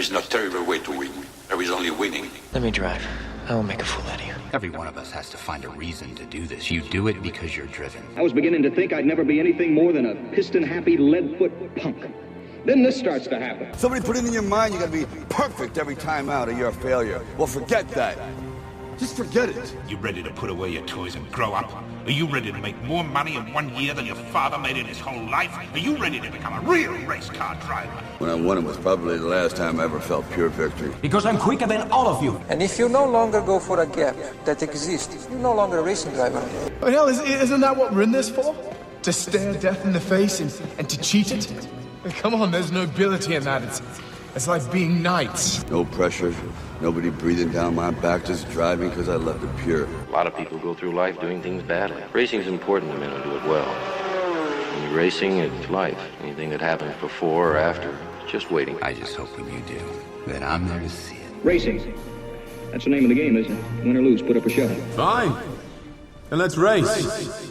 is no terrible way to win. There is only winning. Let me drive. I will make a fool out of you. Every one of us has to find a reason to do this. You do it because you're driven. I was beginning to think I'd never be anything more than a piston-happy, lead-foot punk. Then this starts to happen. Somebody put it in your mind you gotta be perfect every time out or you're a failure. Well, forget that. Just forget it. You ready to put away your toys and grow up? Are you ready to make more money in 1 year than your father made in his whole life? Are you ready to become a real race car driver? When I won it was probably the last time I ever felt pure victory. Because I'm quicker than all of you. And if you no longer go for a gap that exists, you're no longer a racing driver. But hell, isn't that what we're in this for? To stare death in the face and to cheat it? Come on, there's nobility in that. It's like being knights. No pressure, nobody breathing down my back, just driving because I left it pure. A lot of people go through life doing things badly. Racing's important to men who do it well. When you're racing, it's life. Anything that happens before or after, it's just waiting. I just hope when you do, that I'm there to see it. Racing. That's the name of the game, isn't it? Win or lose, put up or shut up. Fine. Then let's race.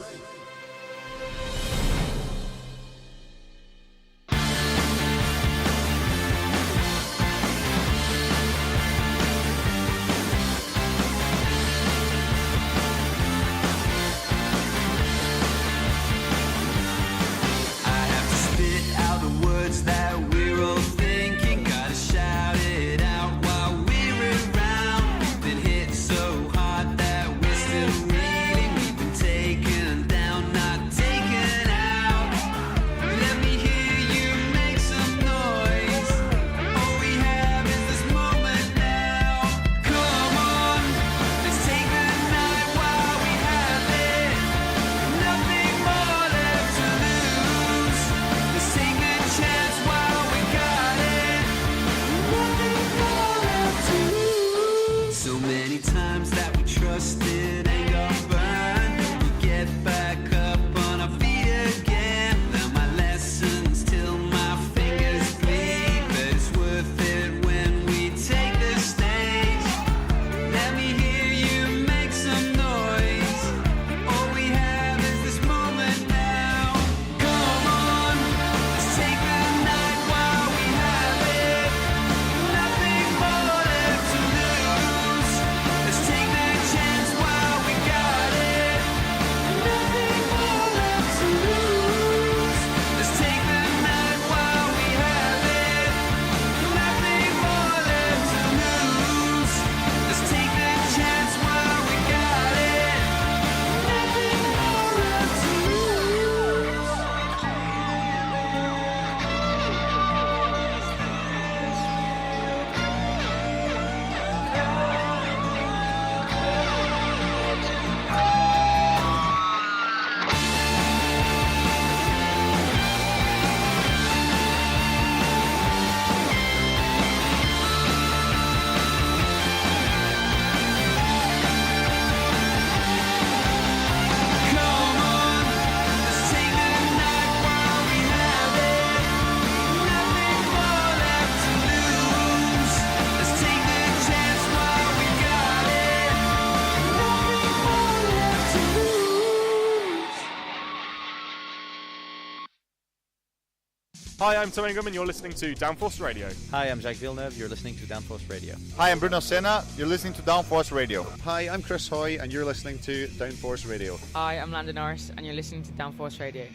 Hi, I'm Tom Ingram and you're listening to Downforce Radio. Hi, I'm Jacques Villeneuve, you're listening to Downforce Radio. Hi, I'm Bruno Senna, you're listening to Downforce Radio. Hi, I'm Chris Hoy and you're listening to Downforce Radio. Hi, I'm Landon Norris and you're listening to Downforce Radio.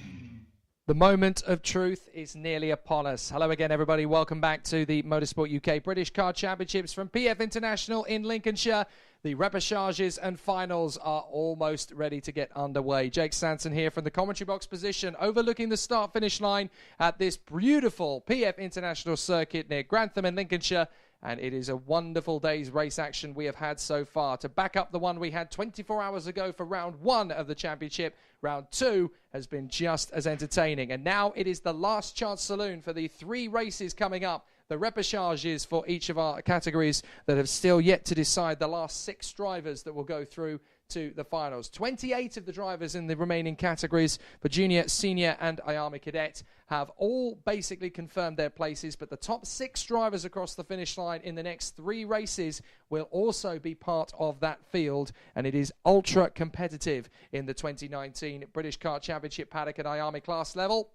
The moment of truth is nearly upon us. Hello again, everybody. Welcome back to the Motorsport UK British Car Championships from PF International in Lincolnshire. The repêchages and finals are almost ready to get underway. Jake Sanson here from the commentary box position, overlooking the start-finish line at this beautiful PF International circuit near Grantham in Lincolnshire. And it is a wonderful day's race action we have had so far. To back up the one we had 24 hours ago for round 1 of the championship, round 2 has been just as entertaining. And now it is the last chance saloon for the 3 races coming up. The repêchages for each of our categories that have still yet to decide the last 6 drivers that will go through to the finals. 28 of the drivers in the remaining categories for junior, senior and IAME cadet have all basically confirmed their places, but the top 6 drivers across the finish line in the next 3 races will also be part of that field, and it is ultra competitive in the 2019 British Kart Championship paddock at IAME class level.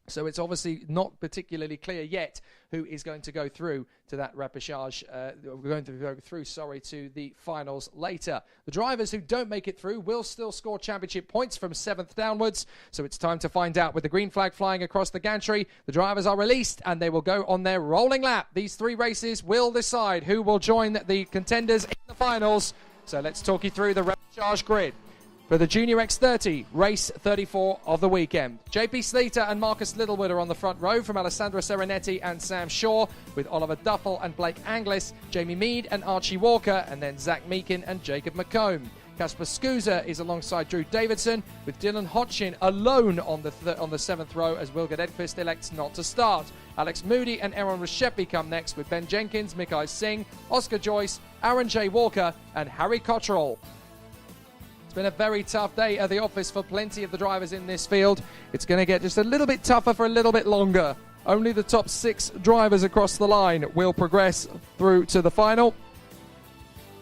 So it's obviously not particularly clear yet who is going to go through to that repechage, to the finals later. The drivers who don't make it through will still score championship points from 7th downwards. So it's time to find out. With the green flag flying across the gantry, the drivers are released and they will go on their rolling lap. These 3 races will decide who will join the contenders in the finals. So let's talk you through the repechage grid. For the Junior X30, race 34 of the weekend. JP Sleater and Marcus Littlewood are on the front row from Alessandro Serenetti and Sam Shaw, with Oliver Duffel and Blake Anglis, Jamie Mead and Archie Walker, and then Zach Meakin and Jacob McComb. Casper Scusa is alongside Drew Davidson, with Dylan Hodgkin alone on the 7th row as Wilgard Edqvist elects not to start. Alex Moody and Aaron Reshepi come next, with Ben Jenkins, Mikai Singh, Oscar Joyce, Aaron J. Walker and Harry Cottrell. It's been a very tough day at the office for plenty of the drivers in this field. It's going to get just a little bit tougher for a little bit longer. Only the top 6 drivers across the line will progress through to the final.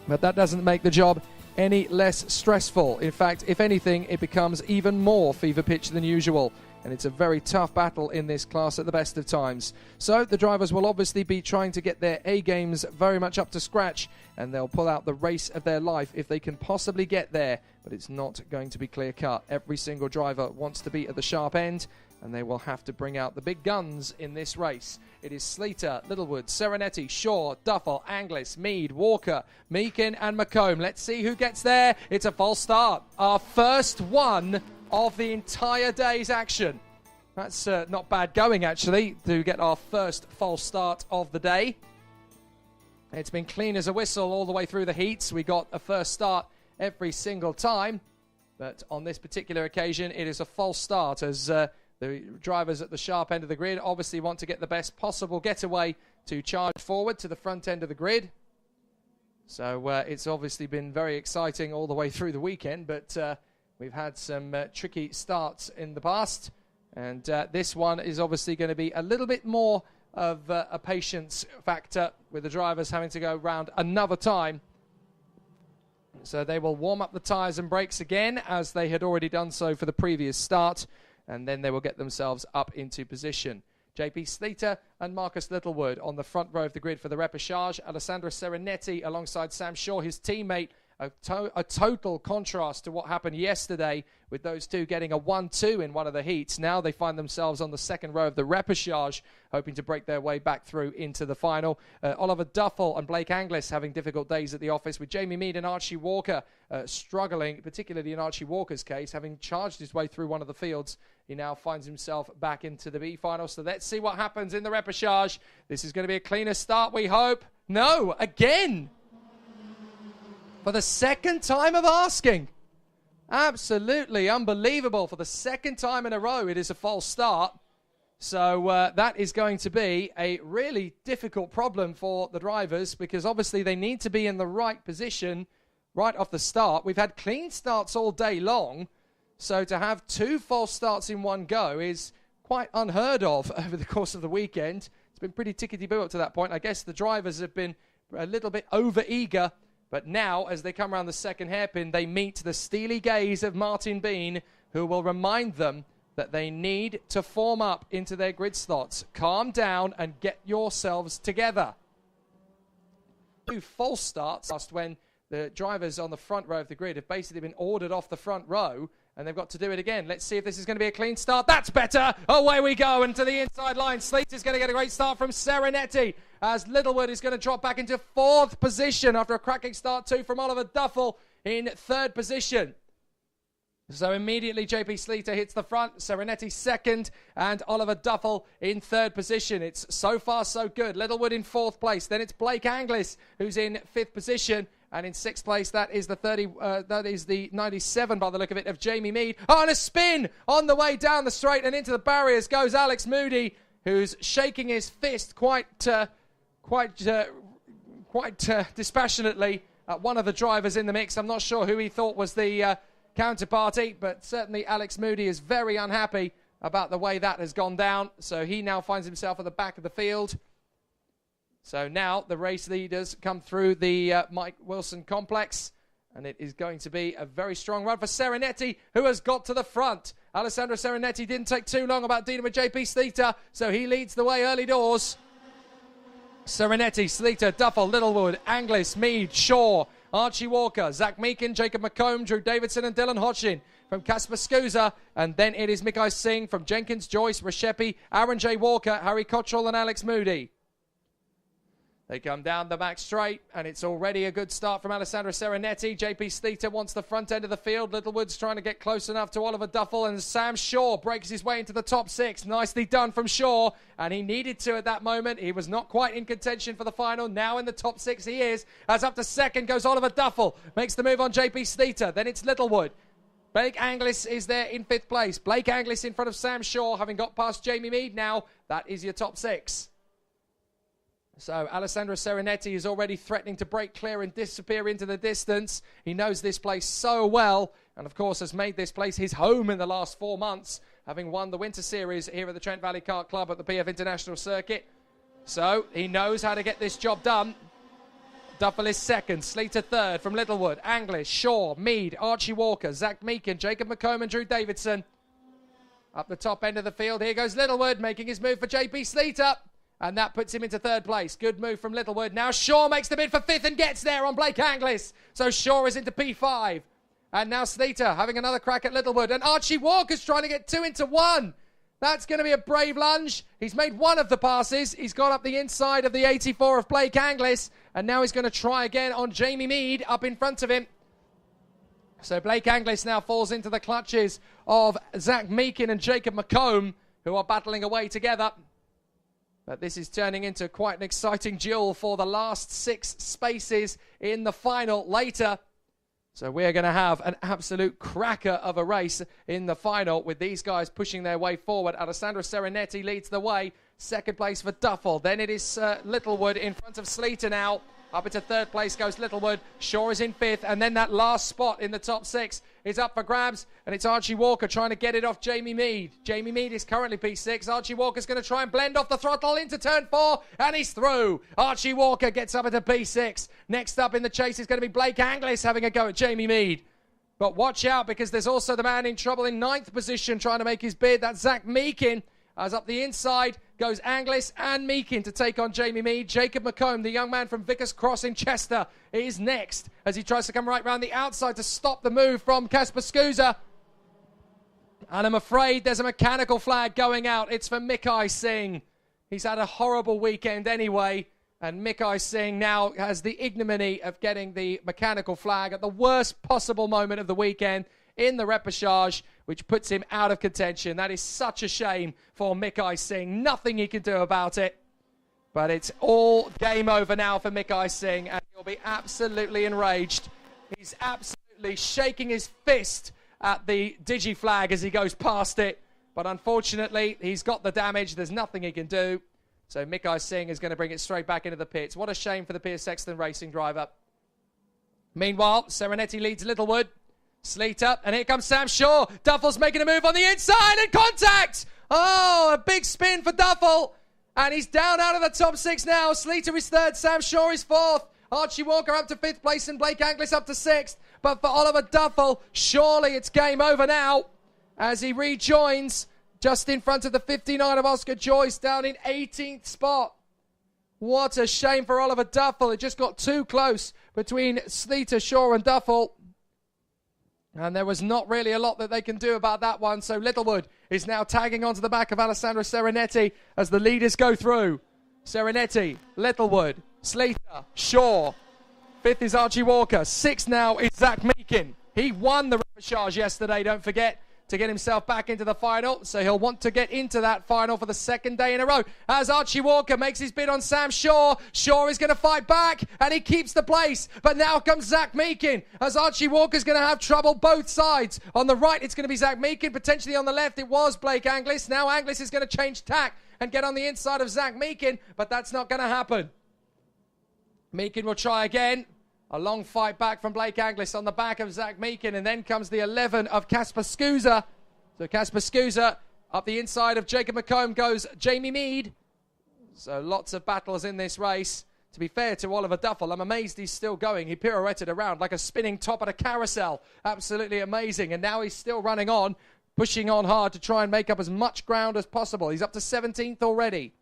But that doesn't make the job any less stressful. In fact, if anything, it becomes even more fever pitch than usual. And it's a very tough battle in this class at the best of times. So the drivers will obviously be trying to get their A-games very much up to scratch, and they'll pull out the race of their life if they can possibly get there. But it's not going to be clear-cut. Every single driver wants to be at the sharp end, and they will have to bring out the big guns in this race. It is Sleater, Littlewood, Serenetti, Shaw, Duffel, Anglis, Mead, Walker, Meakin and McComb. Let's see who gets there. It's a false start. Our first one of the entire day's action. That's not bad going, actually, to get our first false start of the day. It's been clean as a whistle all the way through the heats. We got a first start every single time, but on this particular occasion, it is a false start as the drivers at the sharp end of the grid obviously want to get the best possible getaway to charge forward to the front end of the grid. So it's obviously been very exciting all the way through the weekend, but we've had some tricky starts in the past, and this one is obviously going to be a little bit more of a patience factor, with the drivers having to go round another time. So they will warm up the tyres and brakes again, as they had already done so for the previous start, and then they will get themselves up into position. JP Sleater and Marcus Littlewood on the front row of the grid for the repechage. Alessandro Serenetti alongside Sam Shaw, his teammate. A total contrast to what happened yesterday, with those two getting a 1-2 in one of the heats. Now they find themselves on the second row of the repechage, hoping to break their way back through into the final. Oliver Duffel and Blake Anglis having difficult days at the office, with Jamie Mead and Archie Walker struggling, particularly in Archie Walker's case, having charged his way through one of the fields. He now finds himself back into the B final. So let's see what happens in the repechage. This is going to be a cleaner start, we hope. No, again! For the second time of asking. Absolutely unbelievable. For the second time in a row, it is a false start. So that is going to be a really difficult problem for the drivers, because obviously they need to be in the right position right off the start. We've had clean starts all day long, so to have 2 false starts in one go is quite unheard of over the course of the weekend. It's been pretty tickety-boo up to that point. I guess the drivers have been a little bit over-eager. But now, as they come around the second hairpin, they meet the steely gaze of Martin Bean, who will remind them that they need to form up into their grid slots. Calm down and get yourselves together. 2 false starts when the drivers on the front row of the grid have basically been ordered off the front row, and they've got to do it again. Let's see if this is going to be a clean start. That's better. Away we go, and to the inside line. Sleater's going to get a great start from Serenetti, as Littlewood is going to drop back into 4th position after a cracking start too from Oliver Duffel in 3rd position. So immediately JP Sleater hits the front, Serenetti 2nd, and Oliver Duffel in 3rd position. It's so far so good. Littlewood in 4th place. Then it's Blake Anglis who's in 5th position. And in 6th place, that is the 97 by the look of it, of Jamie Mead. Oh, and a spin on the way down the straight and into the barriers goes Alex Moody, who's shaking his fist quite dispassionately at one of the drivers in the mix. I'm not sure who he thought was the counterparty, but certainly Alex Moody is very unhappy about the way that has gone down. So he now finds himself at the back of the field. So now the race leaders come through the Mike Wilson complex, and it is going to be a very strong run for Serenetti, who has got to the front. Alessandro Serenetti didn't take too long about dealing with JP Sleater, so he leads the way early doors. Serenetti, Sleater, Duffel, Littlewood, Anglis, Mead, Shaw, Archie Walker, Zach Meakin, Jacob McComb, Drew Davidson and Dylan Hodgkin from Casper Scusa, and then it is Mikai Singh from Jenkins, Joyce, Reshepi, Aaron J. Walker, Harry Cottrell and Alex Moody. They come down the back straight, and it's already a good start from Alessandro Serenetti. JP Sleater wants the front end of the field. Littlewood's trying to get close enough to Oliver Duffel, and Sam Shaw breaks his way into the top 6. Nicely done from Shaw, and he needed to at that moment. He was not quite in contention for the final. Now in the top 6 he is. As up to second goes Oliver Duffel. Makes the move on JP Sleater. Then it's Littlewood. Blake Anglis is there in 5th place. Blake Anglis in front of Sam Shaw, having got past Jamie Mead now. That is your top 6. So Alessandro Serenetti is already threatening to break clear and disappear into the distance. He knows this place so well, and of course has made this place his home in the last 4 months, having won the Winter Series here at the Trent Valley Kart Club at the PF International Circuit. So he knows how to get this job done. Duffel is second, Sleater third from Littlewood, Anglis, Shaw, Mead, Archie Walker, Zach Meakin, Jacob McComb and Drew Davidson. Up the top end of the field, here goes Littlewood, making his move for JP Sleater. And that puts him into 3rd place. Good move from Littlewood. Now Shaw makes the bid for 5th and gets there on Blake Anglis. So Shaw is into P5. And now Sleater having another crack at Littlewood. And Archie Walker's trying to get 2 into 1. That's going to be a brave lunge. He's made one of the passes. He's got up the inside of the 84 of Blake Anglis. And now he's going to try again on Jamie Mead up in front of him. So Blake Anglis now falls into the clutches of Zach Meakin and Jacob McComb, who are battling away together. But this is turning into quite an exciting duel for the last 6 spaces in the final later. So we're going to have an absolute cracker of a race in the final with these guys pushing their way forward. Alessandro Serenetti leads the way. 2nd place for Duffel. Then it is Littlewood in front of Sleater now. Up into 3rd place goes Littlewood. Shaw is in 5th. And then that last spot in the top 6 is up for grabs. And it's Archie Walker trying to get it off Jamie Mead. Jamie Mead is currently P6. Archie Walker's going to try and blend off the throttle into turn 4. And he's through. Archie Walker gets up into P6. Next up in the chase is going to be Blake Anglis having a go at Jamie Mead. But watch out, because there's also the man in trouble in 9th position trying to make his bid. That's Zach Meakin. As up the inside goes Anglis and Meakin to take on Jamie Mead. Jacob McComb, the young man from Vickers Cross in Chester, is next as he tries to come right round the outside to stop the move from Casper Scusa. And I'm afraid there's a mechanical flag going out. It's for Mikai Singh. He's had a horrible weekend anyway. And Mikai Singh now has the ignominy of getting the mechanical flag at the worst possible moment of the weekend in the repechage, which puts him out of contention. That is such a shame for Mikai Singh. Nothing he can do about it. But it's all game over now for Mikai Singh, and he'll be absolutely enraged. He's absolutely shaking his fist at the Digi flag as he goes past it. But unfortunately, he's got the damage. There's nothing he can do. So Mikai Singh is going to bring it straight back into the pits. What a shame for the Piers Sexton Racing driver. Meanwhile, Serenetti leads Littlewood. Sleater, and here comes Sam Shaw. Duffel's making a move on the inside, and contact! Oh, a big spin for Duffel. And he's down out of the top 6 now. Sleater is 3rd, Sam Shaw is 4th. Archie Walker up to 5th place, and Blake Anglis up to 6th. But for Oliver Duffel, surely it's game over now as he rejoins just in front of the 59 of Oscar Joyce, down in 18th spot. What a shame for Oliver Duffel. It just got too close between Sleater, Shaw and Duffel. And there was not really a lot that they can do about that one. So Littlewood is now tagging onto the back of Alessandro Serenetti as the leaders go through. Serenetti, Littlewood, Sleater, Shaw. 5th is Archie Walker. 6th now is Zach Meakin. He won the repechage yesterday, don't forget, to get himself back into the final. So he'll want to get into that final for the 2nd day in a row. As Archie Walker makes his bid on Sam Shaw. Shaw is going to fight back, and he keeps the place. But now comes Zach Meakin, as Archie Walker's going to have trouble both sides. On the right, it's going to be Zach Meakin. Potentially on the left, it was Blake Anglis. Now Anglis is going to change tack and get on the inside of Zach Meakin, but that's not going to happen. Meakin will try again. A long fight back from Blake Anglis on the back of Zach Meakin, and then comes the 11 of Casper Scusa. So Casper Scusa, up the inside of Jacob McComb goes Jamie Mead. So lots of battles in this race. To be fair to Oliver Duffel, I'm amazed he's still going. He pirouetted around like a spinning top at a carousel. Absolutely amazing. And now he's still running on. pushing on hard to try and make up as much ground as possible. He's up to 17th already.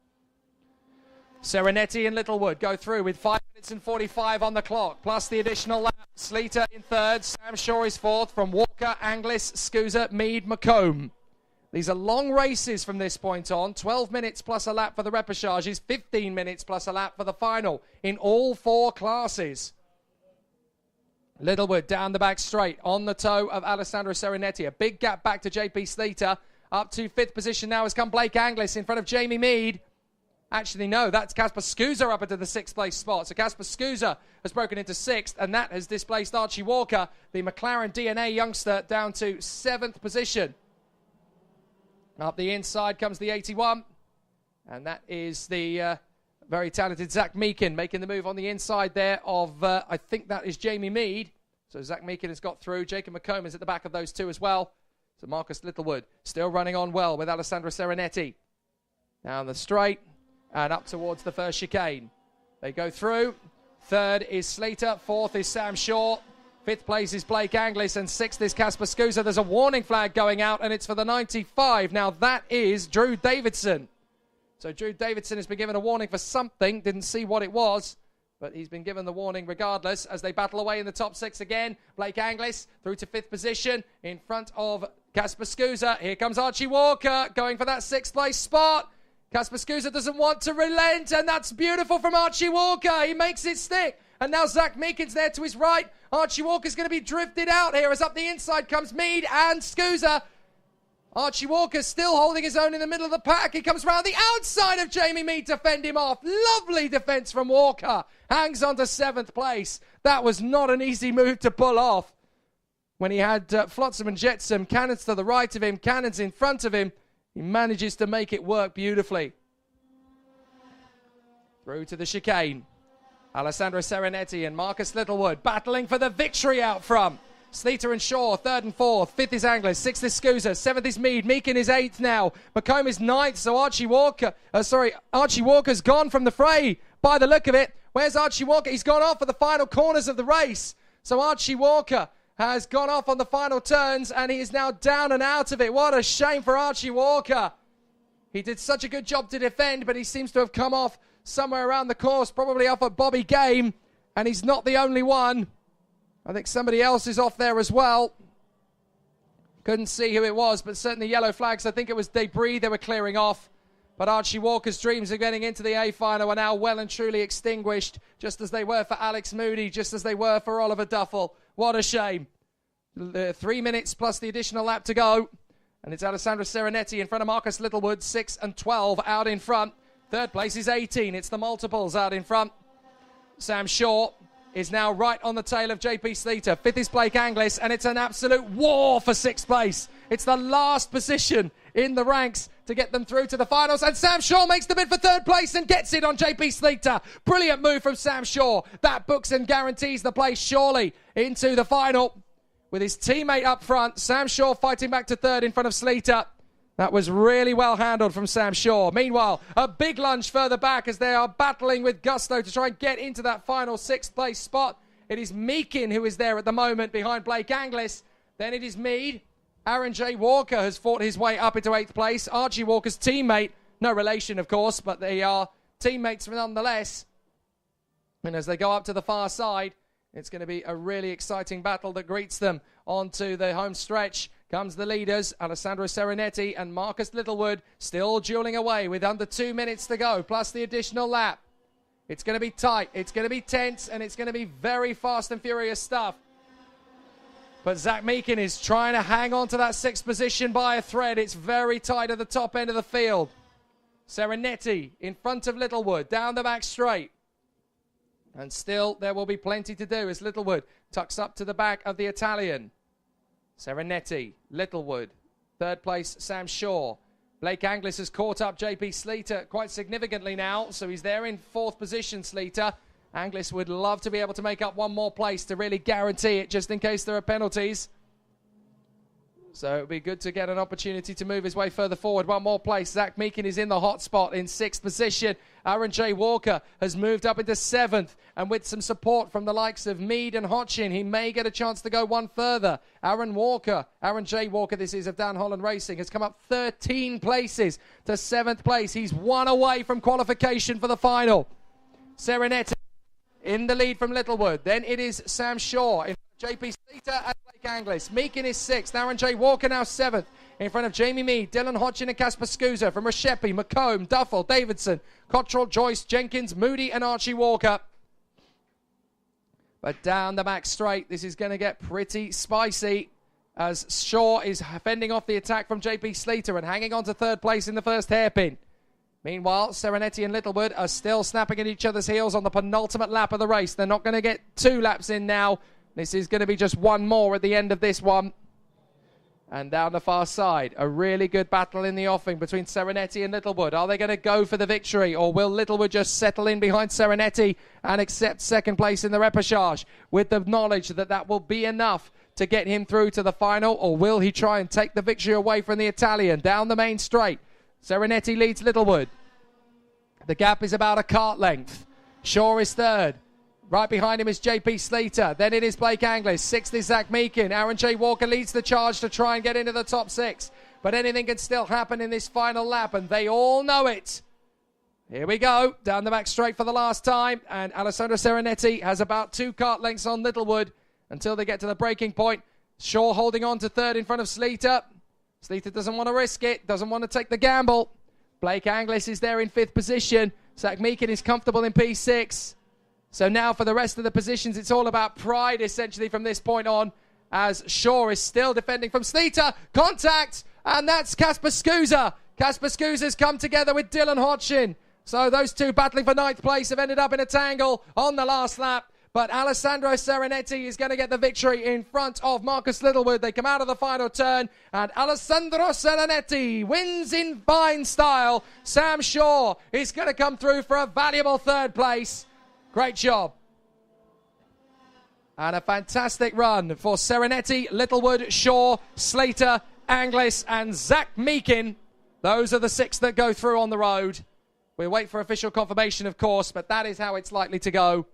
Serenetti and Littlewood go through with 5 minutes and 45 on the clock, plus the additional lap. Sleater in third, Sam Shaw is fourth, from Walker, Anglis, Scusa, Mead, McComb. These are long races from this point on. 12 minutes plus a lap for the repêchages, 15 minutes plus a lap for the final in all 4 classes. Littlewood down the back straight, on the toe of Alessandro Serenetti. A big gap back to JP Sleater. Up to 5th position now has come Blake Anglis in front of Jamie Mead. Actually, no, that's Kasper Scusa up into the 6th place spot. So Kasper Scusa has broken into 6th, and that has displaced Archie Walker, the McLaren DNA youngster, down to 7th position. Up the inside comes the 81, and that is the very talented Zach Meakin making the move on the inside there of, I think that is Jamie Mead. So Zach Meakin has got through. Jacob McComb is at the back of those two as well. So Marcus Littlewood still running on well with Alessandro Serenetti. Down the straight and up towards the first chicane. They go through. 3rd is Sleater. 4th is Sam Shaw. 5th place is Blake Anglis, and 6th is Kasper Scusa. There's a warning flag going out, and it's for the 95. Now, that is Drew Davidson. So Drew Davidson has been given a warning for something. Didn't see what it was, but he's been given the warning regardless as they battle away in the top 6 again. Blake Anglis through to 5th position in front of Kasper Scusa. Here comes Archie Walker going for that 6th place spot. Kasper Scusa doesn't want to relent, and that's beautiful from Archie Walker. He makes it stick. And now Zach Meakin's there to his right. Archie Walker's going to be drifted out here as up the inside comes Mead and Scusa. Archie Walker still holding his own in the middle of the pack. He comes round the outside of Jamie Mead to fend him off. Lovely defence from Walker. Hangs on to 7th place. That was not an easy move to pull off. When he had Flotsam and Jetsam, cannons to the right of him, cannons in front of him, he manages to make it work beautifully. Through to the chicane. Alessandro Serenetti and Marcus Littlewood battling for the victory out front. Sleater and Shaw, 3rd and 4th. 5th is Anglis, 6th is Scusa, 7th is Mead. Meakin is 8th now. McComb is 9th, so Archie Walker's gone from the fray by the look of it. Where's Archie Walker? He's gone off for the final corners of the race. So Archie Walker has gone off on the final turns, and he is now down and out of it. What a shame for Archie Walker. He did such a good job to defend, but he seems to have come off somewhere around the course, probably off at Bobby Game, and he's not the only one. I think somebody else is off there as well. Couldn't see who it was, but certainly yellow flags. I think it was debris they were clearing off. But Archie Walker's dreams of getting into the A final are now well and truly extinguished, just as they were for Alex Moody, just as they were for Oliver Duffel. What a shame. 3 minutes plus the additional lap to go. And it's Alessandro Serenetti in front of Marcus Littlewood, 6 and 12 out in front. 3rd place is 18. It's the multiples out in front. Sam Shaw is now right on the tail of JP Sleater. 5th is Blake Anglis, and it's an absolute war for 6th place. It's the last position in the ranks to get them through to the finals, and Sam Shaw makes the bid for 3rd place and gets it on JP Sleater. Brilliant move from Sam Shaw. That books and guarantees the place surely into the final. With his teammate up front, Sam Shaw fighting back to 3rd in front of Sleater. That was really well handled from Sam Shaw. Meanwhile, a big lunge further back as they are battling with gusto to try and get into that final 6th place spot. It is Meakin who is there at the moment behind Blake Anglis. Then it is Mead. Aaron J. Walker has fought his way up into 8th place. Archie Walker's teammate, no relation of course, but they are teammates nonetheless. And as they go up to the far side, it's going to be a really exciting battle that greets them onto the home stretch. Comes the leaders, Alessandro Serenetti and Marcus Littlewood, still dueling away with under 2 minutes to go, plus the additional lap. It's going to be tight, it's going to be tense, and it's going to be very fast and furious stuff. But Zach Meakin is trying to hang on to that 6th position by a thread. It's very tight at the top end of the field. Serenetti in front of Littlewood, down the back straight. And still, there will be plenty to do as Littlewood tucks up to the back of the Italian. Serenetti, Littlewood, 3rd place, Sam Shaw. Blake Anglis has caught up JP Sleater quite significantly now, so he's there in 4th position, Sleater. Anglis would love to be able to make up one more place to really guarantee it, just in case there are penalties. So it'll be good to get an opportunity to move his way further forward. One more place. Zach Meakin is in the hot spot in 6th position. Aaron J. Walker has moved up into 7th. And with some support from the likes of Mead and Hodgkin, he may get a chance to go one further. Aaron J. Walker, this is of Dan Holland Racing, has come up 13 places to 7th place. He's 1 away from qualification for the final. Serenetti in the lead from Littlewood. Then it is Sam Shaw in JP Sleater and Blake Anglis. Meakin is 6th. Aaron J. Walker now 7th. In front of Jamie Mead, Dylan Hodgkin and Casper Scusa. From Reshepi, McComb, Duffel, Davidson, Cottrell, Joyce, Jenkins, Moody and Archie Walker. But down the back straight, this is going to get pretty spicy as Shaw is fending off the attack from JP Sleater and hanging on to 3rd place in the first hairpin. Meanwhile, Serenetti and Littlewood are still snapping at each other's heels on the penultimate lap of the race. They're not going to get 2 laps in now. This is going to be just 1 more at the end of this one. And down the far side, a really good battle in the offing between Serenetti and Littlewood. Are they going to go for the victory, or will Littlewood just settle in behind Serenetti and accept 2nd place in the repechage with the knowledge that that will be enough to get him through to the final, or will he try and take the victory away from the Italian? Down the main straight, Serenetti leads Littlewood. The gap is about a kart length. Shaw is 3rd. Right behind him is JP Sleater. Then it is Blake Anglis. 6th is Zach Meakin. Aaron J. Walker leads the charge to try and get into the top 6. But anything can still happen in this final lap, and they all know it. Here we go. Down the back straight for the last time. And Alessandro Serenetti has about 2 kart lengths on Littlewood until they get to the breaking point. Shaw holding on to 3rd in front of Sleater. Sleater doesn't want to risk it. Doesn't want to take the gamble. Blake Anglis is there in 5th position. Zach Meakin is comfortable in P6. So now for the rest of the positions, it's all about pride, essentially, from this point on, as Shaw is still defending from Sleater. Contact! And that's Casper Scusa. Casper Scusa's come together with Dylan Hodgkin. So those 2 battling for 9th place have ended up in a tangle on the last lap. But Alessandro Serenetti is going to get the victory in front of Marcus Littlewood. They come out of the final turn, and Alessandro Serenetti wins in fine style. Sam Shaw is going to come through for a valuable 3rd place. Great job. And a fantastic run for Serenetti, Littlewood, Shaw, Sleater, Anglis, and Zach Meakin. Those are the 6 that go through on the road. We'll wait for official confirmation, of course, but that is how it's likely to go.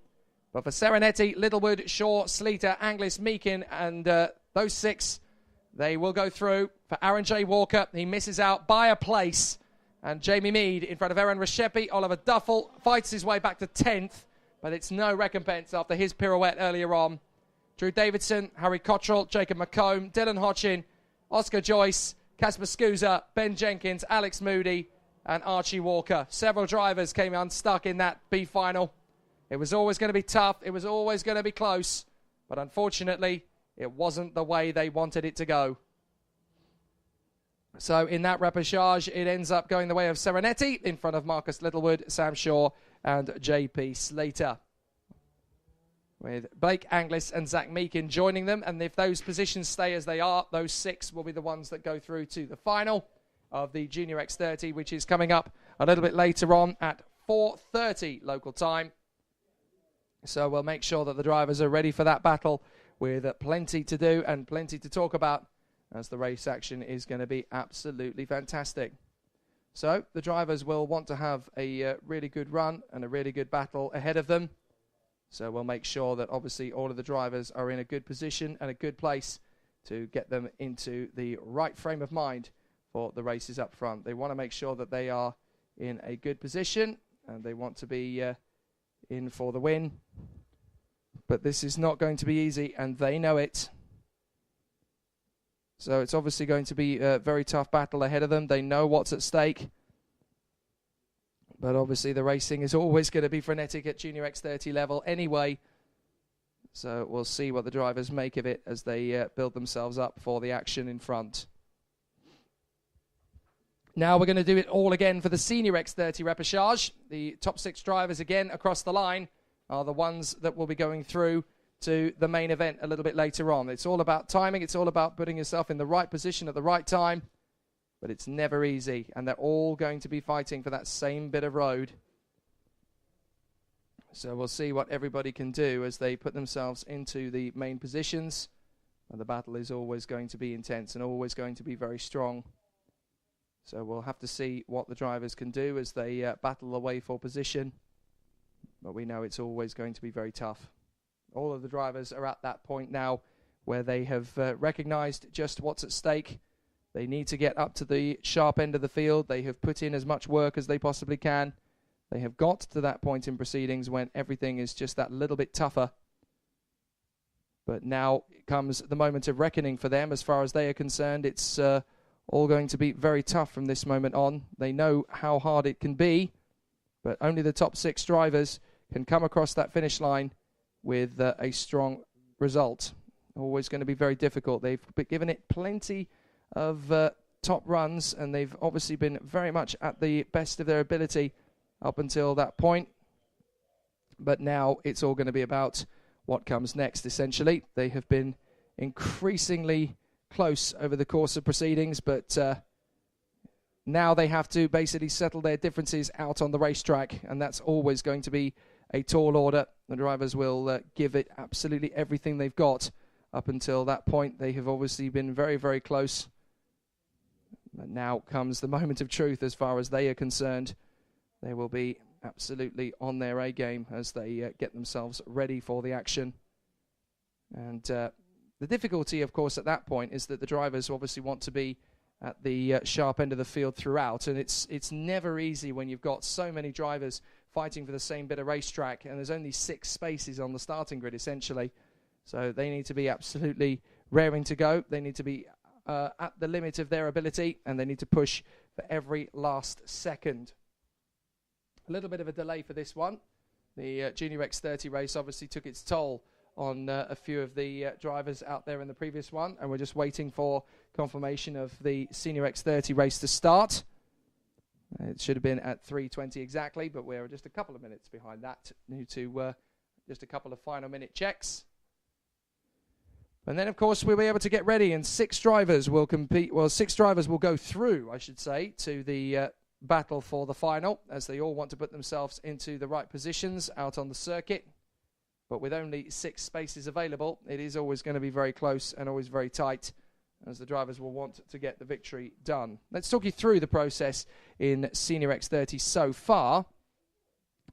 But for Serenetti, Littlewood, Shaw, Sleater, Anglis, Meakin, and those 6, they will go through. For Aaron J. Walker, he misses out by a place. And Jamie Mead in front of Aaron Reshepi. Oliver Duffel fights his way back to 10th. But it's no recompense after his pirouette earlier on. Drew Davidson, Harry Cottrell, Jacob McComb, Dylan Hodgkin, Oscar Joyce, Casper Scusa, Ben Jenkins, Alex Moody, and Archie Walker. Several drivers came unstuck in that B final. It was always going to be tough. It was always going to be close. But unfortunately, it wasn't the way they wanted it to go. So in that repechage, it ends up going the way of Serenetti in front of Marcus Littlewood, Sam Shaw, and JP Sleater, with Blake Anglis and Zach Meakin joining them. And if those positions stay as they are, those 6 will be the ones that go through to the final of the Junior X30, which is coming up a little bit later on at 4:30 local time. So we'll make sure that the drivers are ready for that battle with plenty to do and plenty to talk about, as the race action is going to be absolutely fantastic. So the drivers will want to have a really good run and a really good battle ahead of them. So we'll make sure that obviously all of the drivers are in a good position and a good place to get them into the right frame of mind for the races up front. They want to make sure that they are in a good position and they want to be in for the win. But this is not going to be easy, and they know it. So it's obviously going to be a very tough battle ahead of them. They know what's at stake. But obviously the racing is always going to be frenetic at Junior X30 level anyway. So we'll see what the drivers make of it as they build themselves up for the action in front. Now we're going to do it all again for the Senior X30 repechage. The top 6 drivers again across the line are the ones that will be going through to the main event a little bit later on. It's all about timing. It's all about putting yourself in the right position at the right time. But it's never easy. And they're all going to be fighting for that same bit of road. So we'll see what everybody can do as they put themselves into the main positions. And the battle is always going to be intense and always going to be very strong. So we'll have to see what the drivers can do as they battle away for position. But we know it's always going to be very tough. All of the drivers are at that point now where they have recognized just what's at stake. They need to get up to the sharp end of the field. They have put in as much work as they possibly can. They have got to that point in proceedings when everything is just that little bit tougher. But now comes the moment of reckoning for them. As far as they are concerned, it's all going to be very tough from this moment on. They know how hard it can be, but only the top 6 drivers can come across that finish line with a strong result. Always going to be very difficult. They've given it plenty of top runs, and they've obviously been very much at the best of their ability up until that point. But now it's all going to be about what comes next, essentially. They have been increasingly close over the course of proceedings, but now they have to basically settle their differences out on the racetrack, and that's always going to be a tall order. The drivers will give it absolutely everything they've got. Up until that point, they have obviously been very, very close. But now comes the moment of truth as far as they are concerned. They will be absolutely on their A game as they get themselves ready for the action. And the difficulty, of course, at that point is that the drivers obviously want to be at the sharp end of the field throughout. And it's never easy when you've got so many drivers fighting for the same bit of racetrack, and there's only 6 spaces on the starting grid, essentially. So they need to be absolutely raring to go. They need to be at the limit of their ability, and they need to push for every last second. A little bit of a delay for this one. The Junior X30 race obviously took its toll on a few of the drivers out there in the previous one, and we're just waiting for confirmation of the Senior X30 race to start. It should have been at 3:20 exactly, but we're just a couple of minutes behind that due to just a couple of final minute checks. And then, of course, we'll be able to get ready, and 6 drivers will compete. Well, 6 drivers will go through, I should say, to the battle for the final, as they all want to put themselves into the right positions out on the circuit. But with only 6 spaces available, it is always going to be very close and always very tight, as the drivers will want to get the victory done. Let's talk you through the process in Senior X30 so far,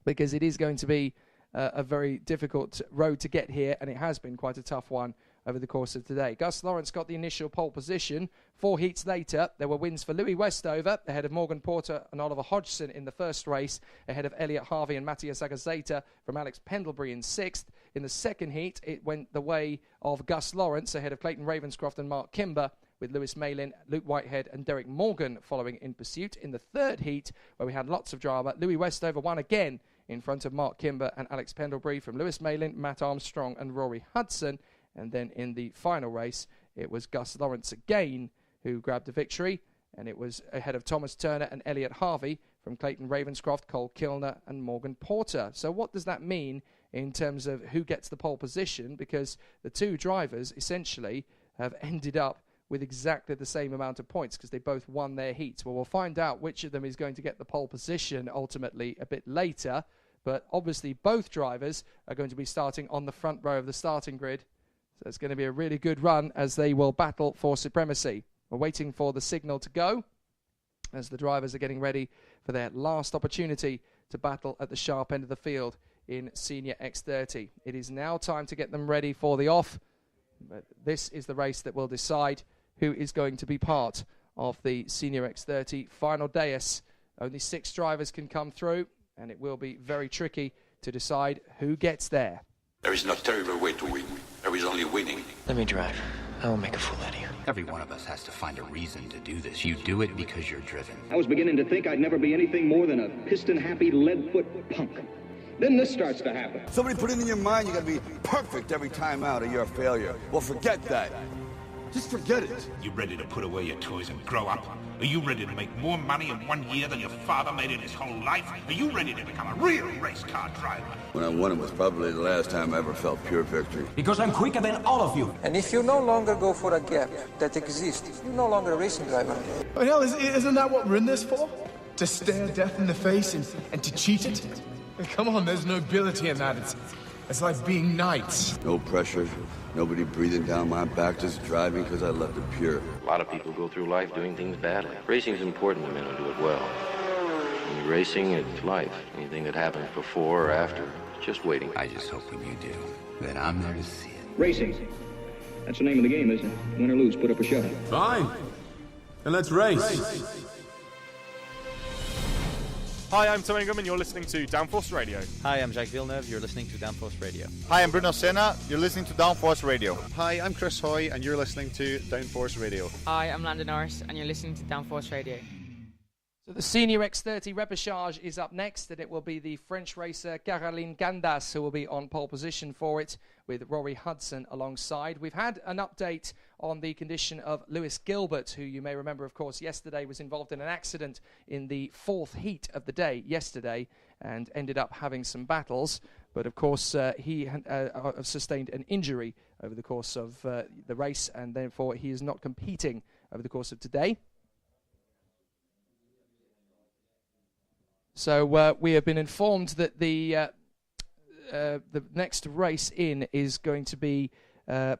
because it is going to be a very difficult road to get here, and it has been quite a tough one over the course of today. Gus Lawrence got the initial pole position. 4 heats later, there were wins for Louis Westover, ahead of Morgan Porter and Oliver Hodgson in the first race, ahead of Elliot Harvey and Matthias Agazeta from Alex Pendlebury in 6th. In the second heat, it went the way of Gus Lawrence, ahead of Clayton Ravenscroft and Mark Kimber, with Lewis Malin, Luke Whitehead and Derek Morgan following in pursuit. In the third heat, where we had lots of drama, Louis Westover won again in front of Mark Kimber and Alex Pendlebury from Lewis Malin, Matt Armstrong and Rory Hudson. And then in the final race, it was Gus Lawrence again who grabbed the victory. And it was ahead of Thomas Turner and Elliot Harvey from Clayton Ravenscroft, Cole Kilner and Morgan Porter. So what does that mean in terms of who gets the pole position? Because the 2 drivers essentially have ended up with exactly the same amount of points because they both won their heats. Well, we'll find out which of them is going to get the pole position ultimately a bit later. But obviously both drivers are going to be starting on the front row of the starting grid. So it's going to be a really good run as they will battle for supremacy. We're waiting for the signal to go as the drivers are getting ready for their last opportunity to battle at the sharp end of the field in Senior X30. It is now time to get them ready for the off. But this is the race that will decide who is going to be part of the Senior X30 final dais. Only 6 drivers can come through, and it will be very tricky to decide who gets there. There is no terrible way to win. There is only winning. Let me drive. I will make a fool out of you. Every one of us has to find a reason to do this. You do it because you're driven. I was beginning to think I'd never be anything more than a piston-happy lead-foot punk. Then this starts to happen. Somebody put it in your mind you gotta be perfect every time out or you're a failure. Well, forget that. Just forget it. You ready to put away your toys and grow up? Are you ready to make more money in 1 year than your father made in his whole life? Are you ready to become a real race car driver? When I won it was probably the last time I ever felt pure victory. Because I'm quicker than all of you. And if you no longer go for a gap that exists, you're no longer a racing driver. But hell, isn't that what we're in this for? To stare death in the face and to cheat it? Come on, there's nobility in that. It's like being knights. No pressure, nobody breathing down my back, just driving because I left it pure. A lot of people go through life doing things badly. Racing's important to men who do it well. When you're racing, it's life. Anything that happens before or after, it's just waiting. I just hope when you do, that I'm there to see it. Racing. That's the name of the game, isn't it? Win or lose, put up or shut up. Fine. Then let's race. Hi, I'm Tom Ingram and you're listening to Downforce Radio. Hi, I'm Jake Villeneuve. You're listening to Downforce Radio. Hi, I'm Bruno Senna. You're listening to Downforce Radio. Hi, I'm Chris Hoy, and you're listening to Downforce Radio. Hi, I'm Landon Norris, and you're listening to Downforce Radio. So the Senior X30 Repechage is up next, and it will be the French racer Caroline Gandas who will be on pole position for it, with Rory Hudson alongside. We've had an update on the condition of Lewis Gilbert, who you may remember, of course, yesterday was involved in an accident in the fourth heat of the day yesterday and ended up having some battles. But, of course, he sustained an injury over the course of the race, and therefore he is not competing over the course of today. So we have been informed that the next race in is going to be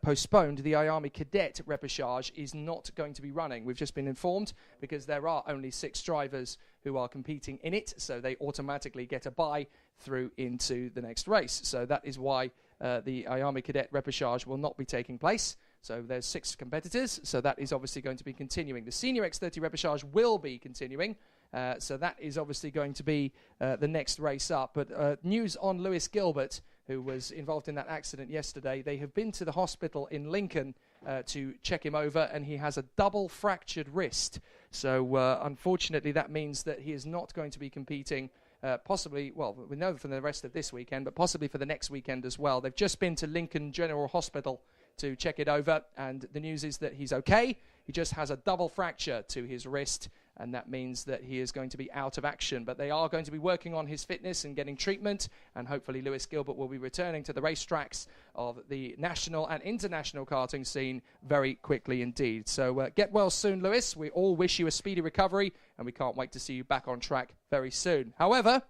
postponed. The IAME Cadet Repechage is not going to be running. We've just been informed because there are only 6 drivers who are competing in it, so they automatically get a bye through into the next race. So that is why the IAME Cadet Repechage will not be taking place. So there's 6 competitors, so that is obviously going to be continuing. The Senior X30 Repechage will be continuing. So that is obviously going to be the next race up. But news on Lewis Gilbert, who was involved in that accident yesterday. They have been to the hospital in Lincoln to check him over, and he has a double fractured wrist. So unfortunately, that means that he is not going to be competing possibly, well, we know for the rest of this weekend, but possibly for the next weekend as well. They've just been to Lincoln General Hospital to check it over, and the news is that he's okay. He just has a double fracture to his wrist, and that means that he is going to be out of action. But they are going to be working on his fitness and getting treatment, and hopefully Lewis Gilbert will be returning to the racetracks of the national and international karting scene very quickly indeed. So get well soon, Lewis. We all wish you a speedy recovery, and we can't wait to see you back on track very soon. However,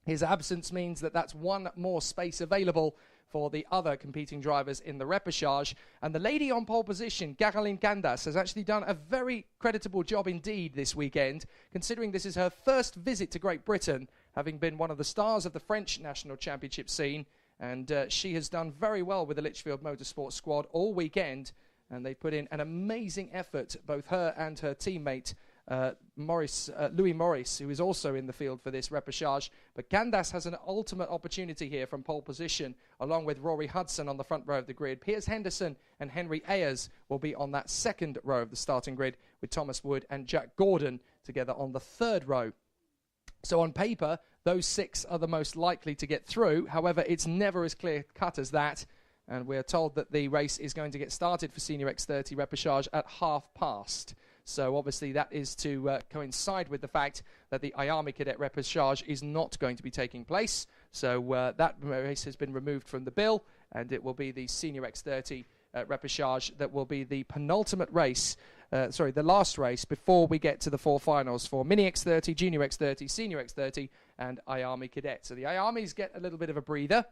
his absence means that that's one more space available for the other competing drivers in the repechage. And the lady on pole position, Caroline Gandas, has actually done a very creditable job indeed this weekend, considering this is her first visit to Great Britain, having been one of the stars of the French national championship scene. And she has done very well with the Litchfield Motorsport squad all weekend, and they put in an amazing effort, both her and her teammate, Louis Morris, who is also in the field for this repechage. But Gandas has an ultimate opportunity here from pole position, along with Rory Hudson on the front row of the grid. Piers Henderson and Henry Ayers will be on that second row of the starting grid, with Thomas Wood and Jack Gordon together on the third row. So on paper, those 6 are the most likely to get through. However, it's never as clear-cut as that. And we're told that the race is going to get started for Senior X30 repechage at past. So obviously that is to coincide with the fact that the IAME Cadet Repechage is not going to be taking place. So that race has been removed from the bill, and it will be the Senior X30 Repechage that will be the penultimate race, the last race before we get to the 4 finals for Mini X30, Junior X30, Senior X30 and IAME Cadet. So the IAMEs get a little bit of a breather,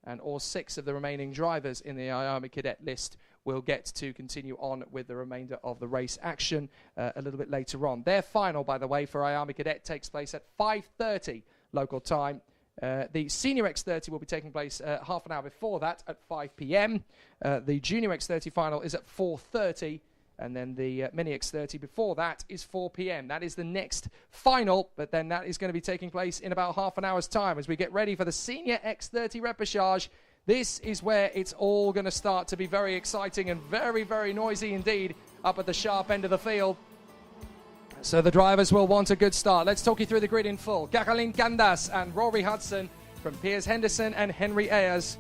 and all 6 of the remaining drivers in the IAME Cadet list will get to continue on with the remainder of the race action a little bit later on. Their final, by the way, for IAME Cadet takes place at 5:30 local time. The Senior X30 will be taking place half an hour before that at 5 p.m. The Junior X30 final is at 4:30. And then the Mini X30 before that is 4 p.m. That is the next final, but then that is going to be taking place in about half an hour's time as we get ready for the Senior X30 Repechage. This is where it's all going to start to be very exciting and very, very noisy indeed up at the sharp end of the field. So the drivers will want a good start. Let's talk you through the grid in full. Caroline Gandas and Rory Hudson from Piers Henderson and Henry Ayers.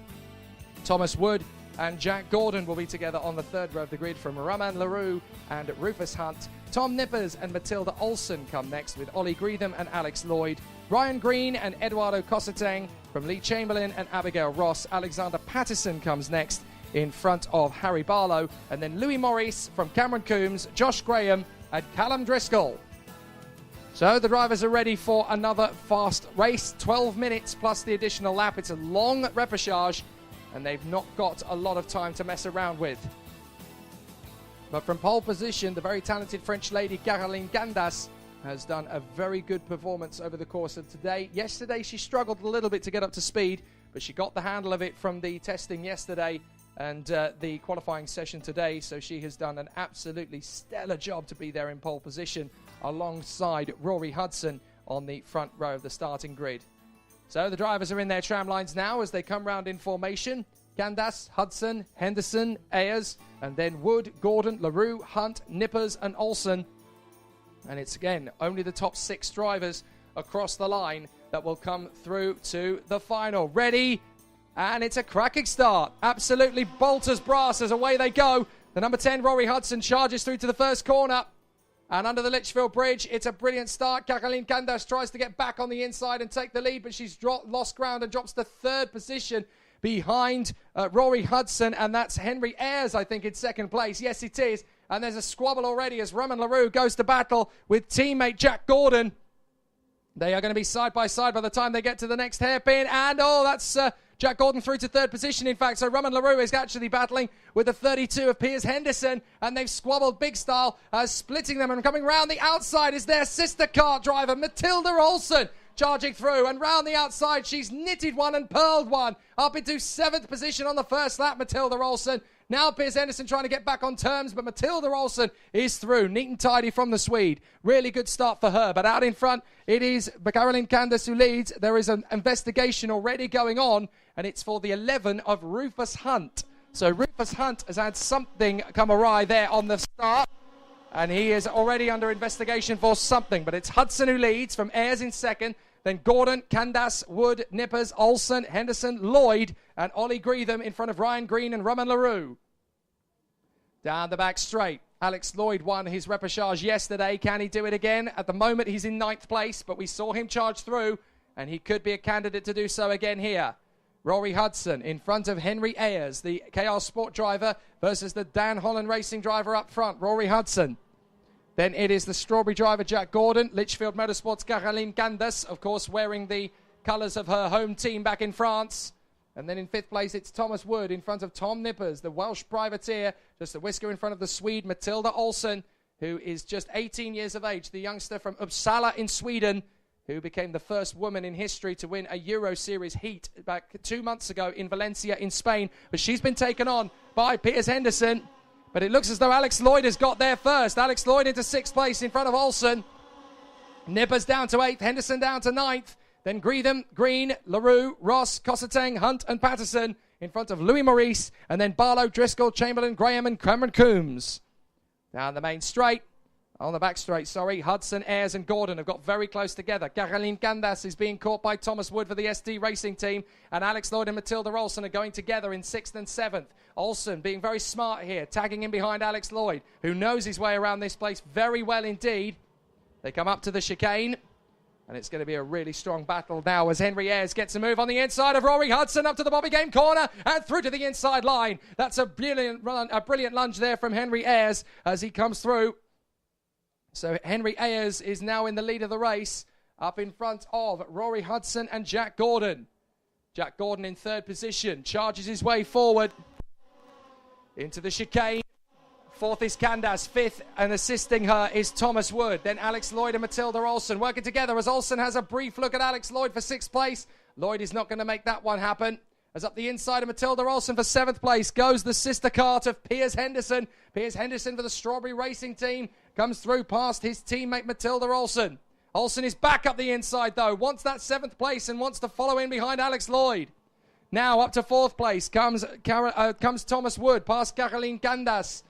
Thomas Wood and Jack Gordon will be together on the third row of the grid from Romain Leroux and Rufus Hunt. Tom Nippers and Matilda Olsen come next with Ollie Greetham and Alex Lloyd. Ryan Green and Eduardo Cosseteng from Lee Chamberlain and Abigail Ross. Alexander Patterson comes next in front of Harry Barlow. And then Louis Morris from Cameron Coombs, Josh Graham and Callum Driscoll. So the drivers are ready for another fast race. 12 minutes plus the additional lap. It's a long repechage, and they've not got a lot of time to mess around with. But from pole position, the very talented French lady Caroline Gandas has done a very good performance over the course of today. Yesterday, she struggled a little bit to get up to speed, but she got the handle of it from the testing yesterday and the qualifying session today. So she has done an absolutely stellar job to be there in pole position alongside Rory Hudson on the front row of the starting grid. So the drivers are in their tram lines now as they come round in formation. Gandas, Hudson, Henderson, Ayers, and then Wood, Gordon, LaRue, Hunt, Nippers, and Olsen. And it's, again, only the top 6 drivers across the line that will come through to the final. Ready? And it's a cracking start. Absolutely bolt as brass as away they go. The number 10, Rory Hudson, charges through to the first corner. And under the Litchfield Bridge, it's a brilliant start. Caroline Gandas tries to get back on the inside and take the lead, but she's lost ground and drops to 3rd position behind Rory Hudson, and that's Henry Ayres, I think, in 2nd place. Yes, it is. And there's a squabble already as Roman LaRue goes to battle with teammate Jack Gordon. They are going to be side by side by the time they get to the next hairpin. And, that's Jack Gordon through to 3rd position, in fact. So Roman LaRue is actually battling with the 32 of Piers Henderson. And they've squabbled big style, splitting them. And coming round the outside is their sister kart driver, Matilda Olsen, charging through. And round the outside, she's knitted one and pearled one. Up into 7th position on the first lap, Matilda Olsen. Now Piers Henderson trying to get back on terms, but Matilda Olsen is through. Neat and tidy from the Swede. Really good start for her. But out in front, it is Caroline Gandas who leads. There is an investigation already going on, and it's for the 11 of Rufus Hunt. So Rufus Hunt has had something come awry there on the start, and he is already under investigation for something. But it's Hudson who leads, from Ayres in 2nd. Then Gordon, Candace, Wood, Nippers, Olsen, Henderson, Lloyd, and Ollie Greetham in front of Ryan Green and Roman LaRue. Down the back straight, Alex Lloyd won his repechage yesterday. Can he do it again? At the moment, he's in 9th place, but we saw him charge through, and he could be a candidate to do so again here. Rory Hudson in front of Henry Ayres, the KR Sport driver, versus the Dan Holland Racing driver up front, Rory Hudson. Then it is the Strawberry driver, Jack Gordon. Litchfield Motorsport's Caroline Gandas, of course, wearing the colours of her home team back in France. And then in 5th place, it's Thomas Wood in front of Tom Nippers, the Welsh privateer, just a whisker in front of the Swede, Matilda Olsen, who is just 18 years of age, the youngster from Uppsala in Sweden, who became the first woman in history to win a Euro Series heat back 2 months ago in Valencia in Spain. But she's been taken on by Piers Henderson. But it looks as though Alex Lloyd has got there first. Alex Lloyd into 6th place in front of Olsen. Nippers down to 8th. Henderson down to 9th. Then Greetham, Green, LaRue, Ross, Cosseteng, Hunt and Patterson in front of Louis Maurice. And then Barlow, Driscoll, Chamberlain, Graham and Cameron Coombs. Down the main straight. On the back straight, Hudson, Ayres and Gordon have got very close together. Caroline Gandas is being caught by Thomas Wood for the SD Racing team. And Alex Lloyd and Matilda Olsen are going together in 6th and 7th. Olsen being very smart here, tagging in behind Alex Lloyd, who knows his way around this place very well indeed. They come up to the chicane, and it's going to be a really strong battle now as Henry Ayres gets a move on the inside of Rory Hudson up to the Bobby Game corner and through to the inside line. That's a brilliant run, a brilliant lunge there from Henry Ayres as he comes through. So Henry Ayres is now in the lead of the race, up in front of Rory Hudson and Jack Gordon. Jack Gordon in 3rd position, charges his way forward into the chicane. 4th is Candace, 5th, and assisting her is Thomas Wood. Then Alex Lloyd and Matilda Olsen working together as Olsen has a brief look at Alex Lloyd for 6th place. Lloyd is not going to make that one happen. As up the inside of Matilda Olsen for 7th place goes the sister kart of Piers Henderson. Piers Henderson for the Strawberry Racing team comes through past his teammate Matilda Olsen. Olsen is back up the inside though, wants that 7th place and wants to follow in behind Alex Lloyd. Now up to 4th place comes Thomas Wood past Caroline Gandas.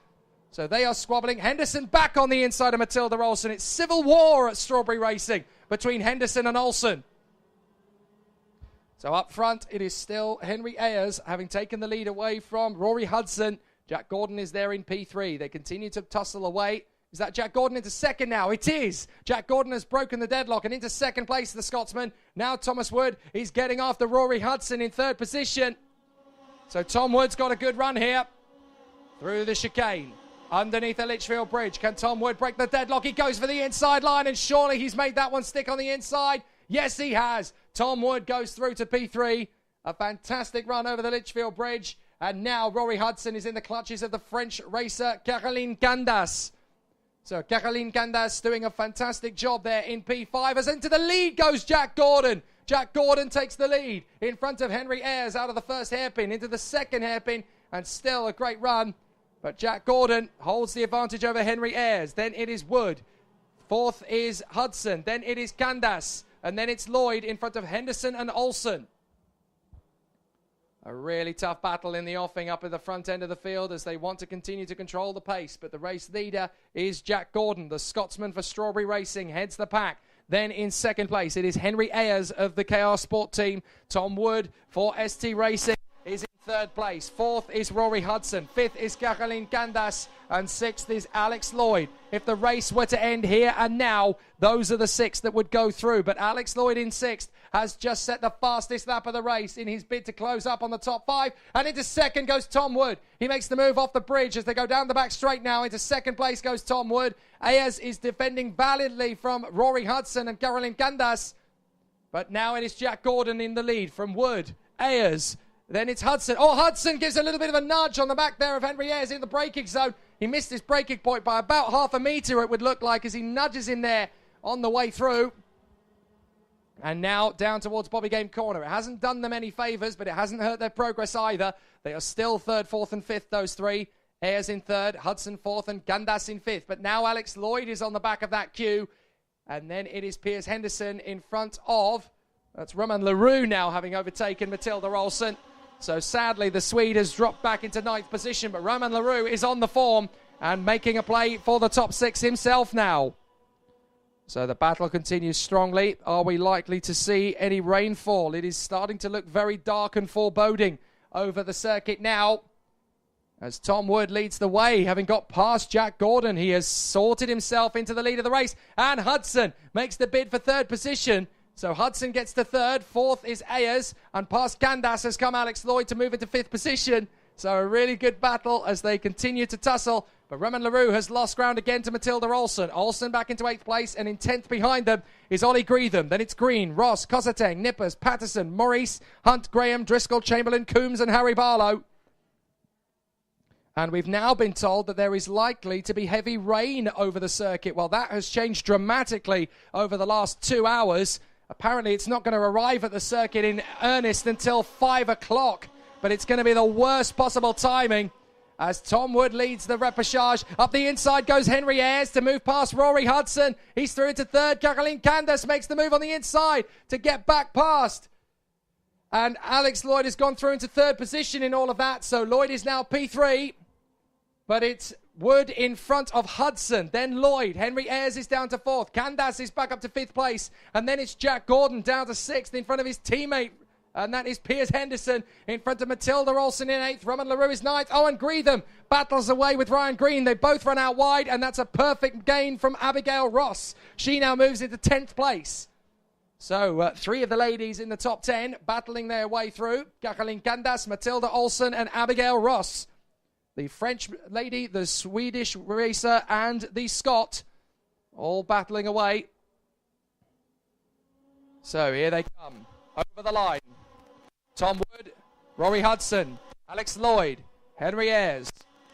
So they are squabbling. Henderson back on the inside of Matilda Olsen. It's civil war at Strawberry Racing between Henderson and Olsen. So up front, it is still Henry Ayres having taken the lead away from Rory Hudson. Jack Gordon is there in P3. They continue to tussle away. Is that Jack Gordon into 2nd now? It is. Jack Gordon has broken the deadlock and into 2nd place, the Scotsman. Now Thomas Wood is getting after Rory Hudson in 3rd position. So Tom Wood's got a good run here through the chicane. underneath the Litchfield Bridge. Can Tom Wood break the deadlock? He goes for the inside line, and surely he's made that one stick on the inside. Yes, he has. Tom Wood goes through to P3. A fantastic run over the Litchfield Bridge. And now Rory Hudson is in the clutches of the French racer Caroline Candas. So Caroline Candas doing a fantastic job there in P5. As into the lead goes Jack Gordon. Jack Gordon takes the lead in front of Henry Ayres out of the first hairpin into the second hairpin, and still a great run. But Jack Gordon holds the advantage over Henry Ayres. Then it is Wood. Fourth is Hudson. Then it is Candas. And then it's Lloyd in front of Henderson and Olsen. A really tough battle in the offing up at the front end of the field as they want to continue to control the pace. But the race leader is Jack Gordon. The Scotsman for Strawberry Racing heads the pack. Then in second place, it is Henry Ayres of the KR Sport team. Tom Wood for ST Racing is in third place. Fourth is Rory Hudson. Fifth is Caroline Candas. And sixth is Alex Lloyd. If the race were to end here and now, those are the six that would go through. But Alex Lloyd in sixth has just set the fastest lap of the race in his bid to close up on the top five. And into second goes Tom Wood. He makes the move off the bridge as they go down the back straight now. Into second place goes Tom Wood. Ayres is defending valiantly from Rory Hudson and Caroline Candas. But now it is Jack Gordon in the lead from Wood, Ayres. Then it's Hudson. Oh, Hudson gives a little bit of a nudge on the back there of Henry Ayres in the braking zone. He missed his braking point by about half a metre, it would look like, as he nudges him there on the way through. And now down towards Bobby Game Corner. It hasn't done them any favours, but it hasn't hurt their progress either. They are still third, fourth and fifth, those three. Ayres in third, Hudson fourth, and Candas in fifth. But now Alex Lloyd is on the back of that queue. And then it is Piers Henderson in front of, that's Roman LaRue now having overtaken Matilda Olsen. So sadly, the Swede has dropped back into ninth position, but Roman LaRue is on the form and making a play for the top six himself now. So the battle continues strongly. Are we likely to see any rainfall? It is starting to look very dark and foreboding over the circuit now. As Tom Wood leads the way, having got past Jack Gordon, he has sorted himself into the lead of the race. And Hudson makes the bid for third position. So Hudson gets to third, fourth is Ayres, and past Candas has come Alex Lloyd to move into fifth position. So a really good battle as they continue to tussle. But Roman LaRue has lost ground again to Matilda Olsen. Olsen back into 8th place, and in 10th behind them is Ollie Greetham. Then it's Green, Ross, Cosateng, Nippers, Patterson, Maurice, Hunt, Graham, Driscoll, Chamberlain, Coombs and Harry Barlow. And we've now been told that there is likely to be heavy rain over the circuit. Well, that has changed dramatically over the last 2 hours. Apparently, it's not going to arrive at the circuit in earnest until 5 o'clock. But it's going to be the worst possible timing as Tom Wood leads the repechage. Up the inside goes Henry Ayres to move past Rory Hudson. He's through to third. Caroline Candas makes the move on the inside to get back past. And Alex Lloyd has gone through into third position in all of that. So Lloyd is now P3. But it's Wood in front of Hudson, then Lloyd. Henry Ayres is down to fourth. Candas is back up to fifth place. And then it's Jack Gordon down to sixth in front of his teammate. And that is Piers Henderson in front of Matilda Olsen in eighth. Roman LaRue is ninth. Owen Greetham battles away with Ryan Green. They both run out wide, and that's a perfect gain from Abigail Ross. She now moves into 10th place. So three of the ladies in the top 10 battling their way through. Caroline Candas, Matilda Olsen, and Abigail Ross. The French lady, the Swedish racer, and the Scot all battling away. So here they come over the line. Tom Wood, Rory Hudson, Alex Lloyd, Henry Ayres,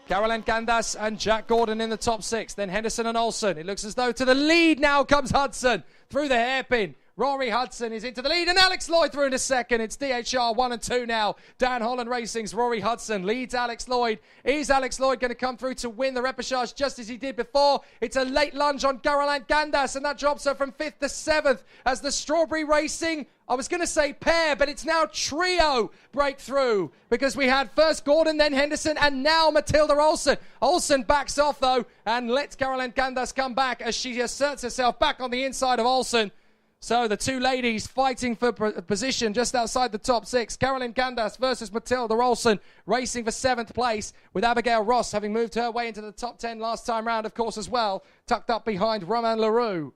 Caroline Candas, and Jack Gordon in the top 6. Then Henderson and Olsen. It looks as though to the lead now comes Hudson through the hairpin. Rory Hudson is into the lead, and Alex Lloyd through into second. It's DHR 1 and 2 now. Dan Holland Racing's Rory Hudson leads Alex Lloyd. Is Alex Lloyd going to come through to win the repechage just as he did before? It's a late lunge on Caroline Candas, and that drops her from 5th to 7th as the Strawberry Racing, I was going to say pair, but it's now trio breakthrough because we had first Gordon, then Henderson, and now Matilda Olsen. Olsen backs off, though, and lets Caroline Candas come back as she asserts herself back on the inside of Olsen. So the two ladies fighting for position just outside the top 6. Caroline Candas versus Matilda Olsen racing for 7th place, with Abigail Ross having moved her way into the top 10 last time round, of course, as well, tucked up behind Roman LaRue.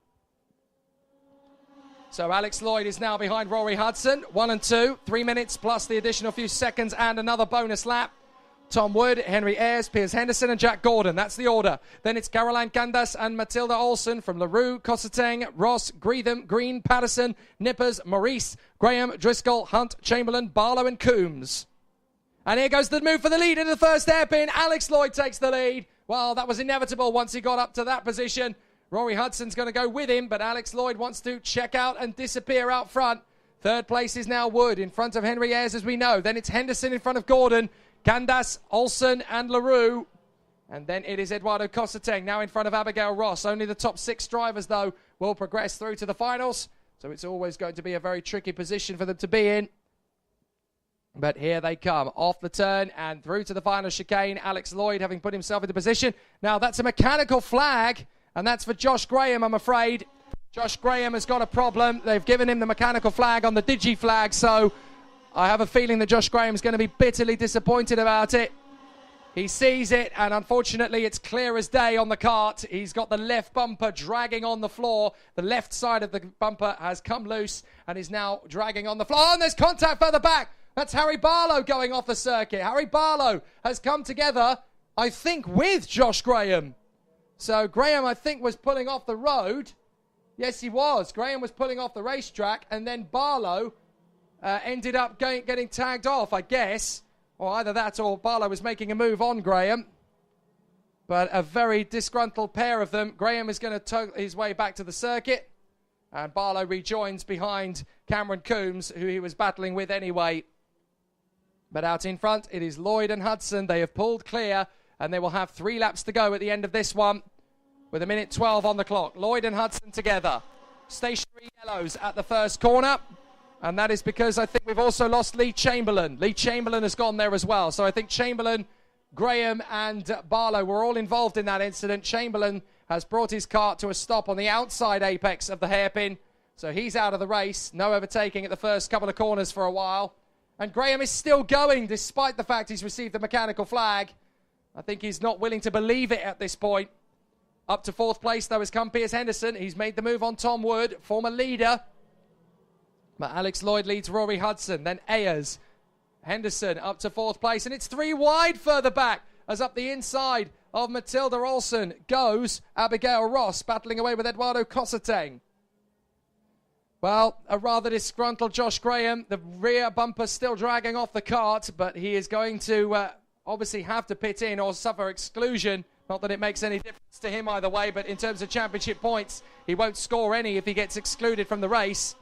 So Alex Lloyd is now behind Rory Hudson, 1 and 2, 3 minutes plus the additional few seconds and another bonus lap. Tom Wood, Henry Ayres, Piers Henderson and Jack Gordon. That's the order. Then it's Caroline Candace and Matilda Olsen from LaRue, Cosseteng, Ross, Greetham, Green, Patterson, Nippers, Maurice, Graham, Driscoll, Hunt, Chamberlain, Barlow and Coombs. And here goes the move for the lead into the first hairpin. Alex Lloyd takes the lead. Well, that was inevitable once he got up to that position. Rory Hudson's going to go with him, but Alex Lloyd wants to check out and disappear out front. Third place is now Wood in front of Henry Ayres, as we know. Then it's Henderson in front of Gordon, Candace, Olsen and LaRue. And then it is Eduardo Cosseteng now in front of Abigail Ross. Only the top 6 drivers, though, will progress through to the finals. So it's always going to be a very tricky position for them to be in. But here they come, off the turn and through to the final chicane. Alex Lloyd having put himself into position. Now that's a mechanical flag, and that's for Josh Graham, I'm afraid. Josh Graham has got a problem. They've given him the mechanical flag on the Digi flag, so I have a feeling that Josh Graham's going to be bitterly disappointed about it. He sees it, and unfortunately it's clear as day on the kart. He's got the left bumper dragging on the floor. The left side of the bumper has come loose and is now dragging on the floor. Oh, and there's contact further back. That's Harry Barlow going off the circuit. Harry Barlow has come together, I think, with Josh Graham. So Graham, I think, was pulling off the road. Yes, he was. Graham was pulling off the racetrack, and then Barlow ended up getting tagged off, I guess. Or either that or Barlow was making a move on Graham. But a very disgruntled pair of them. Graham is going to tug his way back to the circuit. And Barlow rejoins behind Cameron Coombs, who he was battling with anyway. But out in front, it is Lloyd and Hudson. They have pulled clear, and they will have 3 laps to go at the end of this one, with 1:12 on the clock. Lloyd and Hudson together. Stationary yellows at the first corner, and that is because I think we've also lost Lee Chamberlain. Lee Chamberlain has gone there as well. So I think Chamberlain, Graham, and Barlow were all involved in that incident. Chamberlain has brought his kart to a stop on the outside apex of the hairpin, so he's out of the race. No overtaking at the first couple of corners for a while. And Graham is still going, despite the fact he's received the mechanical flag. I think he's not willing to believe it at this point. Up to 4th place, though, has come Piers Henderson. He's made the move on Tom Wood, former leader. But Alex Lloyd leads Rory Hudson. Then Ayres. Henderson up to 4th place. And it's 3 wide further back, as up the inside of Matilda Olsen goes Abigail Ross, battling away with Eduardo Cosseteng. Well, a rather disgruntled Josh Graham. The rear bumper still dragging off the kart, but he is going to obviously have to pit in or suffer exclusion. Not that it makes any difference to him either way, but in terms of championship points, he won't score any if he gets excluded from the race.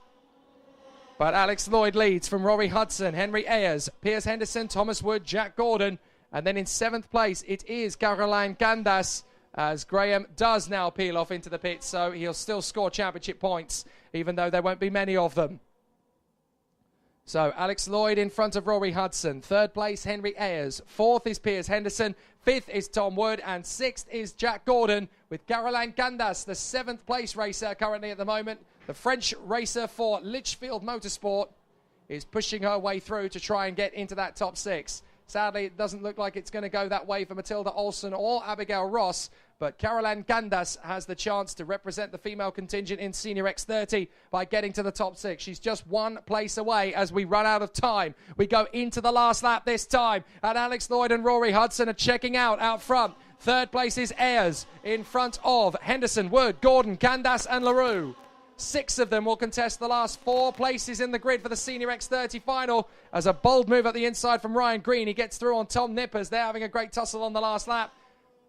But Alex Lloyd leads from Rory Hudson, Henry Ayres, Piers Henderson, Thomas Wood, Jack Gordon. And then in 7th place, it is Caroline Candace, as Graham does now peel off into the pits, so he'll still score championship points, even though there won't be many of them. So Alex Lloyd in front of Rory Hudson. 3rd place, Henry Ayres. 4th is Piers Henderson. 5th is Tom Wood. And 6th is Jack Gordon, with Caroline Candace, the 7th place racer currently at the moment. The French racer for Litchfield Motorsport is pushing her way through to try and get into that top 6. Sadly, it doesn't look like it's going to go that way for Matilda Olsen or Abigail Ross, but Caroline Candace has the chance to represent the female contingent in Senior X30 by getting to the top 6. She's just 1 place away as we run out of time. We go into the last lap this time, and Alex Lloyd and Rory Hudson are checking out front. 3rd place is Ayres in front of Henderson, Wood, Gordon, Candace and LaRue. 6 of them will contest the last 4 places in the grid for the Senior X30 final. As a bold move at the inside from Ryan Green, he gets through on Tom Nippers. They're having a great tussle on the last lap.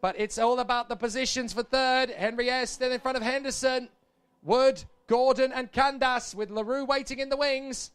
But it's all about the positions for 3rd. Henry Ayres still in front of Henderson. Wood, Gordon and Candace, with LaRue waiting in the wings.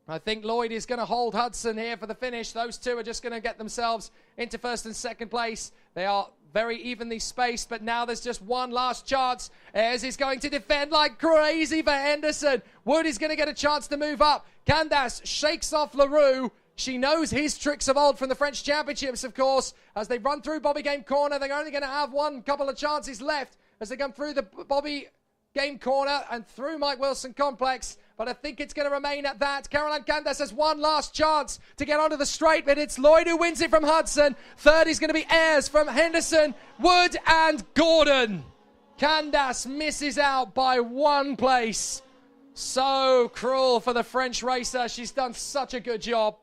I think Lloyd is going to hold Hudson here for the finish. Those 2 are just going to get themselves into 1st and 2nd place. They are very evenly spaced, but now there's just 1 last chance. Ayres is going to defend like crazy for Henderson. Wood is going to get a chance to move up. Candace shakes off LaRue. She knows his tricks of old from the French Championships, of course. As they run through Bobby Game Corner, they're only going to have 1 couple of chances left as they come through the Bobby Game Corner and through Mike Wilson Complex. But I think it's going to remain at that. Caroline Candace has 1 last chance to get onto the straight, but it's Lloyd who wins it from Hudson. 3rd is going to be Ayres from Henderson, Wood and Gordon. Candace misses out by 1 place. So cruel for the French racer. She's done such a good job.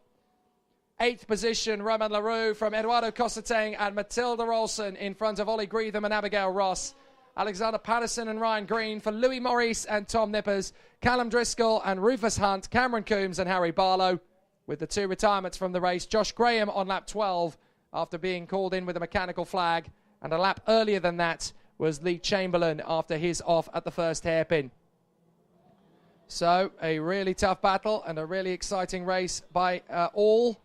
8th position, Roman Leroux from Eduardo Cosseteng and Matilda Olsen in front of Ollie Greetham and Abigail Ross. Alexander Patterson and Ryan Green for Louis Maurice and Tom Nippers. Callum Driscoll and Rufus Hunt, Cameron Coombs and Harry Barlow. With the 2 retirements from the race, Josh Graham on lap 12 after being called in with a mechanical flag. And a lap earlier than that was Lee Chamberlain after his off at the first hairpin. So a really tough battle and a really exciting race by all.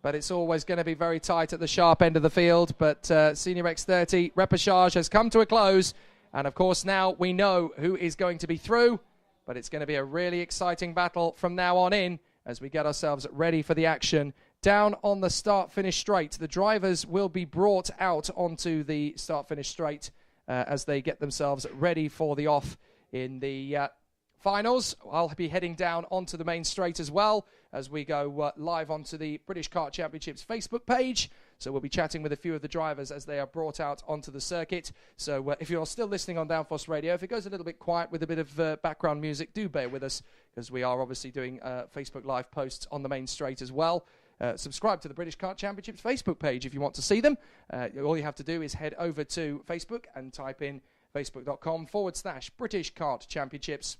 But it's always going to be very tight at the sharp end of the field. But Senior X30 repechage has come to a close. And of course now we know who is going to be through. But it's going to be a really exciting battle from now on in as we get ourselves ready for the action. Down on the start-finish straight, the drivers will be brought out onto the start-finish straight as they get themselves ready for the off in the finals. I'll be heading down onto the main straight as well as we go live onto the British Kart Championships Facebook page. So we'll be chatting with a few of the drivers as they are brought out onto the circuit. So if you're still listening on Downforce Radio, if it goes a little bit quiet with a bit of background music, do bear with us because we are obviously doing Facebook Live posts on the main straight as well. Subscribe to the British Kart Championships Facebook page if you want to see them. All you have to do is head over to Facebook and type in facebook.com/British Kart Championships.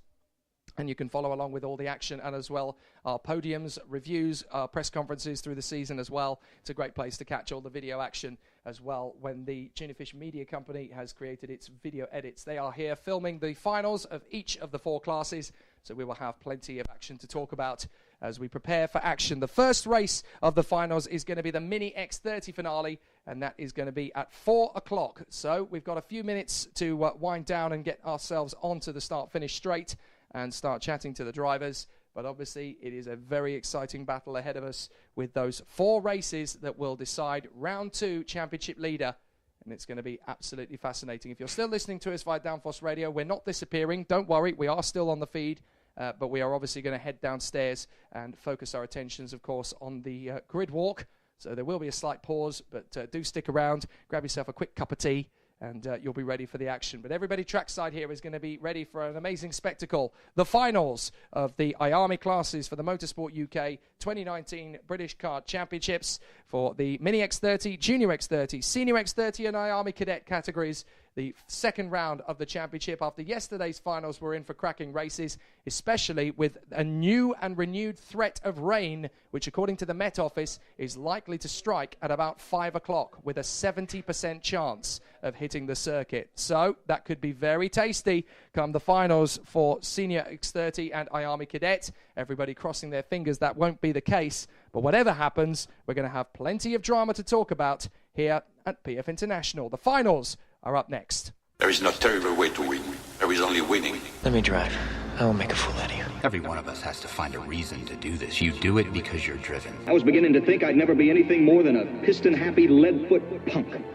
And you can follow along with all the action and as well our podiums, reviews, our press conferences through the season as well. It's a great place to catch all the video action as well when the Tunafish Media Company has created its video edits. They are here filming the finals of each of the 4 classes, so we will have plenty of action to talk about as we prepare for action. The first race of the finals is going to be the Mini X30 finale, and that is going to be at 4 o'clock. So we've got a few minutes to wind down and get ourselves onto the start-finish straight and start chatting to the drivers. But obviously it is a very exciting battle ahead of us with those 4 races that will decide round 2 championship leader. And it's going to be absolutely fascinating. If you're still listening to us via Downforce Radio, we're not disappearing. Don't worry, we are still on the feed. But we are obviously going to head downstairs and focus our attentions, of course, on the grid walk. So there will be a slight pause, but do stick around. Grab yourself a quick cup of tea, and you'll be ready for the action. But everybody trackside here is going to be ready for an amazing spectacle. The finals of the IAME classes for the Motorsport UK 2019 British Kart Championships for the Mini X30, Junior X30, Senior X30 and IAME Cadet categories. The second round of the championship after yesterday's finals were in for cracking races, especially with a new and renewed threat of rain, which according to the Met Office is likely to strike at about 5 o'clock with a 70% chance of hitting the circuit. So that could be very tasty come the finals for Senior X30 and IAME Cadet. Everybody crossing their fingers that won't be the case. But whatever happens, we're going to have plenty of drama to talk about here at PF International. The finals are up next. There is no terrible way to win. There is only winning. Let me drive. I will make a fool out of you. Every one of us has to find a reason to do this. You do it because you're driven. I was beginning to think I'd never be anything more than a piston-happy lead-foot punk.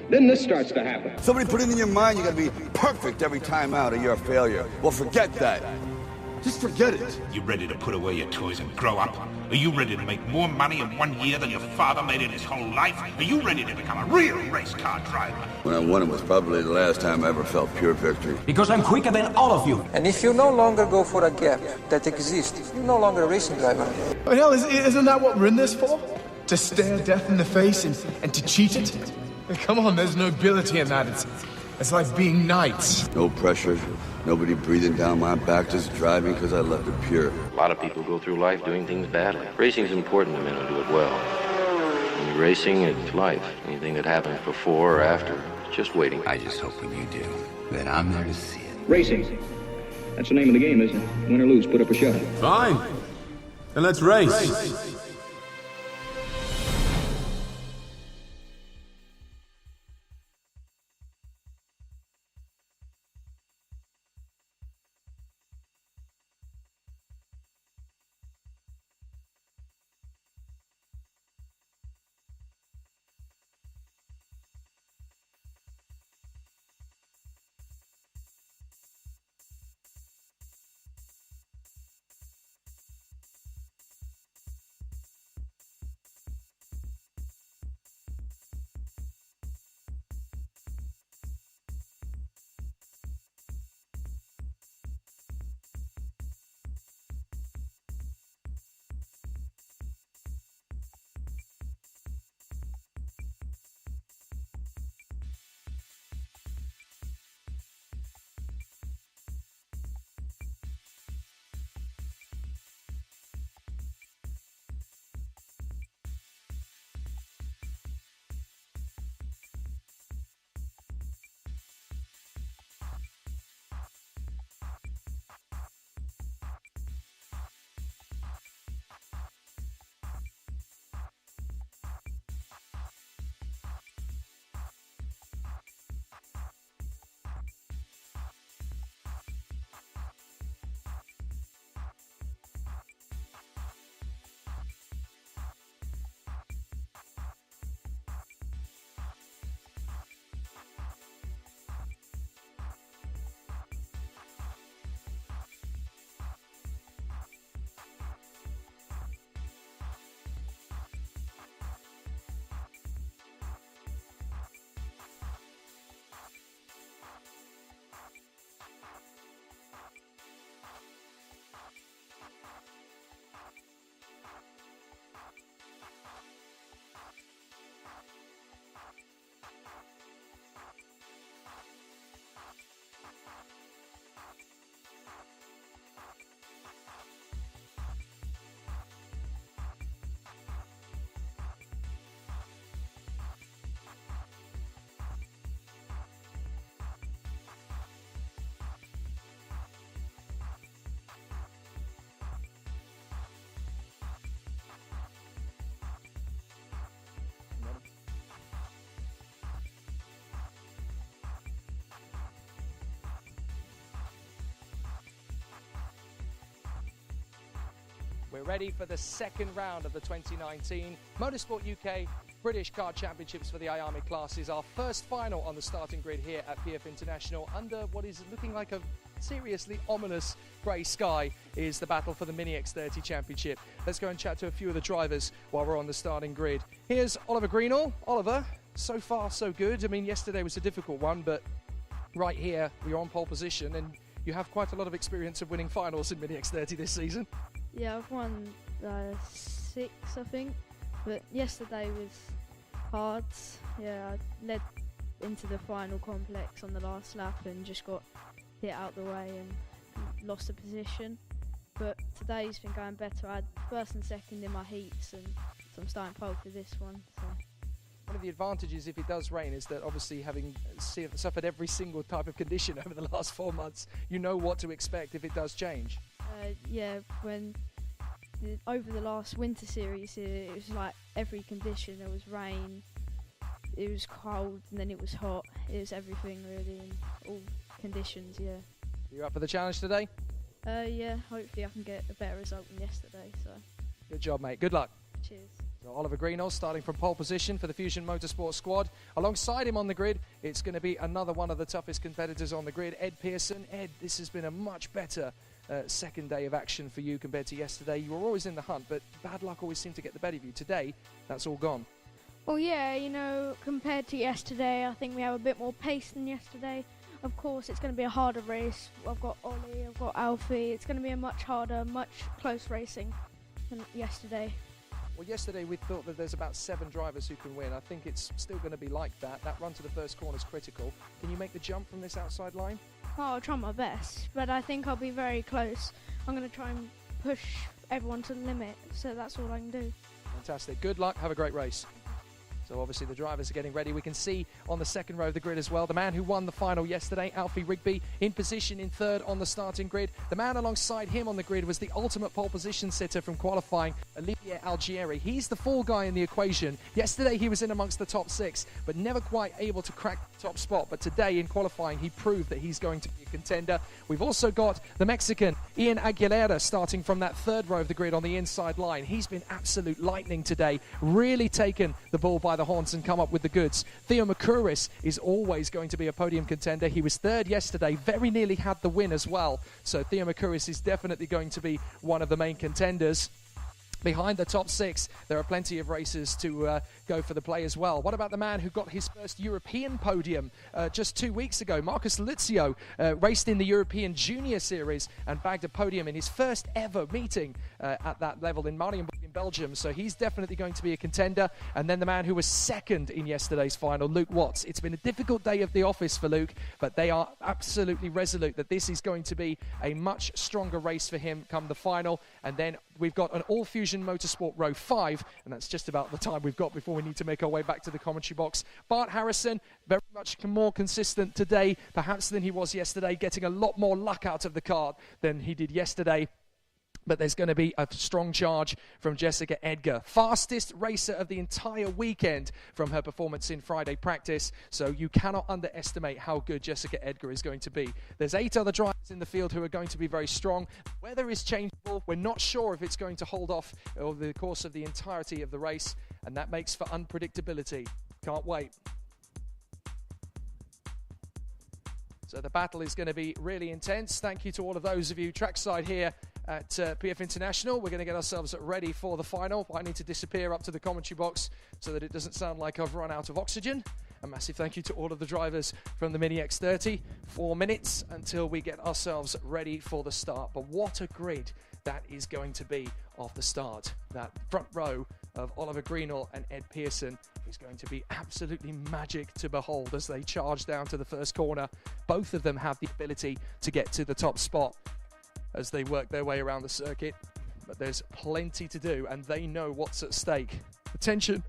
Then this starts to happen. Somebody put it in your mind you gotta be perfect every time out or you're a failure. Well, forget that. Just forget it. You ready to put away your toys and grow up? Are you ready to make more money in 1 year than your father made in his whole life? Are you ready to become a real race car driver? When I won it was probably the last time I ever felt pure victory. Because I'm quicker than all of you. And if you no longer go for a gap that exists, you're no longer a racing driver. But hell, isn't that what we're in this for? To stare death in the face and to cheat it? Come on, there's nobility in that. It's like being knights. No pressure, nobody breathing down my back, just driving because I left it pure. A lot of people go through life doing things badly. Racing's important to men who do it well. When you're racing, it's life. Anything that happens before or after, it's just waiting. I just hope when you do, that I'm there to see it. Racing. That's the name of the game, isn't it? Win or lose, put up or shut up. Fine. Then let's race. We're ready for the second round of the 2019 Motorsport UK British Kart Championships for the IAME classes. Our first final on the starting grid here at PF International under what is looking like a seriously ominous grey sky is the battle for the Mini X30 Championship. Let's go and chat to a few of the drivers while we're on the starting grid. Here's Oliver Greenall. Oliver, so far so good. I mean, yesterday was a difficult one, but right here we're on pole position and you have quite a lot of experience of winning finals in Mini X30 this season. Yeah, I've won 6, I think, but yesterday was hard. Yeah, I led into the final complex on the last lap and just got hit out the way and lost the position. But today's been going better. I had first and second in my heats, and so I'm starting pole for this one. So. One of the advantages if it does rain is that obviously having suffered every single type of condition over the last 4 months, you know what to expect if it does change. Yeah, over the last winter series, it was like every condition. There was rain, it was cold, and then it was hot. It was everything really, in all conditions. Yeah. You up for the challenge today? Yeah. Hopefully, I can get a better result than yesterday. So. Good job, mate. Good luck. Cheers. So Oliver Greenall starting from pole position for the Fusion Motorsport squad. Alongside him on the grid, it's going to be another one of the toughest competitors on the grid, Ed Pearson. Ed, this has been a much better second day of action for you compared to yesterday. You were always in the hunt, but bad luck always seemed to get the better of you. Today, that's all gone. Well, yeah, you know, compared to yesterday, I think we have a bit more pace than yesterday. Of course, it's going to be a harder race. I've got Ollie, I've got Alfie. It's going to be a much harder, much close racing than yesterday. Well, yesterday we thought that there's about 7 drivers who can win. I think it's still going to be like that. That run to the first corner is critical. Can you make the jump from this outside line? Oh, I'll try my best, but I think I'll be very close. I'm going to try and push everyone to the limit, so that's all I can do. Fantastic. Good luck. Have a great race. So obviously the drivers are getting ready. We can see on the second row of the grid as well, the man who won the final yesterday, Alfie Rigby, in position in third on the starting grid. The man alongside him on the grid was the ultimate pole position sitter from qualifying, Olivier Algieri. He's the fall guy in the equation. Yesterday he was in amongst the top 6, but never quite able to crack the top spot. But today in qualifying, he proved that he's going to be a contender. We've also got the Mexican, Ian Aguilera, starting from that third row of the grid on the inside line. He's been absolute lightning today, really taken the ball by the horns and come up with the goods. Theo Makuris is always going to be a podium contender. He was third yesterday, very nearly had the win as well. So Theo Makuris is definitely going to be one of the main contenders. Behind the top 6, there are plenty of races to go for the play as well. What about the man who got his first European podium just 2 weeks ago? Marcus Lizio raced in the European Junior Series and bagged a podium in his first ever meeting at that level in Marienburg in Belgium. So he's definitely going to be a contender. And then the man who was second in yesterday's final, Luke Watts. It's been a difficult day of the office for Luke, but they are absolutely resolute that this is going to be a much stronger race for him come the final. And then we've got an all-Fusion Motorsport row 5, and that's just about the time we've got before we need to make our way back to the commentary box. Bart Harrison, very much more consistent today, perhaps than he was yesterday, getting a lot more luck out of the kart than he did yesterday. But there's going to be a strong charge from Jessica Edgar. Fastest racer of the entire weekend from her performance in Friday practice. So you cannot underestimate how good Jessica Edgar is going to be. There's 8 other drivers in the field who are going to be very strong. The weather is changeable. We're not sure if it's going to hold off over the course of the entirety of the race. And that makes for unpredictability. Can't wait. So the battle is going to be really intense. Thank you to all of those of you trackside here at PF International. We're going to get ourselves ready for the final. I need to disappear up to the commentary box so that it doesn't sound like I've run out of oxygen. A massive thank you to all of the drivers from the Mini X30. 4 minutes until we get ourselves ready for the start. But what a grid that is going to be off the start. That front row of Oliver Greenall and Ed Pearson is going to be absolutely magic to behold as they charge down to the first corner. Both of them have the ability to get to the top spot as they work their way around the circuit, but there's plenty to do and they know what's at stake. The tension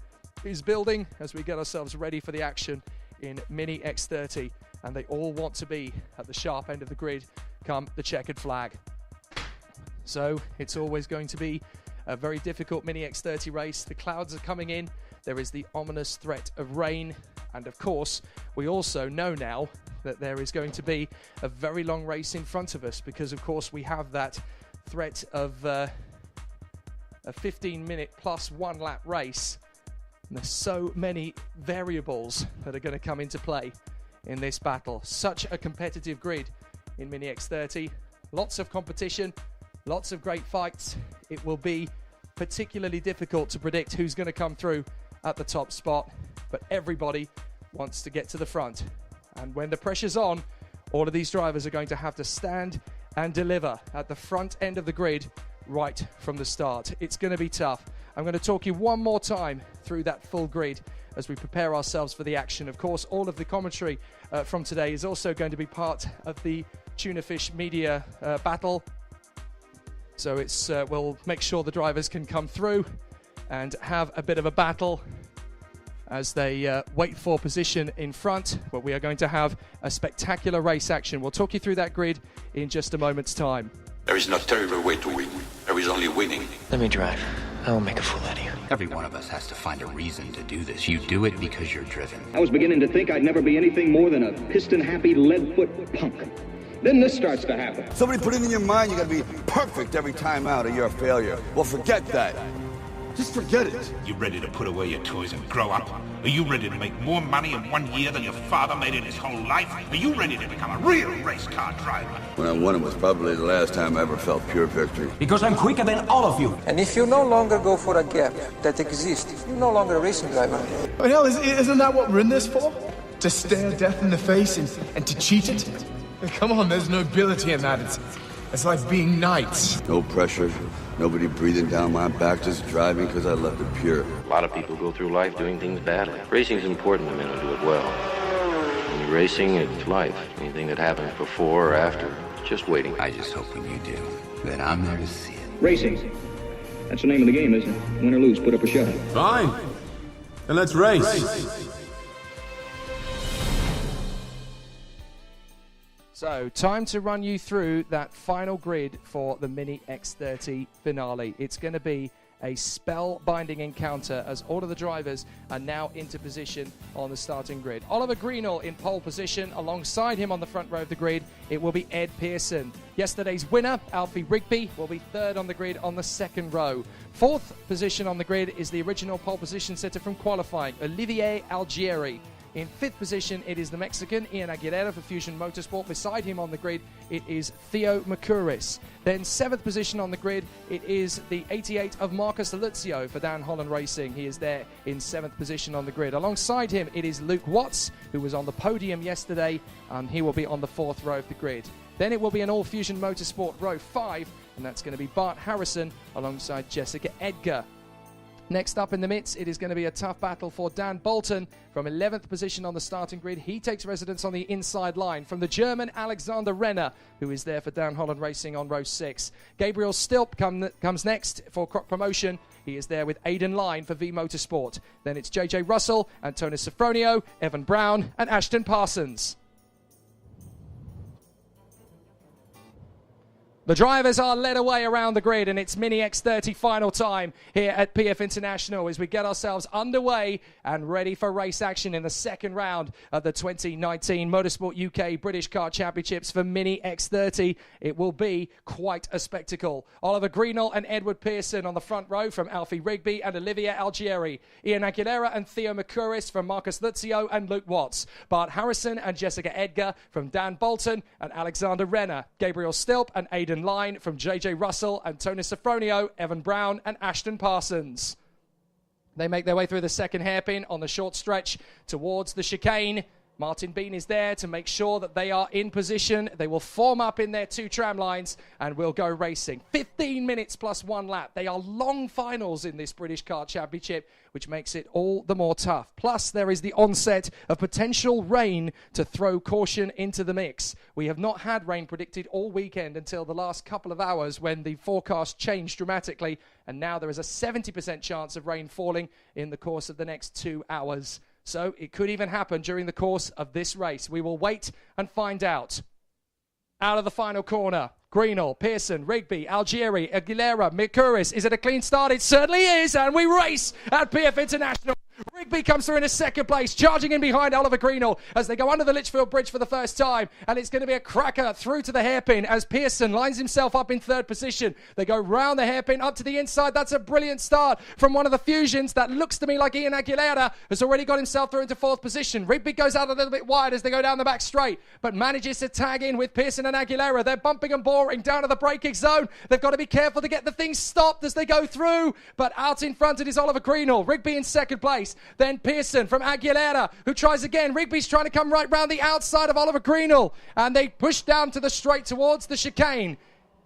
is building as we get ourselves ready for the action in Mini X30, and they all want to be at the sharp end of the grid come the checkered flag. So it's always going to be a very difficult Mini X30 race. The clouds are coming in, there is the ominous threat of rain, and of course we also know now that there is going to be a very long race in front of us, because of course we have that threat of a 15-minute plus 1 lap race. And there's so many variables that are going to come into play in this battle. Such a competitive grid in Mini X30. Lots of competition, lots of great fights. It will be particularly difficult to predict who's going to come through at the top spot, but everybody wants to get to the front. And when the pressure's on, all of these drivers are going to have to stand and deliver at the front end of the grid right from the start. It's going to be tough. I'm going to talk you one more time through that full grid as we prepare ourselves for the action. Of course, all of the commentary from today is also going to be part of the Tuna Fish Media battle. So it's we'll make sure the drivers can come through and have a bit of a battle as they wait for position in front. But we are going to have a spectacular race action. We'll talk you through that grid in just a moment's time. There is no terrible way to win. There is only winning. Let me drive. I will make a fool out of you. Every one of us has to find a reason to do this. You do it because you're driven. I was beginning to think I'd never be anything more than a piston-happy lead-foot punk. Then this starts to happen. Somebody put it in your mind you gotta be perfect every time out or you're a failure. Well, forget that. Just forget it. You ready to put away your toys and grow up? Are you ready to make more money in 1 year than your father made in his whole life? Are you ready to become a real race car driver? When I won it was probably the last time I ever felt pure victory. Because I'm quicker than all of you. And if you no longer go for a gap that exists, you're no longer a racing driver. But hell, isn't that what we're in this for? To stare death in the face and to cheat it? Come on, there's nobility in that. It's like being knights. No pressure, nobody breathing down my back, just driving because I left it pure. A lot of people go through life doing things badly. Racing's important to men who do it well. When you're racing, it's life. Anything that happens before or after, it's just waiting. I just hope when you do, that I'm there to see it. Racing. That's the name of the game, isn't it? Win or lose, put up a shot. Fine. Then let's race. So, time to run you through that final grid for the Mini X30 finale. It's going to be a spell-binding encounter as all of the drivers are now into position on the starting grid. Oliver Greenall in pole position. Alongside him on the front row of the grid, it will be Ed Pearson. Yesterday's winner, Alfie Rigby, will be third on the grid on the second row. Fourth position on the grid is the original pole position setter from qualifying, Olivier Algieri. In fifth position, it is the Mexican Ian Aguilera for Fusion Motorsport. Beside him on the grid, it is Theo Makuris. Then seventh position on the grid, it is the 88 of Marcus Luzio for Dan Holland Racing. He is there in seventh position on the grid. Alongside him, it is Luke Watts, who was on the podium yesterday, and he will be on the fourth row of the grid. Then it will be an All Fusion Motorsport row 5, and that's going to be Bart Harrison alongside Jessica Edgar. Next up in the midst, it is going to be a tough battle for Dan Bolton from 11th position on the starting grid. He takes residence on the inside line from the German Alexander Renner, who is there for Dan Holland Racing on row 6. Gabriel Stilp comes next for Croc Promotion. He is there with Aidan Line for V Motorsport. Then it's JJ Russell, Antonis Sofronio, Evan Brown and Ashton Parsons. The drivers are led away around the grid, and it's Mini X30 final time here at PF International as we get ourselves underway and ready for race action in the second round of the 2019 Motorsport UK British Kart Championships for Mini X30. It will be quite a spectacle. Oliver Greenall and Edward Pearson on the front row from Alfie Rigby and Olivia Algieri. Ian Aguilera and Theo Makuris from Marcus Luzio and Luke Watts. Bart Harrison and Jessica Edgar from Dan Bolton and Alexander Renner. Gabriel Stilp and Aidan Line from JJ Russell, Antonis Sofronio, Evan Brown and Ashton Parsons. They make their way through the second hairpin on the short stretch towards the chicane. Martin Bean is there to make sure that they are in position. They will form up in their two tram lines and will go racing. 15 minutes plus 1 lap. They are long finals in this British Kart Championship, which makes it all the more tough. Plus, there is the onset of potential rain to throw caution into the mix. We have not had rain predicted all weekend until the last couple of hours when the forecast changed dramatically, and now there is a 70% chance of rain falling in the course of the next 2 hours. So it could even happen during the course of this race. We will wait and find out. Out of the final corner, Greenall, Pearson, Rigby, Algieri, Aguilera, Makuris. Is it a clean start? It certainly is. And we race at PF International. Rigby comes through in a second place, charging in behind Oliver Greenall as they go under the Litchfield Bridge for the first time. And it's going to be a cracker through to the hairpin as Pearson lines himself up in third position. They go round the hairpin up to the inside. That's a brilliant start from one of the Fusions. That looks to me like Ian Aguilera has already got himself through into fourth position. Rigby goes out a little bit wide as they go down the back straight, but manages to tag in with Pearson and Aguilera. They're bumping and boring down to the braking zone. They've got to be careful to get the thing stopped as they go through, but out in front it is Oliver Greenall. Rigby in second place, then Pearson from Aguilera, who tries again. Rigby's trying to come right round the outside of Oliver Greenall, and they push down to the straight towards the chicane.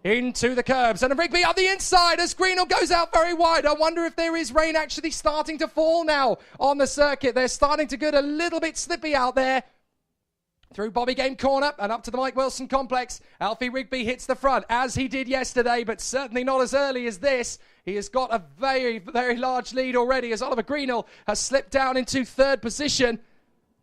Into the curbs, and Rigby on the inside as Greenall goes out very wide. I wonder if there is rain actually starting to fall now on the circuit. They're starting to get a little bit slippy out there. Through Bobby Game Corner and up to the Mike Wilson Complex, Alfie Rigby hits the front, as he did yesterday, but certainly not as early as this. He has got a very, very large lead already as Oliver Greenall has slipped down into third position.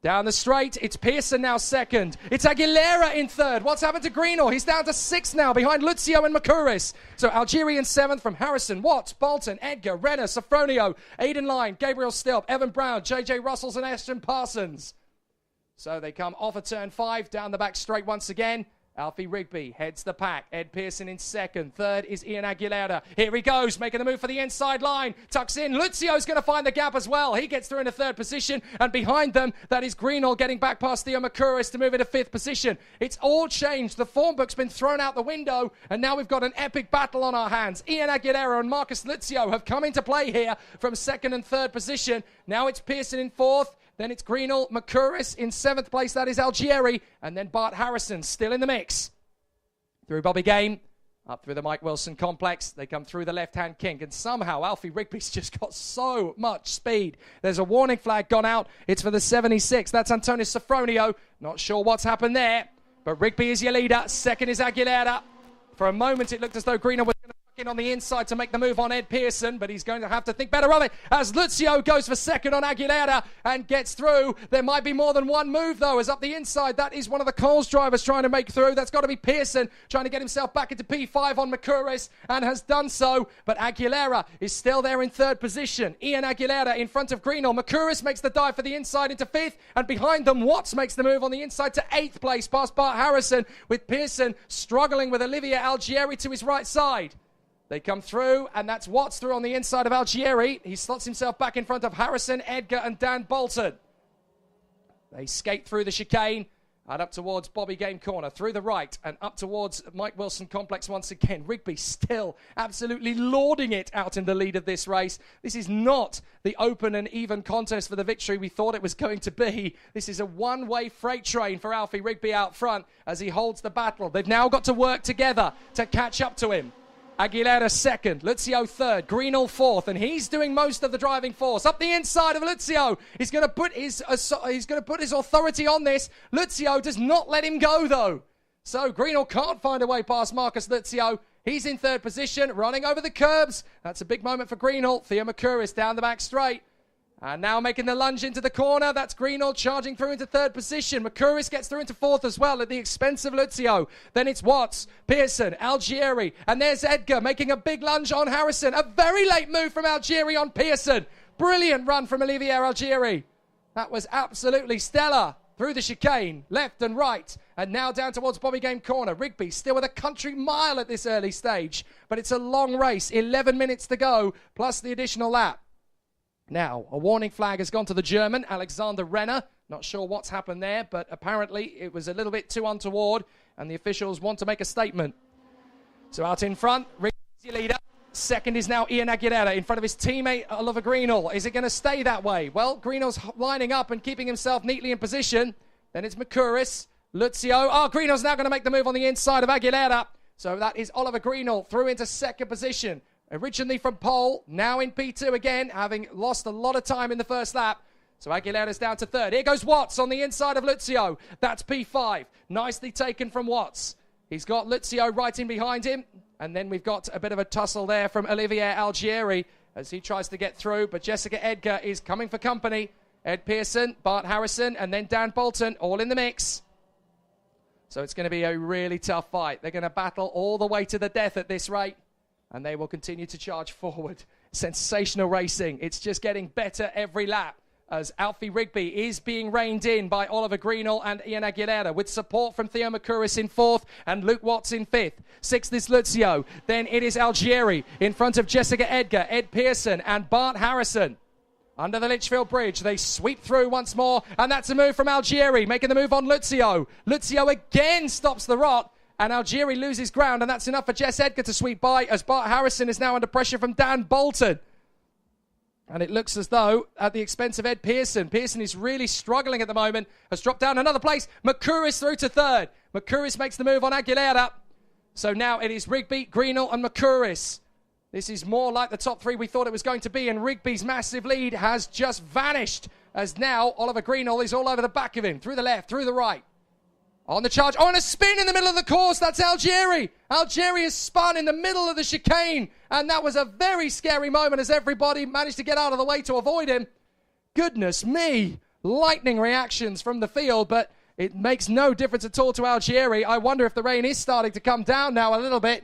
Down the straight, it's Pearson now second. It's Aguilera in third. What's happened to Greenall? He's down to sixth now behind Lucio and Makuris. So Algerian seventh from Harrison, Watts, Bolton, Edgar, Renner, Sofronio, Aidan Lyne, Gabriel Stilp, Evan Brown, JJ Russells and Ashton Parsons. So they come off of turn 5, down the back straight once again. Alfie Rigby heads the pack. Ed Pearson in second. Third is Ian Aguilera. Here he goes, making the move for the inside line. Tucks in. Lucio's going to find the gap as well. He gets through into third position. And behind them, that is Greenall getting back past Theo Makuris to move into fifth position. It's all changed. The form book's been thrown out the window. And now we've got an epic battle on our hands. Ian Aguilera and Marcus Lucio have come into play here from second and third position. Now it's Pearson in fourth. Then it's Greenall, Makuris in seventh place. That is Algieri. And then Bart Harrison still in the mix. Through Bobby Game, up through the Mike Wilson Complex. They come through the left-hand kink. And somehow Alfie Rigby's just got so much speed. There's a warning flag gone out. It's for the 76. That's Antonis Sofronio. Not sure what's happened there. But Rigby is your leader. Second is Aguilera. For a moment, it looked as though Greenall was going to in on the inside to make the move on Ed Pearson, but he's going to have to think better of it as Lucio goes for second on Aguilera and gets through. There might be more than one move, though, as up the inside, that is one of the Coles drivers trying to make through. That's got to be Pearson trying to get himself back into P5 on Makuris and has done so, but Aguilera is still there in third position. Ian Aguilera in front of Greenall. Makuris makes the dive for the inside into fifth, and behind them, Watts makes the move on the inside to eighth place past Bart Harrison, with Pearson struggling with Olivier Algieri to his right side. They come through, and that's Watts through on the inside of Algieri. He slots himself back in front of Harrison, Edgar, and Dan Bolton. They skate through the chicane and up towards Bobby Game Corner, through the right, and up towards Mike Wilson Complex once again. Rigby still absolutely lording it out in the lead of this race. This is not the open and even contest for the victory we thought it was going to be. This is a one-way freight train for Alfie Rigby out front as he holds the battle. They've now got to work together to catch up to him. Aguilera second, Lucio third, Greenall fourth, and he's doing most of the driving force. Up the inside of Lucio, he's going to put his authority on this. Lucio does not let him go though, so Greenall can't find a way past Marcus Lucio. He's in third position, running over the curbs. That's a big moment for Greenall. Theo Makuris down the back straight. And now making the lunge into the corner. That's Greenall charging through into third position. Makuris gets through into fourth as well at the expense of Lucio. Then it's Watts, Pearson, Algieri. And there's Edgar making a big lunge on Harrison. A very late move from Algieri on Pearson. Brilliant run from Olivier Algieri. That was absolutely stellar. Through the chicane, left and right. And now down towards Bobby Game Corner. Rigby still with a country mile at this early stage. But it's a long race. 11 minutes to go, plus the additional lap. Now, a warning flag has gone to the German, Alexander Renner. Not sure what's happened there, but apparently it was a little bit too untoward, and the officials want to make a statement. So out in front, Rigby's your leader. Second is now Ian Aguilera in front of his teammate Oliver Greenall. Is it going to stay that way? Well, Greenall's lining up and keeping himself neatly in position. Then it's Makuris, Lucio. Oh, Greenall's now going to make the move on the inside of Aguilera. So that is Oliver Greenall through into second position. Originally from pole, now in P2 again, having lost a lot of time in the first lap. So Aguilera's down to third. Here goes Watts on the inside of Lucio. That's P5. Nicely taken from Watts. He's got Lucio right in behind him. And then we've got a bit of a tussle there from Olivier Algieri as he tries to get through. But Jessica Edgar is coming for company. Ed Pearson, Bart Harrison, and then Dan Bolton all in the mix. So it's going to be a really tough fight. They're going to battle all the way to the death at this rate. And they will continue to charge forward. Sensational racing. It's just getting better every lap. as Alfie Rigby is being reined in by Oliver Greenall and Ian Aguilera, with support from Theo Makuris in 4th and Luke Watts in 5th. 6th is Lucio. Then it is Algieri in front of Jessica Edgar, Ed Pearson and Bart Harrison. Under the Litchfield Bridge, they sweep through once more, and that's a move from Algieri, making the move on Lucio. Lucio again stops the rot, and Algieri loses ground, and that's enough for Jess Edgar to sweep by, as Bart Harrison is now under pressure from Dan Bolton. And it looks as though, at the expense of Ed Pearson, Pearson is really struggling at the moment, has dropped down another place. Makuris through to 3rd. Makuris makes the move on Aguilera. So now it is Rigby, Greenall and Makuris. This is more like the top 3 we thought it was going to be, and Rigby's massive lead has just vanished, as now Oliver Greenall is all over the back of him, through the left, through the right. On the charge, on a spin in the middle of the course, that's Algieri. Algieri has spun in the middle of the chicane, and that was a very scary moment as everybody managed to get out of the way to avoid him. Goodness me, lightning reactions from the field, but it makes no difference at all to Algieri. I wonder if the rain is starting to come down now a little bit.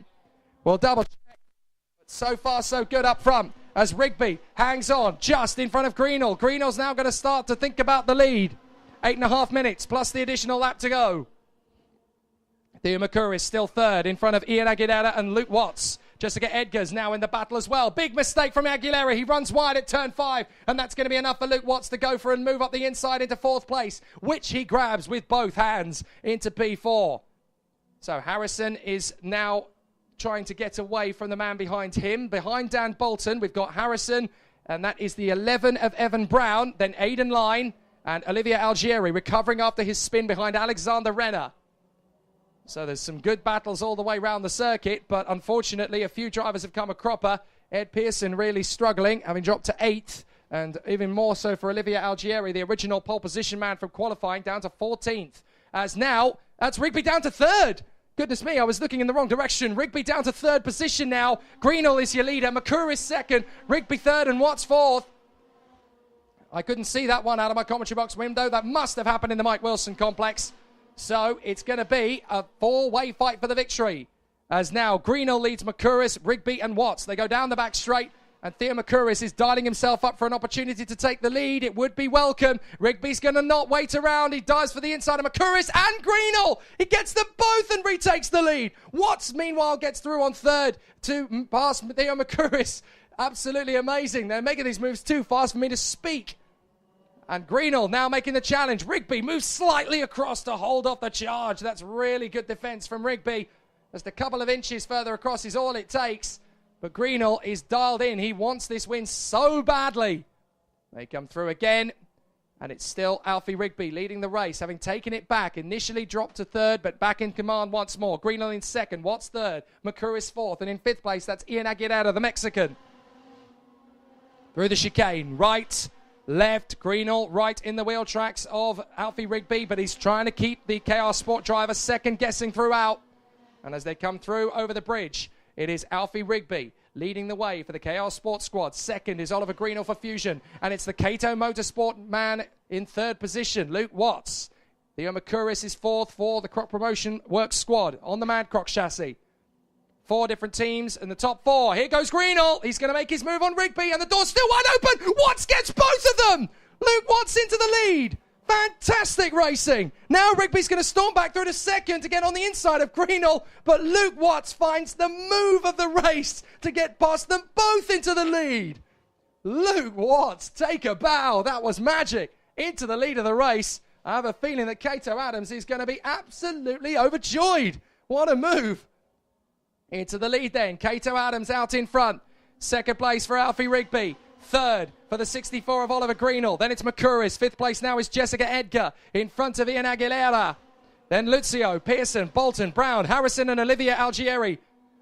We'll double check. But so far, so good up front as Rigby hangs on just in front of Greenall. Greenall's now going to start to think about the lead. 8.5 minutes plus the additional lap to go. Theo Makuris still 3rd in front of Ian Aguilera and Luke Watts. Jessica Edgar's now in the battle as well. Big mistake from Aguilera. He runs wide at turn 5, and that's going to be enough for Luke Watts to go for and move up the inside into 4th place, which he grabs with both hands into P4. So Harrison is now trying to get away from the man behind him. Behind Dan Bolton, we've got Harrison, and that is the 11 of Evan Brown, then Aidan Line, and Olivier Algieri recovering after his spin behind Alexander Renner. So there's some good battles all the way around the circuit, but unfortunately a few drivers have come a cropper. Ed Pearson really struggling, having dropped to 8th, and even more so for Olivier Algieri, the original pole position man from qualifying, down to 14th. As now, that's Rigby down to 3rd. Goodness me, I was looking in the wrong direction. Rigby down to 3rd position now. Greenall is your leader, Makuris 2nd, Rigby 3rd and Watts 4th. I couldn't see that one out of my commentary box window. That must have happened in the Mike Wilson complex. So it's going to be a 4-way fight for the victory. As now Greenall leads Makuris, Rigby and Watts. They go down the back straight, and Theo Makuris is dialing himself up for an opportunity to take the lead. It would be welcome. Rigby's going to not wait around. He dives for the inside of Makuris and Greenall. He gets them both and retakes the lead. Watts, meanwhile, gets through on 3rd to pass Theo Makuris. Absolutely amazing. They're making these moves too fast for me to speak. And Greenall now making the challenge. Rigby moves slightly across to hold off the charge. That's really good defence from Rigby. Just a couple of inches further across is all it takes. But Greenall is dialed in. He wants this win so badly. They come through again. And it's still Alfie Rigby leading the race, having taken it back. Initially dropped to 3rd, but back in command once more. Greenall in 2nd, Watts 3rd, Makuris 4th. And in 5th place, that's Ian Aguilera, the Mexican. Through the chicane, right, left, Greenall right in the wheel tracks of Alfie Rigby, but he's trying to keep the KR Sport driver second guessing throughout. And as they come through over the bridge, it is Alfie Rigby leading the way for the KR Sport squad. 2nd is Oliver Greenall for Fusion, and it's the Cato Motorsport man in 3rd position, Luke Watts. Theo Makuris is 4th for the Croc Promotion Works squad on the Mad Croc chassis. 4 different teams in the top 4. Here goes Greenall. He's going to make his move on Rigby, and the door's still wide open. Watts gets both of them. Luke Watts into the lead. Fantastic racing. Now Rigby's going to storm back through to 2nd to get on the inside of Greenall, but Luke Watts finds the move of the race to get past them both into the lead. Luke Watts, take a bow. That was magic. Into the lead of the race. I have a feeling that Cato Adams is going to be absolutely overjoyed. What a move. Into the lead then. Cato Adams out in front. 2nd place for Alfie Rigby. 3rd for the 64 of Oliver Greenall. Then it's Makuris. 5th place now is Jessica Edgar in front of Ian Aguilera. Then Lucio, Pearson, Bolton, Brown, Harrison and Olivier Algieri.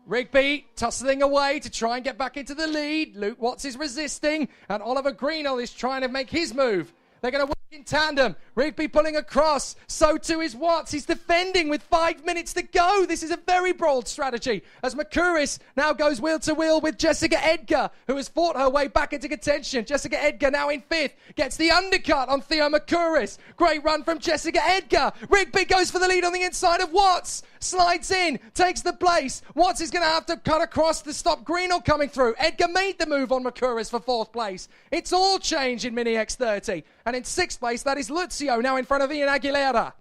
Rigby tussling away to try and get back into the lead. Luke Watts is resisting, and Oliver Greenall is trying to make his move. They're going to work in tandem. Rigby pulling across. So too is Watts. He's defending with 5 minutes to go. This is a very bold strategy as Makuris now goes wheel to wheel with Jessica Edgar, who has fought her way back into contention. Jessica Edgar now in 5th. Gets the undercut on Theo Makuris. Great run from Jessica Edgar. Rigby goes for the lead on the inside of Watts. Slides in, takes the place. Watts is going to have to cut across to stop Greenall coming through. Edgar made the move on Makuris for 4th place. It's all change in Mini X30. And in 6th place, that is Lucio, now in front of Ian Aguilera.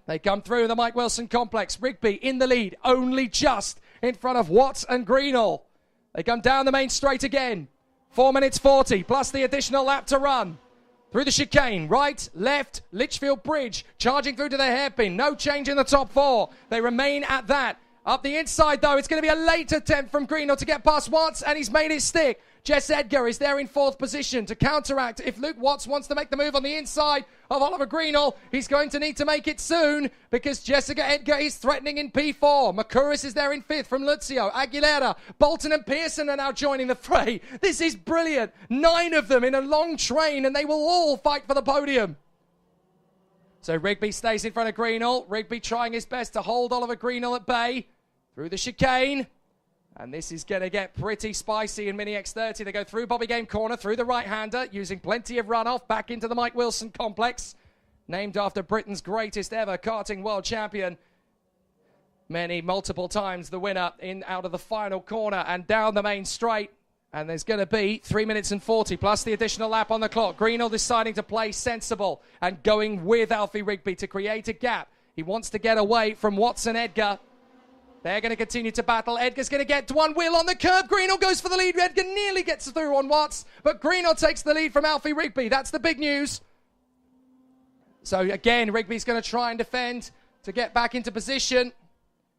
They come through the Mike Wilson complex. Rigby in the lead, only just in front of Watts and Greenall. They come down the main straight again. 4 minutes 40, plus the additional lap to run. Through the chicane, right, left, Litchfield Bridge, charging through to the hairpin. No change in the top 4. They remain at that. Up the inside, though, it's going to be a late attempt from Greenall to get past Watts, and he's made it stick. Jess Edgar is there in 4th position to counteract. If Luke Watts wants to make the move on the inside of Oliver Greenall, he's going to need to make it soon because Jessica Edgar is threatening in P4. Makuris is there in 5th from Lucio. Aguilera, Bolton and Pearson are now joining the fray. This is brilliant. 9 of them in a long train, and they will all fight for the podium. So Rigby stays in front of Greenall. Rigby trying his best to hold Oliver Greenall at bay through the chicane. And this is going to get pretty spicy in Mini X30. They go through Bobby Game Corner, through the right-hander, using plenty of runoff, back into the Mike Wilson complex. Named after Britain's greatest ever karting world champion. Multiple times the winner in out of the final corner and down the main straight. And there's going to be 3 minutes and 40 plus the additional lap on the clock. Greenall deciding to play sensible and going with Alfie Rigby to create a gap. He wants to get away from Watson Edgar. They're going to continue to battle. Edgar's going to get one wheel on the curb. Greenall goes for the lead. Edgar nearly gets through on Watts, but Greenall takes the lead from Alfie Rigby. That's the big news. So again, Rigby's going to try and defend to get back into position.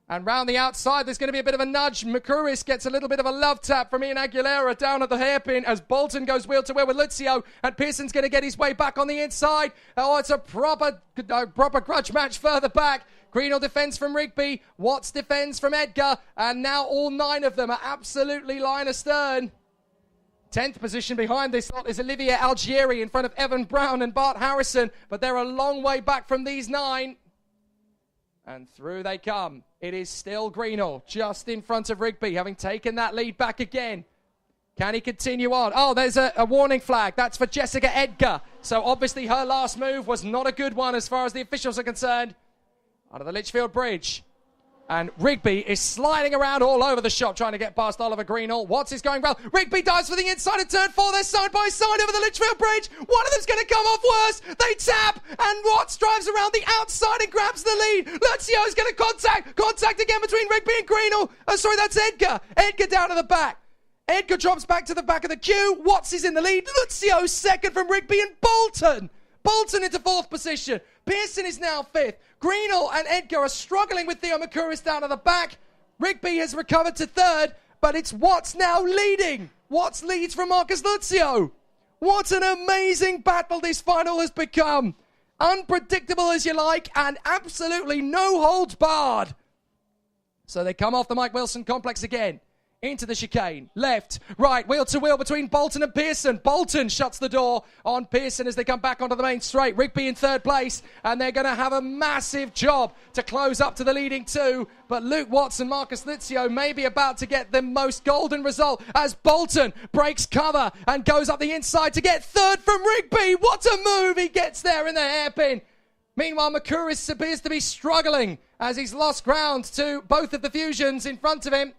And round the outside, there's going to be a bit of a nudge. Makuris gets a little bit of a love tap from Ian Aguilera down at the hairpin as Bolton goes wheel to wheel with Lucio. And Pearson's going to get his way back on the inside. Oh, it's a proper grudge match further back. Greenall defends from Rigby. Watts defends from Edgar. And now all 9 of them are absolutely line astern. 10th position behind this lot is Olivier Algieri in front of Evan Brown and Bart Harrison. But they're a long way back from these 9. And through they come. It is still Greenall just in front of Rigby, having taken that lead back again. Can he continue on? Oh, there's a warning flag. That's for Jessica Edgar. So obviously her last move was not a good one as far as the officials are concerned. Out of the Litchfield Bridge. And Rigby is sliding around all over the shop trying to get past Oliver Greenall. Watts is going well. Rigby dives for the inside of turn 4. They're side by side over the Litchfield Bridge. One of them's going to come off worse. They tap. And Watts drives around the outside and grabs the lead. Lucio's going to contact. Contact again between Rigby and Greenall. Oh, sorry, that's Edgar. Edgar down to the back. Edgar drops back to the back of the queue. Watts is in the lead. Lucio second from Rigby and Bolton. Bolton into 4th position. Pearson is now 5th. Greenall and Edgar are struggling with Theo Makuris down at the back. Rigby has recovered to 3rd, but it's Watts now leading. Watts leads from Marcus Lucio. What an amazing battle this final has become. Unpredictable as you like, and absolutely no holds barred. So they come off the Mike Wilson complex again. Into the chicane. Left, right, wheel to wheel between Bolton and Pearson. Bolton shuts the door on Pearson as they come back onto the main straight. Rigby in 3rd place, and they're going to have a massive job to close up to the leading 2. But Luke Watts and Marcus Lucio may be about to get the most golden result as Bolton breaks cover and goes up the inside to get 3rd from Rigby. What a move he gets there in the hairpin. Meanwhile, Makuris appears to be struggling as he's lost ground to both of the fusions in front of him.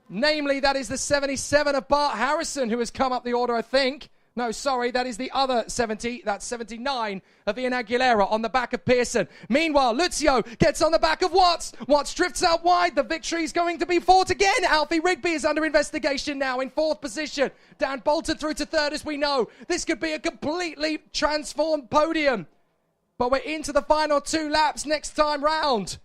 Namely, that is the 77 of Bart Harrison, who has come up the order, I think. No, sorry, that is the other 70. That's 79 of Ian Aguilera on the back of Pearson. Meanwhile, Lucio gets on the back of Watts. Watts drifts out wide. The victory is going to be fought again. Alfie Rigby is under investigation now in 4th position. Dan Bolton through to 3rd, as we know. This could be a completely transformed podium. But we're into the final 2 laps next time round.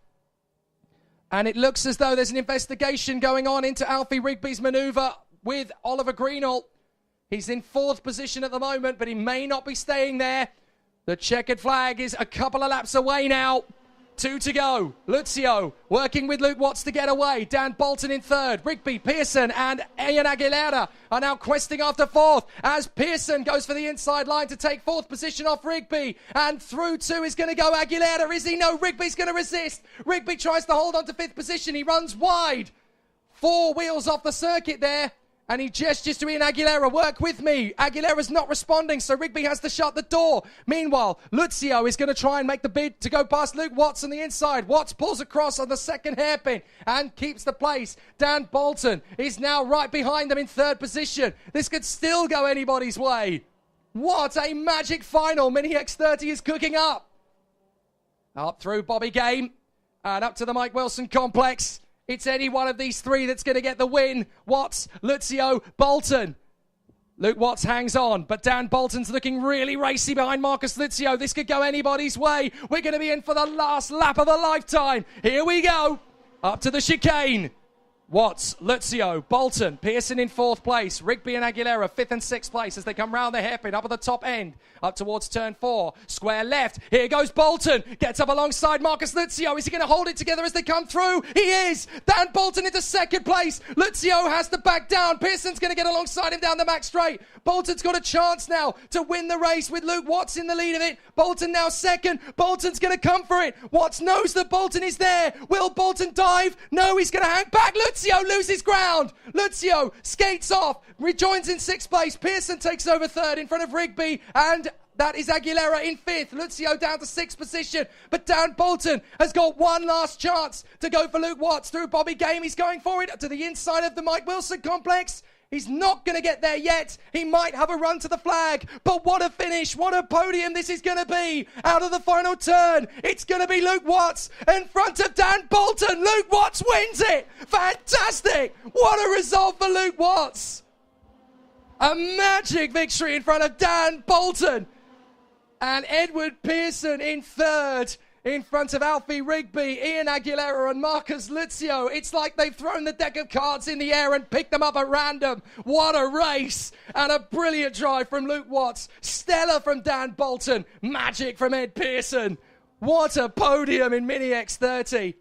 And it looks as though there's an investigation going on into Alfie Rigby's manoeuvre with Oliver Greenall. He's in 4th position at the moment, but he may not be staying there. The checkered flag is a couple of laps away now. 2 to go. Lucio working with Luke Watts to get away. Dan Bolton in third. Rigby, Pearson and Ian Aguilera are now questing after fourth as Pearson goes for the inside line to take fourth position off Rigby. And through 2 is going to go Aguilera. Is he? No, Rigby's going to resist. Rigby tries to hold on to fifth position. He runs wide. 4 wheels off the circuit there. And he gestures to Ian Aguilera, work with me. Aguilera's not responding, so Rigby has to shut the door. Meanwhile, Lucio is going to try and make the bid to go past Luke Watts on the inside. Watts pulls across on the second hairpin and keeps the place. Dan Bolton is now right behind them in third position. This could still go anybody's way. What a magic final Mini X30 is cooking up. Up through Bobby Game and up to the Mike Wilson complex. It's any one of these 3 that's going to get the win. Watts, Lucio, Bolton. Luke Watts hangs on, but Dan Bolton's looking really racy behind Marcus Lucio. This could go anybody's way. We're going to be in for the last lap of a lifetime. Here we go. Up to the chicane. Watts, Lucio, Bolton, Pearson in fourth place. Rigby and Aguilera, 5th and 6th place as they come round the hairpin up at the top end. Up towards turn 4. Square left. Here goes Bolton. Gets up alongside Marcus Lucio. Is he going to hold it together as they come through? He is. Dan Bolton into second place. Lucio has to back down. Pearson's going to get alongside him down the back straight. Bolton's got a chance now to win the race with Luke Watts in the lead of it. Bolton now second. Bolton's going to come for it. Watts knows that Bolton is there. Will Bolton dive? No, he's going to hang back. Lucio loses ground. Lucio skates off. Rejoins in 6th place. Pearson takes over 3rd in front of Rigby. And that is Aguilera in 5th. Lucio down to 6th position. But Dan Bolton has got one last chance to go for Luke Watts through Bobby Game. He's going for it to the inside of the Mike Wilson complex. He's not going to get there yet. He might have a run to the flag. But what a finish. What a podium this is going to be. Out of the final turn, it's going to be Luke Watts in front of Dan Bolton. Luke Watts wins it. Fantastic. What a result for Luke Watts. A magic victory in front of Dan Bolton. And Edward Pearson in 3rd. In front of Alfie Rigby, Ian Aguilera and Marcus Lucio. It's like they've thrown the deck of cards in the air and picked them up at random. What a race. And a brilliant drive from Luke Watts. Stellar from Dan Bolton. Magic from Ed Pearson. What a podium in Mini X30.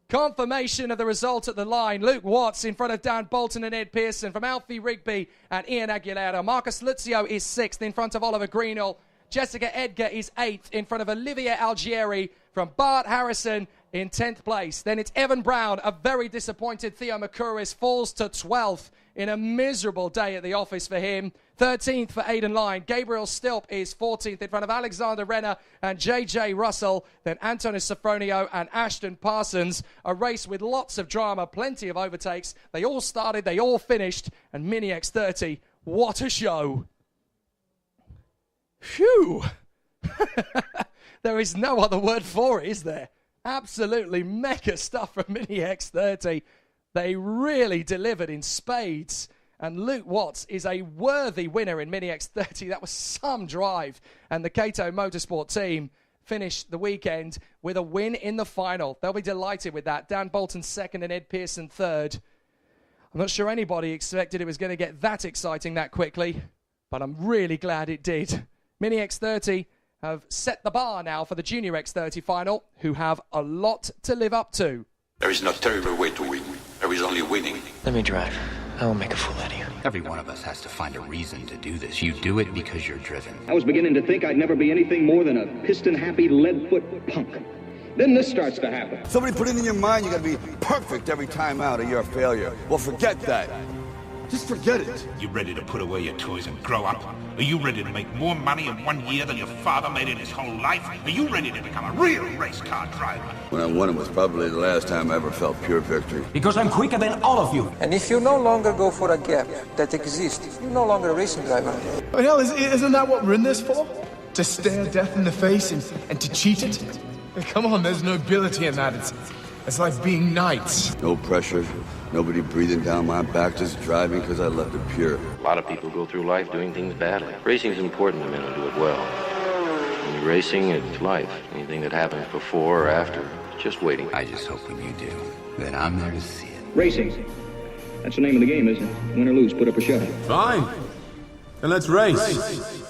Confirmation of the result at the line. Luke Watts in front of Dan Bolton and Ed Pearson from Alfie Rigby and Ian Aguilera. Marcus Lucio is 6th in front of Oliver Greenall. Jessica Edgar is 8th in front of Olivia Algieri from Bart Harrison in 10th place. Then it's Evan Brown, a very disappointed Theo Makuris, falls to 12th in a miserable day at the office for him. 13th for Aidan Lyne. Gabriel Stilp is 14th in front of Alexander Renner and JJ Russell. Then Antonis Sofronio and Ashton Parsons. A race with lots of drama, plenty of overtakes. They all started, they all finished. And Mini X30, what a show. Phew. There is no other word for it, is there? Absolutely mega stuff from Mini X30. They really delivered in spades. And Luke Watts is a worthy winner in Mini X30. That was some drive. And the Cato Motorsport team finished the weekend with a win in the final. They'll be delighted with that. Dan Bolton 2nd and Ed Pearson 3rd. I'm not sure anybody expected it was going to get that exciting that quickly, but I'm really glad it did. Mini X30 have set the bar now for the Junior X30 final, who have a lot to live up to. There is no terrible way to win. There is only winning. Let me drive. I will make a fool out of you. Every one of us has to find a reason to do this. You do it because you're driven. I was beginning to think I'd never be anything more than a piston-happy lead-foot punk. Then this starts to happen. Somebody put it in your mind you gotta be perfect every time out or you're a failure. Well, forget that. Just forget it. You ready to put away your toys and grow up? Are you ready to make more money in 1 year than your father made in his whole life? Are you ready to become a real race car driver? When I won it was probably the last time I ever felt pure victory. Because I'm quicker than all of you. And if you no longer go for a gap that exists, you're no longer a racing driver. But hell, isn't that what we're in this for? To stare death in the face and to cheat it? Come on, there's nobility in that. It's like being knights. No pressure, nobody breathing down my back, just driving because I left it pure. A lot of people go through life doing things badly. Racing's important to men who do it well. When you're racing, it's life. Anything that happens before or after, it's just waiting. I just hope when you do, that I'm there to see it. Racing. That's the name of the game, isn't it? Win or lose, put up a show. Fine. Then let's race.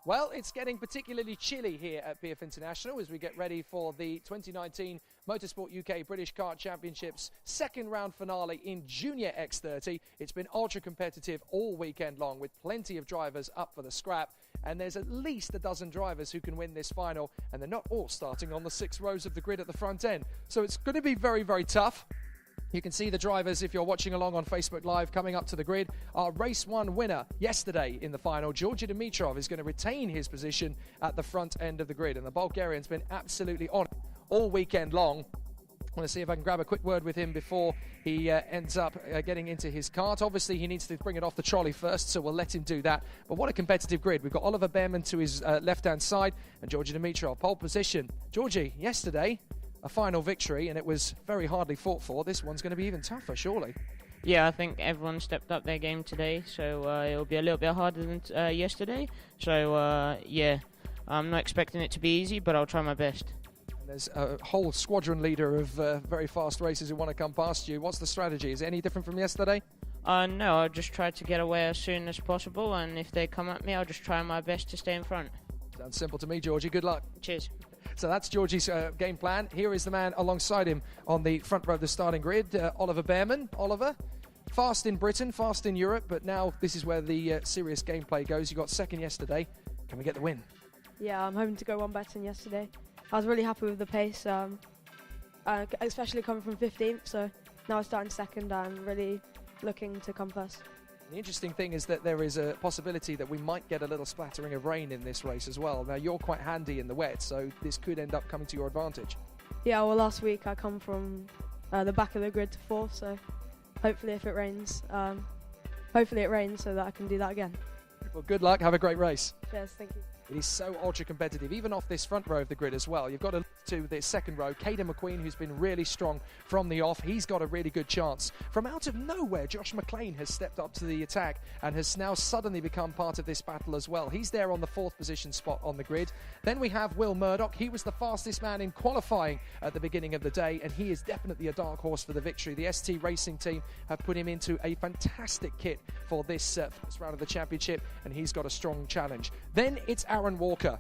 Well, it's getting particularly chilly here at BF International as we get ready for the 2019 Motorsport UK British Kart Championships second round finale in Junior X30. It's been ultra competitive all weekend long with plenty of drivers up for the scrap. And there's at least a dozen drivers who can win this final, and they're not all starting on the 6 rows of the grid at the front end. So it's going to be very, very tough. You can see the drivers, if you're watching along on Facebook Live, coming up to the grid. Our Race 1 winner yesterday in the final, Georgi Dimitrov, is going to retain his position at the front end of the grid. And the Bulgarian's been absolutely on it all weekend long. I want to see if I can grab a quick word with him before he ends up getting into his kart. Obviously, he needs to bring it off the trolley first, so we'll let him do that. But what a competitive grid. We've got Oliver Behrman to his left-hand side and Georgi Dimitrov, pole position. Georgi, yesterday, a final victory, and it was very hardly fought for. This one's going to be even tougher, surely. Yeah, I think everyone stepped up their game today, so it'll be a little bit harder than yesterday. So, yeah, I'm not expecting it to be easy, but I'll try my best. There's a whole squadron leader of very fast racers who want to come past you. What's the strategy? Is it any different from yesterday? No, I'll just try to get away as soon as possible, and if they come at me, I'll just try my best to stay in front. Sounds simple to me, Georgie. Good luck. Cheers. So that's Georgie's game plan. Here is the man alongside him on the front row of the starting grid, Oliver Behrman. Oliver, fast in Britain, fast in Europe, but now this is where the serious gameplay goes. You got second yesterday. Can we get the win? Yeah, I'm hoping to go one better than yesterday. I was really happy with the pace, especially coming from 15th, so now I'm starting second and really looking to come first. The interesting thing is that there is a possibility that we might get a little splattering of rain in this race as well. Now, you're quite handy in the wet, so this could end up coming to your advantage. Yeah, well, last week I come from the back of the grid to 4th, so hopefully if it rains, so that I can do that again. Well, good luck. Have a great race. Cheers, thank you. It is so ultra competitive, even off this front row of the grid as well. You've got to look to the second row. Caden McQueen, who's been really strong from the off. He's got a really good chance. From out of nowhere, Josh McLean has stepped up to the attack and has now suddenly become part of this battle as well. He's there on the 4th position spot on the grid. Then we have Will Murdoch. He was the fastest man in qualifying at the beginning of the day, and he is definitely a dark horse for the victory. The ST Racing team have put him into a fantastic kit for this first round of the championship, and he's got a strong challenge. Then it's Aaron Walker.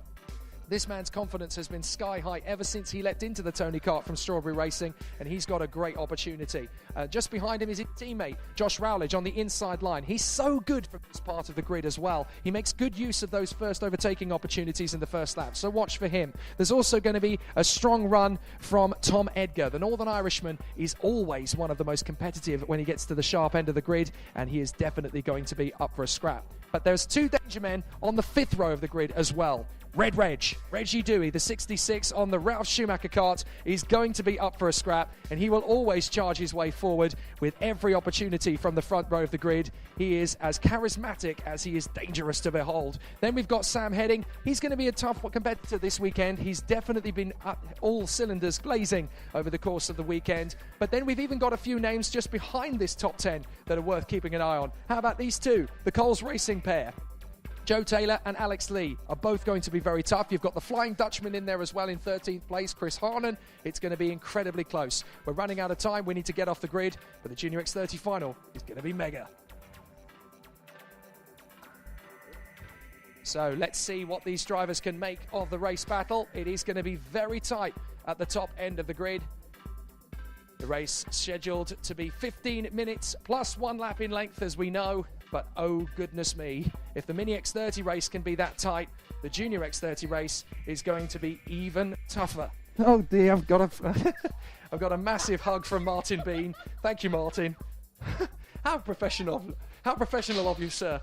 This man's confidence has been sky high ever since he leapt into the Tony Kart from Strawberry Racing, and he's got a great opportunity. Just behind him is his teammate, Josh Rowledge, on the inside line. He's so good from this part of the grid as well. He makes good use of those first overtaking opportunities in the first lap, so watch for him. There's also going to be a strong run from Tom Edgar. The Northern Irishman is always one of the most competitive when he gets to the sharp end of the grid, and he is definitely going to be up for a scrap. But there's 2 danger men on the 5th row of the grid as well. Reggie Dewey, the 66 on the Ralph Schumacher kart, is going to be up for a scrap, and he will always charge his way forward with every opportunity from the front row of the grid. He is as charismatic as he is dangerous to behold. Then we've got Sam Heading. He's going to be a tough competitor this weekend. He's definitely been all cylinders blazing over the course of the weekend. But then we've even got a few names just behind this top 10 that are worth keeping an eye on. How about these two? The Coles Racing pair. Joe Taylor and Alex Lee are both going to be very tough. You've got the Flying Dutchman in there as well in 13th place, Chris Harnan. It's going to be incredibly close. We're running out of time. We need to get off the grid, but the Junior X30 final is going to be mega. So let's see what these drivers can make of the race battle. It is going to be very tight at the top end of the grid. The race scheduled to be 15 minutes plus 1 lap in length, as we know. But oh goodness me, if the Mini X30 race can be that tight, the Junior X30 race is going to be even tougher. Oh dear, I've got a massive hug from Martin Bean. Thank you, Martin. How professional of you, sir.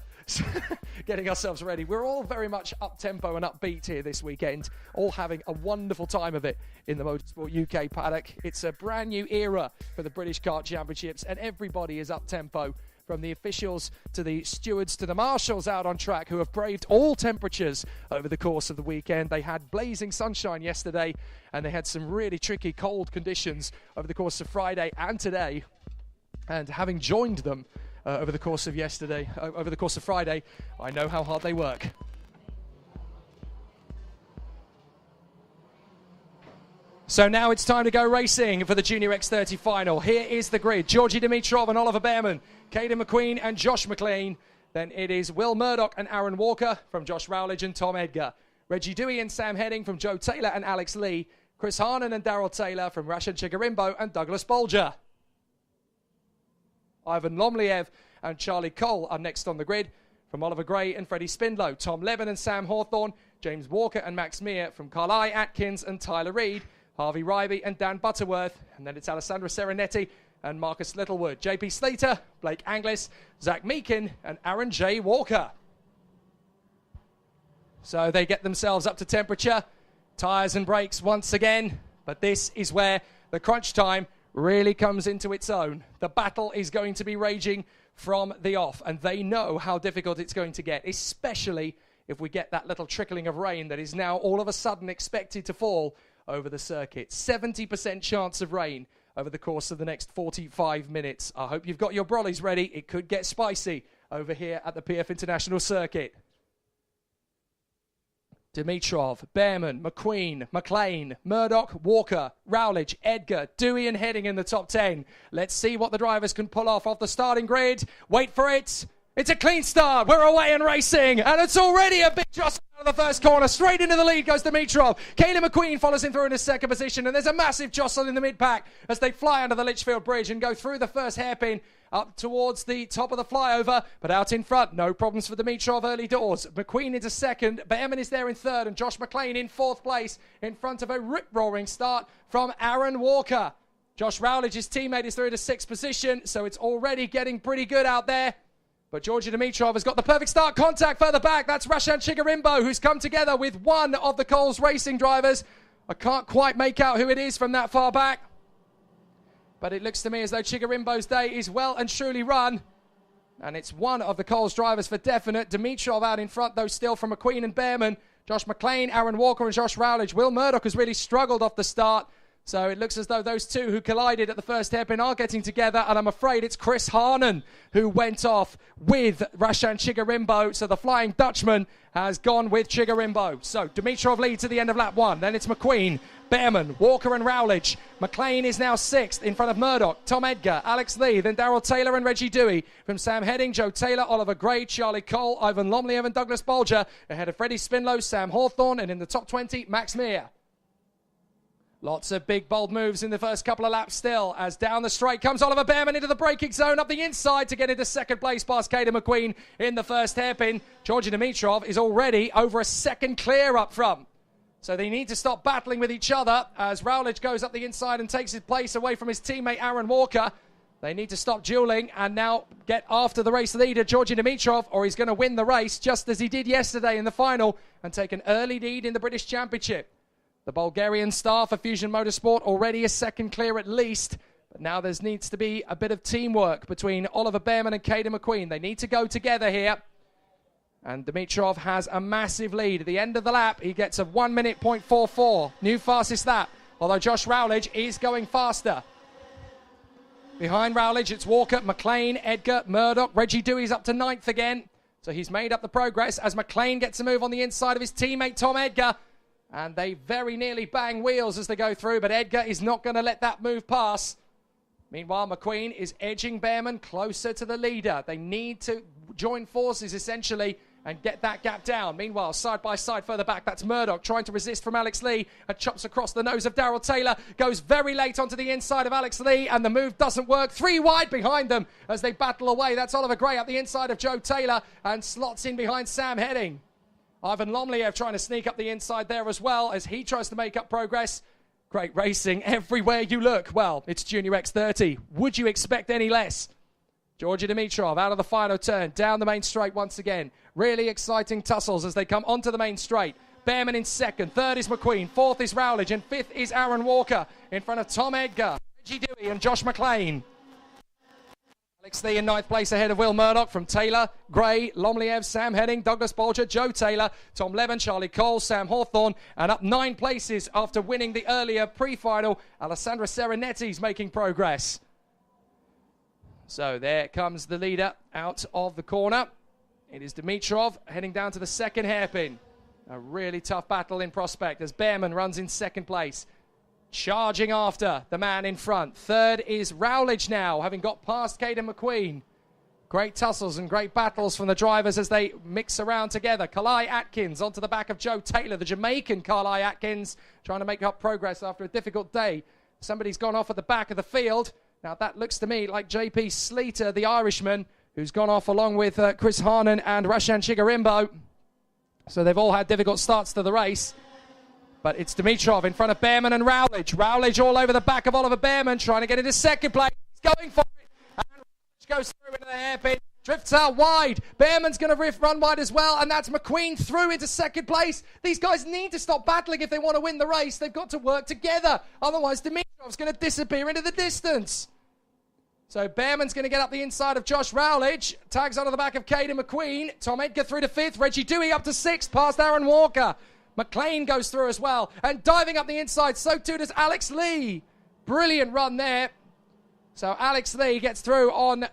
Getting ourselves ready. We're all very much up-tempo and upbeat here this weekend, all having a wonderful time of it in the Motorsport UK paddock. It's a brand new era for the British Kart Championships, and everybody is up-tempo, from the officials to the stewards to the marshals out on track, who have braved all temperatures over the course of the weekend. They had blazing sunshine yesterday, and they had some really tricky cold conditions over the course of Friday and today. And having joined them over the course of Friday, I know how hard they work. So now it's time to go racing for the Junior X30 final. Here is the grid. Georgi Dimitrov and Oliver Behrman, Caden McQueen and Josh McLean. Then it is Will Murdoch and Aaron Walker from Josh Rowledge and Tom Edgar. Reggie Dewey and Sam Heading from Joe Taylor and Alex Lee. Chris Harnan and Daryl Taylor from Rashan Chigarimbo and Douglas Bolger. Ivan Lomliev and Charlie Cole are next on the grid from Oliver Gray and Freddie Spindlow. Tom Levin and Sam Hawthorne. James Walker and Max Mear from Carly Atkins and Tyler Reid. Harvey Rivey and Dan Butterworth. And then it's Alessandra Serenetti and Marcus Littlewood. JP Slater, Blake Anglis, Zach Meakin and Aaron J. Walker. So they get themselves up to temperature. Tyres and brakes once again. But this is where the crunch time really comes into its own. The battle is going to be raging from the off. And they know how difficult it's going to get, especially if we get that little trickling of rain that is now all of a sudden expected to fall over the circuit. 70% chance of rain over the course of the next 45 minutes. I hope you've got your brollies ready. It could get spicy over here at the PF International Circuit. Dimitrov, Behrman, McQueen, McLean, Murdoch, Walker, Rowledge, Edgar, Dewey and Heading in the top 10. Let's see what the drivers can pull off the starting grid. Wait for it. It's a clean start. We're away and racing. And it's already a big jostle out of the first corner. Straight into the lead goes Dimitrov. Kayla McQueen follows him through in his second position. And there's a massive jostle in the mid-pack as they fly under the Litchfield Bridge and go through the first hairpin up towards the top of the flyover. But out in front, no problems for Dimitrov early doors. McQueen into second. Behrman is there in third. And Josh McLean in fourth place in front of a rip-roaring start from Aaron Walker. Josh Rowledge's teammate is through to sixth position. So it's already getting pretty good out there. But Georgi Dimitrov has got the perfect start. Contact further back. That's Rashan Chigarimbo, who's come together with one of the Coles Racing drivers. I can't quite make out who it is from that far back. But it looks to me as though Chigarimbo's day is well and truly run. And it's one of the Coles drivers for definite. Dimitrov out in front, though, still from McQueen and Behrman. Josh McLean, Aaron Walker and Josh Rowledge. Will Murdoch has really struggled off the start. So it looks as though those two who collided at the first hairpin are getting together, and I'm afraid it's Chris Harnan who went off with Rashan Chigarimbo. So the Flying Dutchman has gone with Chigarimbo. So Dimitrov leads at the end of lap one. Then it's McQueen, Behrman, Walker and Rowledge. McLean is now sixth in front of Murdoch, Tom Edgar, Alex Lee, then Daryl Taylor and Reggie Dewey. From Sam Heading, Joe Taylor, Oliver Gray, Charlie Cole, Ivan Lomliev and Douglas Bolger. Ahead of Freddie Spindlow, Sam Hawthorne, and in the top 20, Max Mear. Lots of big, bold moves in the first couple of laps still, as down the straight comes Oliver Behrman into the braking zone, up the inside to get into second place past Caden McQueen in the first hairpin. Georgi Dimitrov is already over a second clear up front. So they need to stop battling with each other as Rowledge goes up the inside and takes his place away from his teammate Aaron Walker. They need to stop dueling and now get after the race leader, Georgi Dimitrov, or he's going to win the race just as he did yesterday in the final and take an early lead in the British Championship. The Bulgarian star for Fusion Motorsport already a second clear at least. But now there needs to be a bit of teamwork between Oliver Behrman and Caden McQueen. They need to go together here. And Dimitrov has a massive lead. At the end of the lap, he gets a 1 minute .44. New fastest lap. Although Josh Rowledge is going faster. Behind Rowledge, it's Walker, McLean, Edgar, Murdoch. Reggie Dewey's up to ninth again. So he's made up the progress as McLean gets a move on the inside of his teammate Tom Edgar. And they very nearly bang wheels as they go through, but Edgar is not going to let that move pass. Meanwhile, McQueen is edging Behrman closer to the leader. They need to join forces, essentially, and get that gap down. Meanwhile, side by side further back, that's Murdoch trying to resist from Alex Lee and chops across the nose of Daryl Taylor. Goes very late onto the inside of Alex Lee, and the move doesn't work. 3 wide behind them as they battle away. That's Oliver Gray up the inside of Joe Taylor and slots in behind Sam Heading. Ivan Lomliev trying to sneak up the inside there as well as he tries to make up progress. Great racing everywhere you look. Well, it's Junior X30. Would you expect any less? Georgi Dimitrov out of the final turn, down the main straight once again. Really exciting tussles as they come onto the main straight. Behrman in second, third is McQueen, fourth is Rowledge, and fifth is Aaron Walker in front of Tom Edgar, Reggie Dewey and Josh McLean. Alex Lee in ninth place ahead of Will Murdoch from Taylor, Gray, Lomliev, Sam Heading, Douglas Bolger, Joe Taylor, Tom Levin, Charlie Cole, Sam Hawthorne, and up 9 places after winning the earlier pre-final, Alessandra Serenetti's making progress. So there comes the leader out of the corner. It is Dimitrov heading down to the second hairpin. A really tough battle in prospect as Behrman runs in second place. Charging after the man in front. Third is Rowledge now, having got past Caden McQueen. Great tussles and great battles from the drivers as they mix around together. Kalai Atkins onto the back of Joe Taylor, the Jamaican Kalai Atkins, trying to make up progress after a difficult day. Somebody's gone off at the back of the field. Now that looks to me like JP Sleater, the Irishman, who's gone off along with Chris Harnan and Rashan Chigarimbo. So they've all had difficult starts to the race. But it's Dimitrov in front of Behrman and Rowledge. Rowledge all over the back of Oliver Behrman, trying to get into second place. He's going for it. And Rowledge goes through into the hairpin. Drifts out wide. Behrman's going to run wide as well. And that's McQueen through into second place. These guys need to stop battling if they want to win the race. They've got to work together. Otherwise, Dimitrov's going to disappear into the distance. So Behrman's going to get up the inside of Josh Rowledge. Tags onto the back of Caden McQueen. Tom Edgar through to 5th. Reggie Dewey up to 6th, past Aaron Walker. McLean goes through as well. And diving up the inside, so too does Alex Lee. Brilliant run there. So Alex Lee gets through on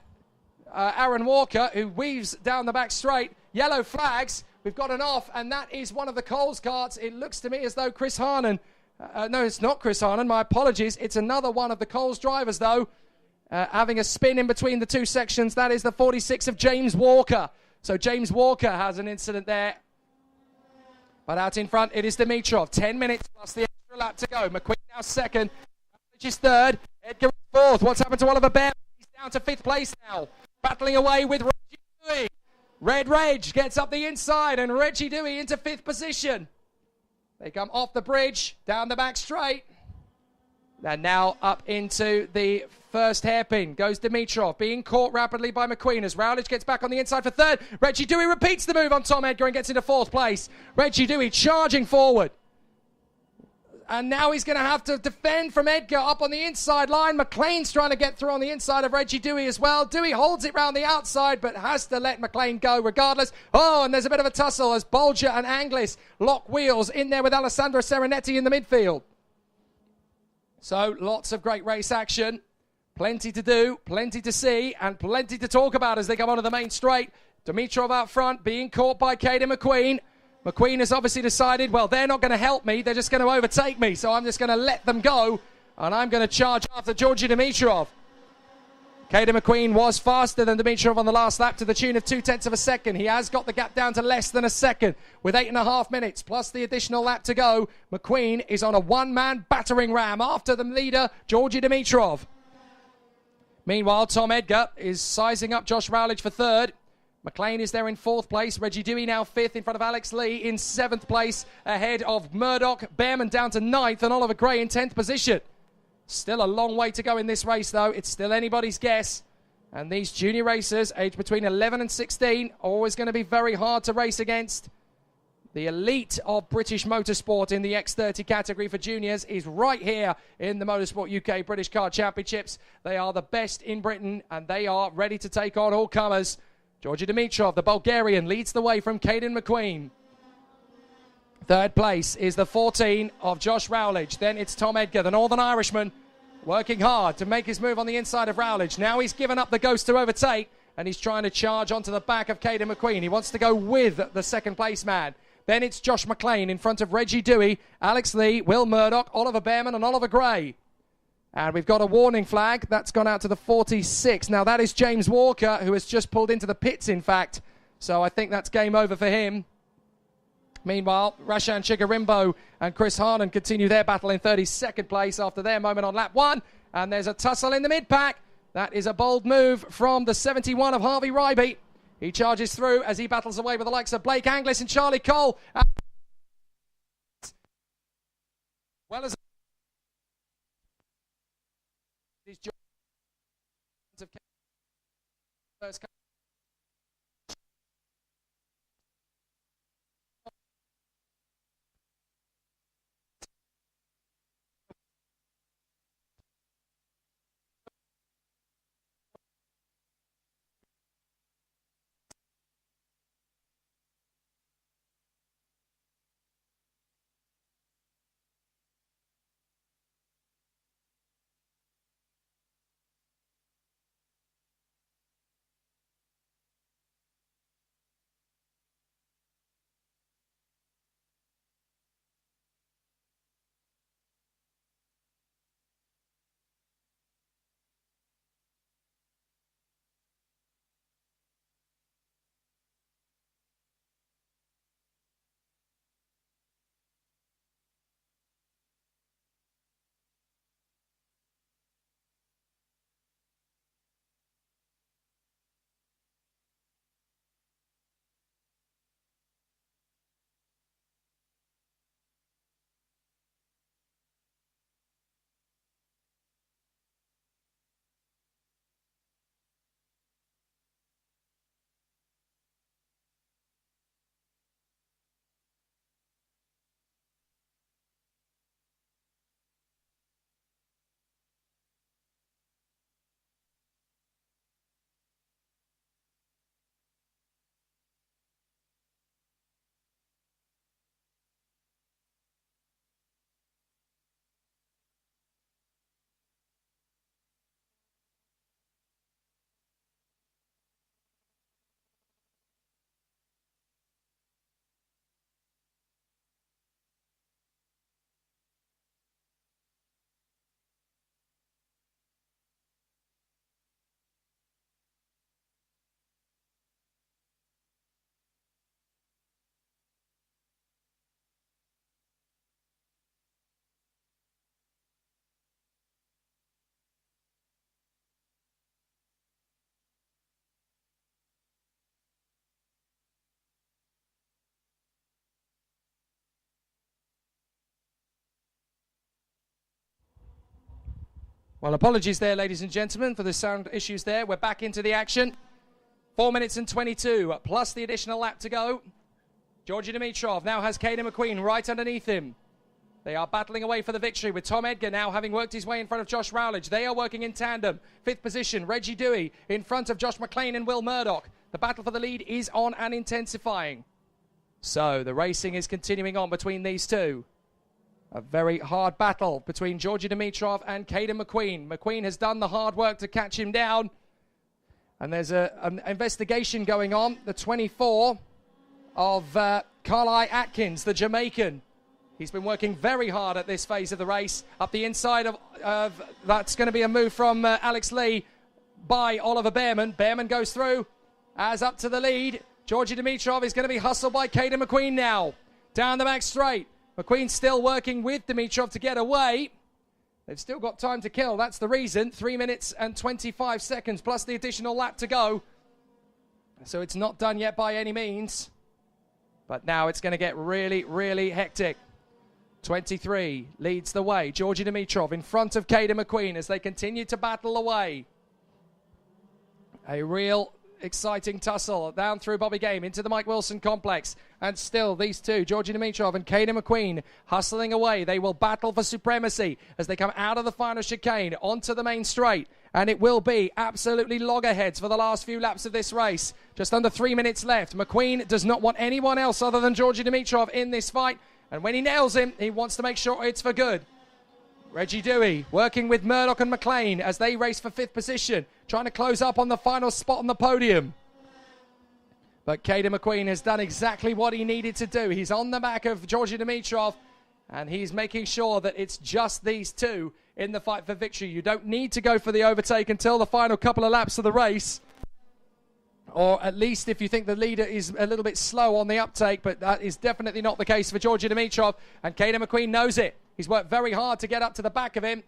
Aaron Walker, who weaves down the back straight. Yellow flags. We've got an off, and that is one of the Coles carts. It looks to me as though Chris Harnan... no, it's not Chris Harnan. My apologies. It's another one of the Coles drivers, though. Having a spin in between the two sections. That is the 46 of James Walker. So James Walker has an incident there. But out in front, it is Dimitrov. 10 minutes plus the extra lap to go. McQueen now second. Rowledge is third. Edgar is fourth. What's happened to Oliver Behrman? He's down to 5th place now. Battling away with Reggie Dewey. Red Reg gets up the inside and Reggie Dewey into 5th position. They come off the bridge, down the back straight. And now up into the first hairpin goes Dimitrov, being caught rapidly by McQueen as Rowledge gets back on the inside for 3rd. Reggie Dewey repeats the move on Tom Edgar and gets into 4th place. Reggie Dewey charging forward. And now he's going to have to defend from Edgar up on the inside line. McLean's trying to get through on the inside of Reggie Dewey as well. Dewey holds it round the outside, but has to let McLean go regardless. Oh, and there's a bit of a tussle as Bolger and Anglis lock wheels in there with Alessandro Serenetti in the midfield. So lots of great race action. Plenty to do, plenty to see, and plenty to talk about as they come onto the main straight. Dimitrov out front, being caught by Caden McQueen. McQueen has obviously decided, well, they're not going to help me. They're just going to overtake me. So I'm just going to let them go. And I'm going to charge after Georgi Dimitrov. Caden McQueen was faster than Dimitrov on the last lap to the tune of 0.2 of a second. He has got the gap down to less than a second with 8.5 minutes plus the additional lap to go. McQueen is on a one-man battering ram after the leader, Georgi Dimitrov. Meanwhile, Tom Edgar is sizing up Josh Rowledge for 3rd. McLean is there in 4th place. Reggie Dewey now 5th in front of Alex Lee in 7th place, ahead of Murdoch. Behrman down to 9th and Oliver Gray in 10th position. Still a long way to go in this race, though. It's still anybody's guess. And these junior racers, aged between 11 and 16, always going to be very hard to race against. The elite of British motorsport in the X30 category for juniors is right here in the Motorsport UK British Car Championships. They are the best in Britain, and they are ready to take on all comers. Georgi Dimitrov, the Bulgarian, leads the way from Caden McQueen. 3rd place is the 14 of Josh Rowledge. Then it's Tom Edgar, the Northern Irishman, working hard to make his move on the inside of Rowledge. Now he's given up the ghost to overtake, and he's trying to charge onto the back of Caden McQueen. He wants to go with the 2nd place man. Then it's Josh McLean in front of Reggie Dewey, Alex Lee, Will Murdoch, Oliver Behrman and Oliver Gray. And we've got a warning flag. That's gone out to the 46. Now, that is James Walker, who has just pulled into the pits, in fact. So I think that's game over for him. Meanwhile, Rashan Chigarimbo and Chris Harnan continue their battle in 32nd place after their moment on lap 1. And there's a tussle in the mid-pack. That is a bold move from the 71 of Harvey Ryby. He charges through as he battles away with the likes of Blake Anglis and Charlie Cole. Well as first Well, apologies there, ladies and gentlemen, for the sound issues there. We're back into the action. 4 minutes and 22, plus the additional lap to go. Georgi Dimitrov now has Caden McQueen right underneath him. They are battling away for the victory, with Tom Edgar now having worked his way in front of Josh Rowledge. They are working in tandem. 5th position, Reggie Dewey in front of Josh McLean and Will Murdoch. The battle for the lead is on and intensifying. So the racing is continuing on between these two. A very hard battle between Georgi Dimitrov and Caden McQueen. McQueen has done the hard work to catch him down. And there's an investigation going on. The 24 of Carly Atkins, the Jamaican. He's been working very hard at this phase of the race. Up the inside of that's going to be a move from Alex Lee by Oliver Behrman. Behrman goes through as up to the lead. Georgi Dimitrov is going to be hustled by Caden McQueen now. Down the back straight. McQueen still working with Dimitrov to get away. They've still got time to kill. That's the reason. 3 minutes and 25 seconds plus the additional lap to go. So it's not done yet by any means. But now it's going to get really, really hectic. 23 leads the way. Georgi Dimitrov in front of Caden McQueen as they continue to battle away. A real exciting tussle down through Bobby Game into the Mike Wilson complex. And still these two, Georgi Dimitrov and Caden McQueen, hustling away. They will battle for supremacy as they come out of the final chicane onto the main straight. And it will be absolutely loggerheads for the last few laps of this race. Just under 3 minutes left. McQueen does not want anyone else other than Georgi Dimitrov in this fight. And when he nails him, he wants to make sure it's for good. Reggie Dewey working with Murdoch and McLean as they race for 5th position, trying to close up on the final spot on the podium. But Caden McQueen has done exactly what he needed to do. He's on the back of Georgi Dimitrov, and he's making sure that it's just these two in the fight for victory. You don't need to go for the overtake until the final couple of laps of the race. Or at least if you think the leader is a little bit slow on the uptake, but that is definitely not the case for Georgi Dimitrov, and Caden McQueen knows it. He's worked very hard to get up to the back of him,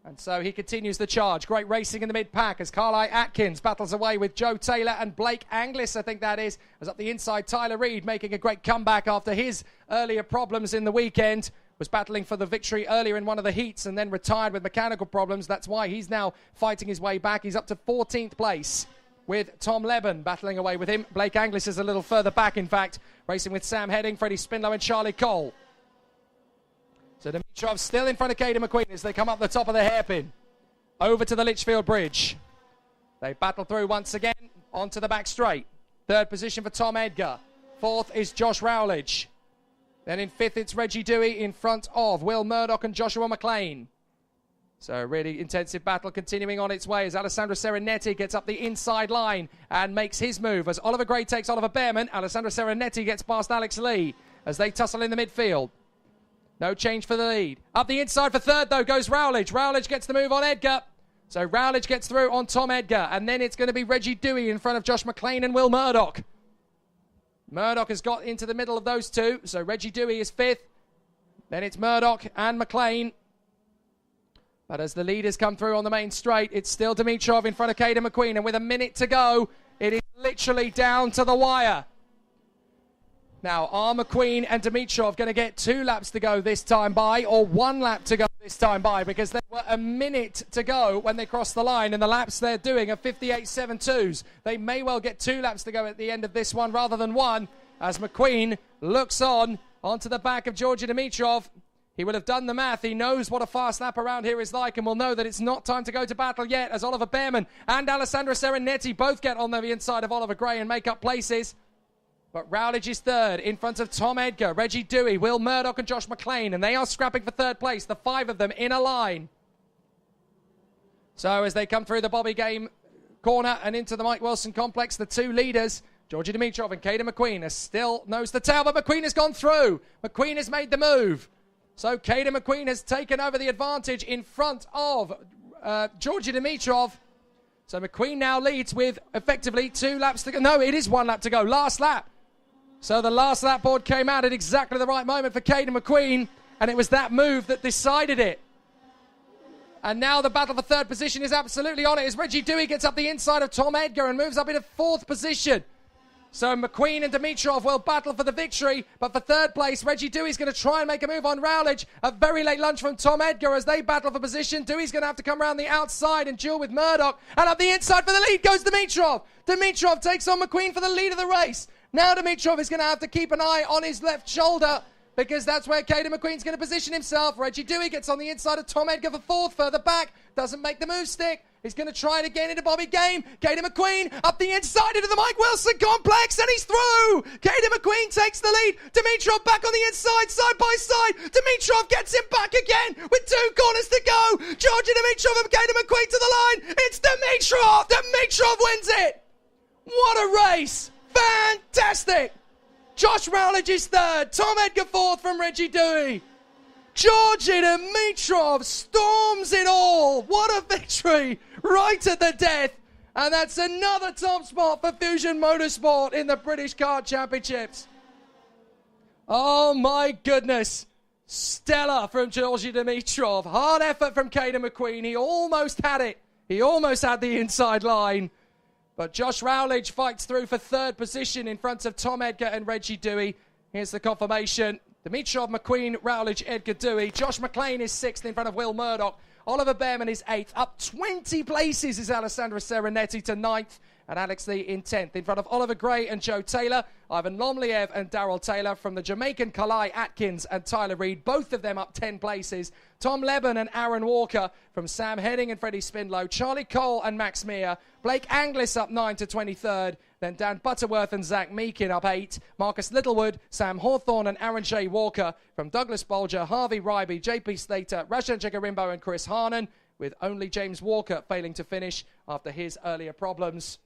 and so he continues the charge. Great racing in the mid-pack as Carly Atkins battles away with Joe Taylor and Blake Anglis, I think that is. As up the inside, Tyler Reed making a great comeback after his earlier problems in the weekend. Was battling for the victory earlier in one of the heats and then retired with mechanical problems. That's why he's now fighting his way back. He's up to 14th place, with Tom Leben battling away with him. Blake Anglis is a little further back, in fact, racing with Sam Heading, Freddie Spinlow and Charlie Cole. So Dimitrov still in front of Caden McQueen as they come up the top of the hairpin. Over to the Litchfield Bridge. They battle through once again onto the back straight. 3rd position for Tom Edgar. 4th is Josh Rowledge. Then in 5th it's Reggie Dewey in front of Will Murdoch and Joshua McLean. So a really intensive battle continuing on its way as Alessandro Serenetti gets up the inside line and makes his move. As Oliver Gray takes Oliver Behrman, Alessandro Serenetti gets past Alex Lee as they tussle in the midfield. No change for the lead. Up the inside for 3rd, though, goes Rowledge. Rowledge gets the move on Edgar. So Rowledge gets through on Tom Edgar. And then it's going to be Reggie Dewey in front of Josh McLean and Will Murdoch. Murdoch has got into the middle of those two. So Reggie Dewey is 5th. Then it's Murdoch and McLean. But as the leaders come through on the main straight, it's still Dimitrov in front of Caden McQueen. And with a minute to go, it is literally down to the wire. Now, are McQueen and Dimitrov going to get 2 laps to go this time by, or 1 lap to go this time by? Because there were a minute to go when they crossed the line, and the laps they're doing are 58.72s. They may well get 2 laps to go at the end of this one rather than 1, as McQueen looks on onto the back of Georgi Dimitrov. He will have done the math. He knows what a fast lap around here is like, and will know that it's not time to go to battle yet, as Oliver Behrman and Alessandro Serenetti both get on the inside of Oliver Gray and make up places. But Rowledge is 3rd in front of Tom Edgar, Reggie Dewey, Will Murdoch and Josh McLean, and they are scrapping for 3rd place, the 5 of them in a line. So as they come through the Bobby Game corner and into the Mike Wilson complex, the 2 leaders, Georgi Dimitrov and Caden McQueen, are still nose to tail, but McQueen has gone through. McQueen has made the move. So Caden McQueen has taken over the advantage in front of Georgi Dimitrov. So McQueen now leads with effectively 2 laps to go. No, it is 1 lap to go. Last lap. So the last lap board came out at exactly the right moment for Caden McQueen, and it was that move that decided it. And now the battle for 3rd position is absolutely on it as Reggie Dewey gets up the inside of Tom Edgar and moves up into 4th position. So McQueen and Dimitrov will battle for the victory, but for third place, Reggie Dewey's going to try and make a move on Rowledge. A very late lunge from Tom Edgar as they battle for position. Dewey's going to have to come around the outside and duel with Murdoch. And up the inside for the lead goes Dimitrov. Dimitrov takes on McQueen for the lead of the race. Now Dimitrov is going to have to keep an eye on his left shoulder, because that's where Caden McQueen's going to position himself. Reggie Dewey gets on the inside of Tom Edgar for fourth, further back. Doesn't make the move stick. He's going to try it again into Bobby Game. Caden McQueen up the inside into the Mike Wilson complex, and he's through. Caden McQueen takes the lead. Dimitrov back on the inside, side by side. Dimitrov gets him back again with 2 corners to go. Georgie Dimitrov and Caden McQueen to the line. It's Dimitrov. Dimitrov wins it. What a race. Fantastic. Josh Rowledge is third. Tom Edgar fourth from Reggie Dewey. Georgie Dimitrov storms it all. What a victory. Right at the death. And that's another top spot for Fusion Motorsport in the British Kart Championships. Oh my goodness. Stellar from Georgie Dimitrov. Hard effort from Caden McQueen. He almost had it. He almost had the inside line. But Josh Rowledge fights through for third position in front of Tom Edgar and Reggie Dewey. Here's the confirmation. Dimitrov, McQueen, Rowledge, Edgar Dewey. Josh McLean is sixth in front of Will Murdoch. Oliver Behrman is eighth. Up 20 places is Alessandro Serenetti to ninth. And Alex Lee in 10th. In front of Oliver Gray and Joe Taylor, Ivan Lomliev and Daryl Taylor. From the Jamaican, Kalai Atkins and Tyler Reed. Both of them up 10 places. Tom Leben and Aaron Walker. From Sam Henning and Freddie Spindlow. Charlie Cole and Max Mear. Blake Anglis up 9 to 23rd. Then Dan Butterworth and Zach Meakin up 8. Marcus Littlewood, Sam Hawthorne and Aaron J. Walker. From Douglas Bolger, Harvey Ryby, JP Slater, Rajan Jagarimbo and Chris Harnan. With only James Walker failing to finish after his earlier problems.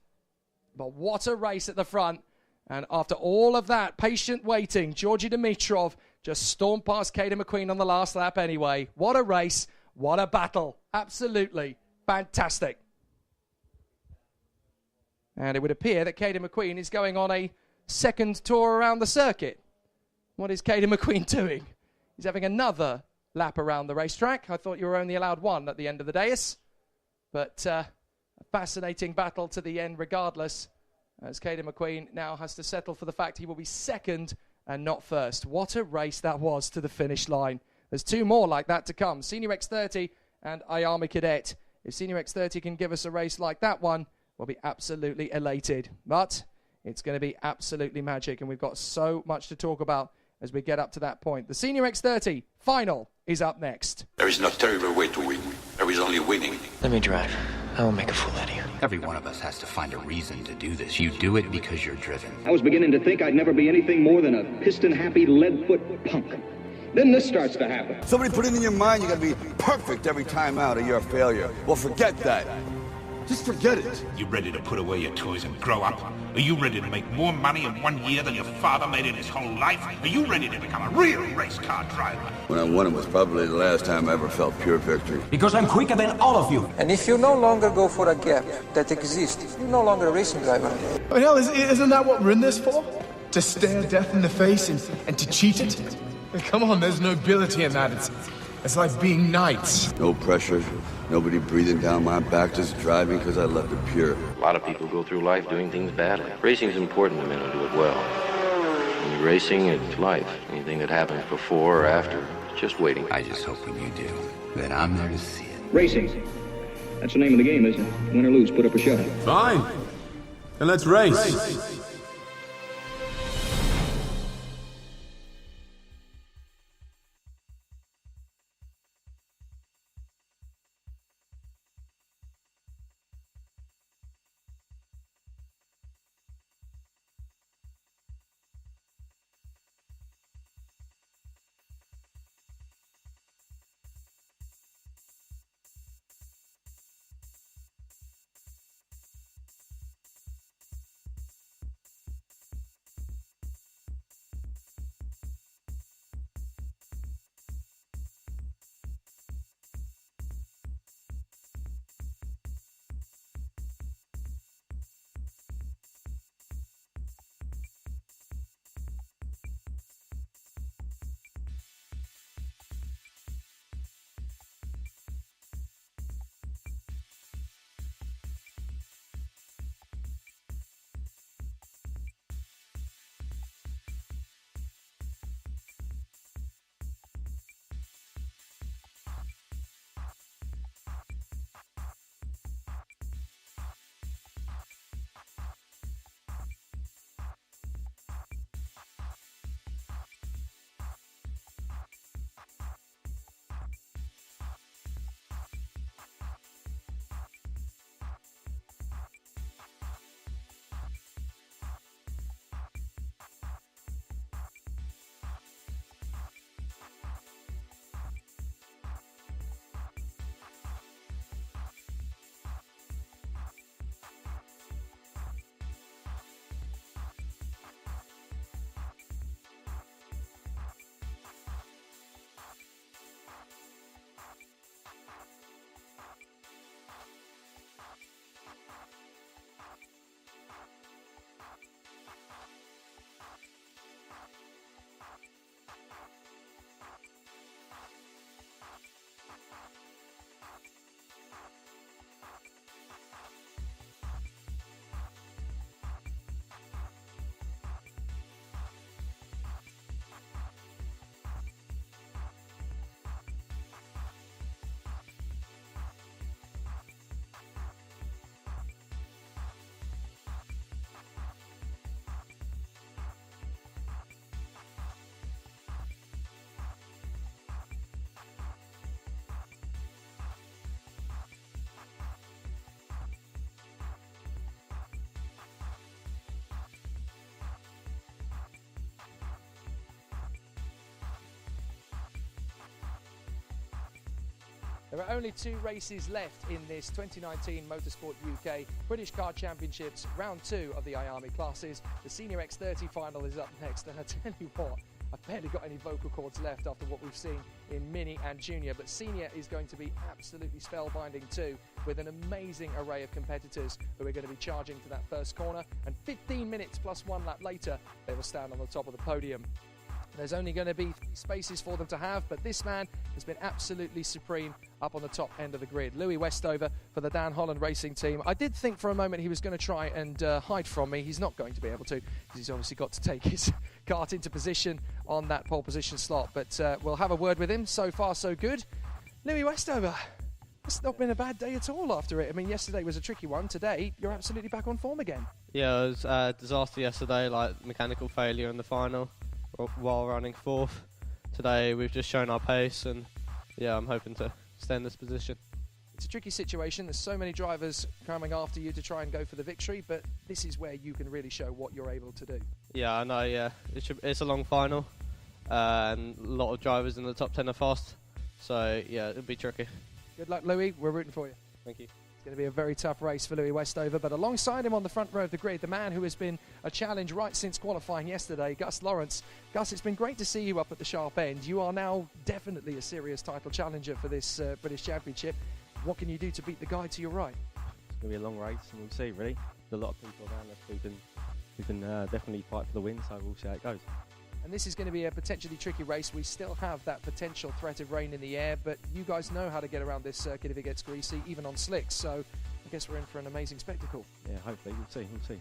But what a race at the front. And after all of that patient waiting, Georgie Dimitrov just stormed past Caden McQueen on the last lap anyway. What a race. What a battle. Absolutely fantastic. And it would appear that Caden McQueen is going on a second tour around the circuit. What is Caden McQueen doing? He's having another lap around the racetrack. I thought you were only allowed one at the end of the dais. But a fascinating battle to the end regardless, as Caden McQueen now has to settle for the fact he will be second and not first. What a race that was to the finish line. There's 2 more like that to come. Senior X30 and IAME Cadet. If Senior X30 can give us a race like that one, we'll be absolutely elated. But it's going to be absolutely magic, and we've got so much to talk about as we get up to that point. The Senior X30 final is up next. There is no terrible way to win. There is only winning. Let me drive. I will make a fool out of you. Every one of us has to find a reason to do this. You do it because you're driven. I was beginning to think I'd never be anything more than a piston-happy lead-foot punk. Then this starts to happen. Somebody put it in your mind you gotta be perfect every time out or you're a failure. Well, forget that. Just forget it. You ready to put away your toys and grow up? Are you ready to make more money in 1 year than your father made in his whole life? Are you ready to become a real race car driver? When I won it was probably the last time I ever felt pure victory. Because I'm quicker than all of you. And if you no longer go for a gap that exists, you're no longer a racing driver. But hell, isn't that what we're in this for? To stare death in the face and to cheat it? Come on, there's nobility in that. It's like being knights. No pressure, nobody breathing down my back, just driving because I left it pure. A lot of people go through life doing things badly. Racing's important to men who do it well. When you're racing, it's life. Anything that happens before or after, it's just waiting. I just hope when you do, that I'm there to see it. Racing. That's the name of the game, isn't it? Win or lose, put up or shut up. Fine. Then let's race. There are only 2 races left in this 2019 Motorsport UK British Kart Championships Round 2 of the IAME classes. The Senior X30 final is up next, and I tell you what, I've barely got any vocal cords left after what we've seen in Mini and Junior, but Senior is going to be absolutely spellbinding too, with an amazing array of competitors who are going to be charging to that first corner, and 15 minutes plus 1 lap later, they will stand on the top of the podium. There's only going to be spaces for them to have, but this man has been absolutely supreme up on the top end of the grid. Louis Westover for the Dan Holland Racing Team. I did think for a moment he was going to try and hide from me. He's not going to be able to, because he's obviously got to take his kart into position on that pole position slot. But we'll have a word with him. So far, so good. Louis Westover, it's not been a bad day at all after it. I mean, yesterday was a tricky one. Today, you're absolutely back on form again. Yeah, it was a disaster yesterday, like mechanical failure in the final while running 4th. Today we've just shown our pace, and yeah, I'm hoping to stay in this position. It's a tricky situation. There's so many drivers coming after you to try and go for the victory, but this is where you can really show what you're able to do. Yeah, I know, yeah. It's a long final, and a lot of drivers in the top 10 are fast, so yeah, it'll be tricky. Good luck, Louis. We're rooting for you. Thank you. It's going to be a very tough race for Louis Westover, but alongside him on the front row of the grid, the man who has been a challenge right since qualifying yesterday, Gus Lawrence. Gus, it's been great to see you up at the sharp end. You are now definitely a serious title challenger for this British Championship. What can you do to beat the guy to your right? It's going to be a long race, and we'll see, really. There's a lot of people around us who can definitely fight for the win, so we'll see how it goes. And this is going to be a potentially tricky race. We still have that potential threat of rain in the air, but you guys know how to get around this circuit if it gets greasy, even on slicks. So I guess we're in for an amazing spectacle. Yeah, hopefully. We'll see.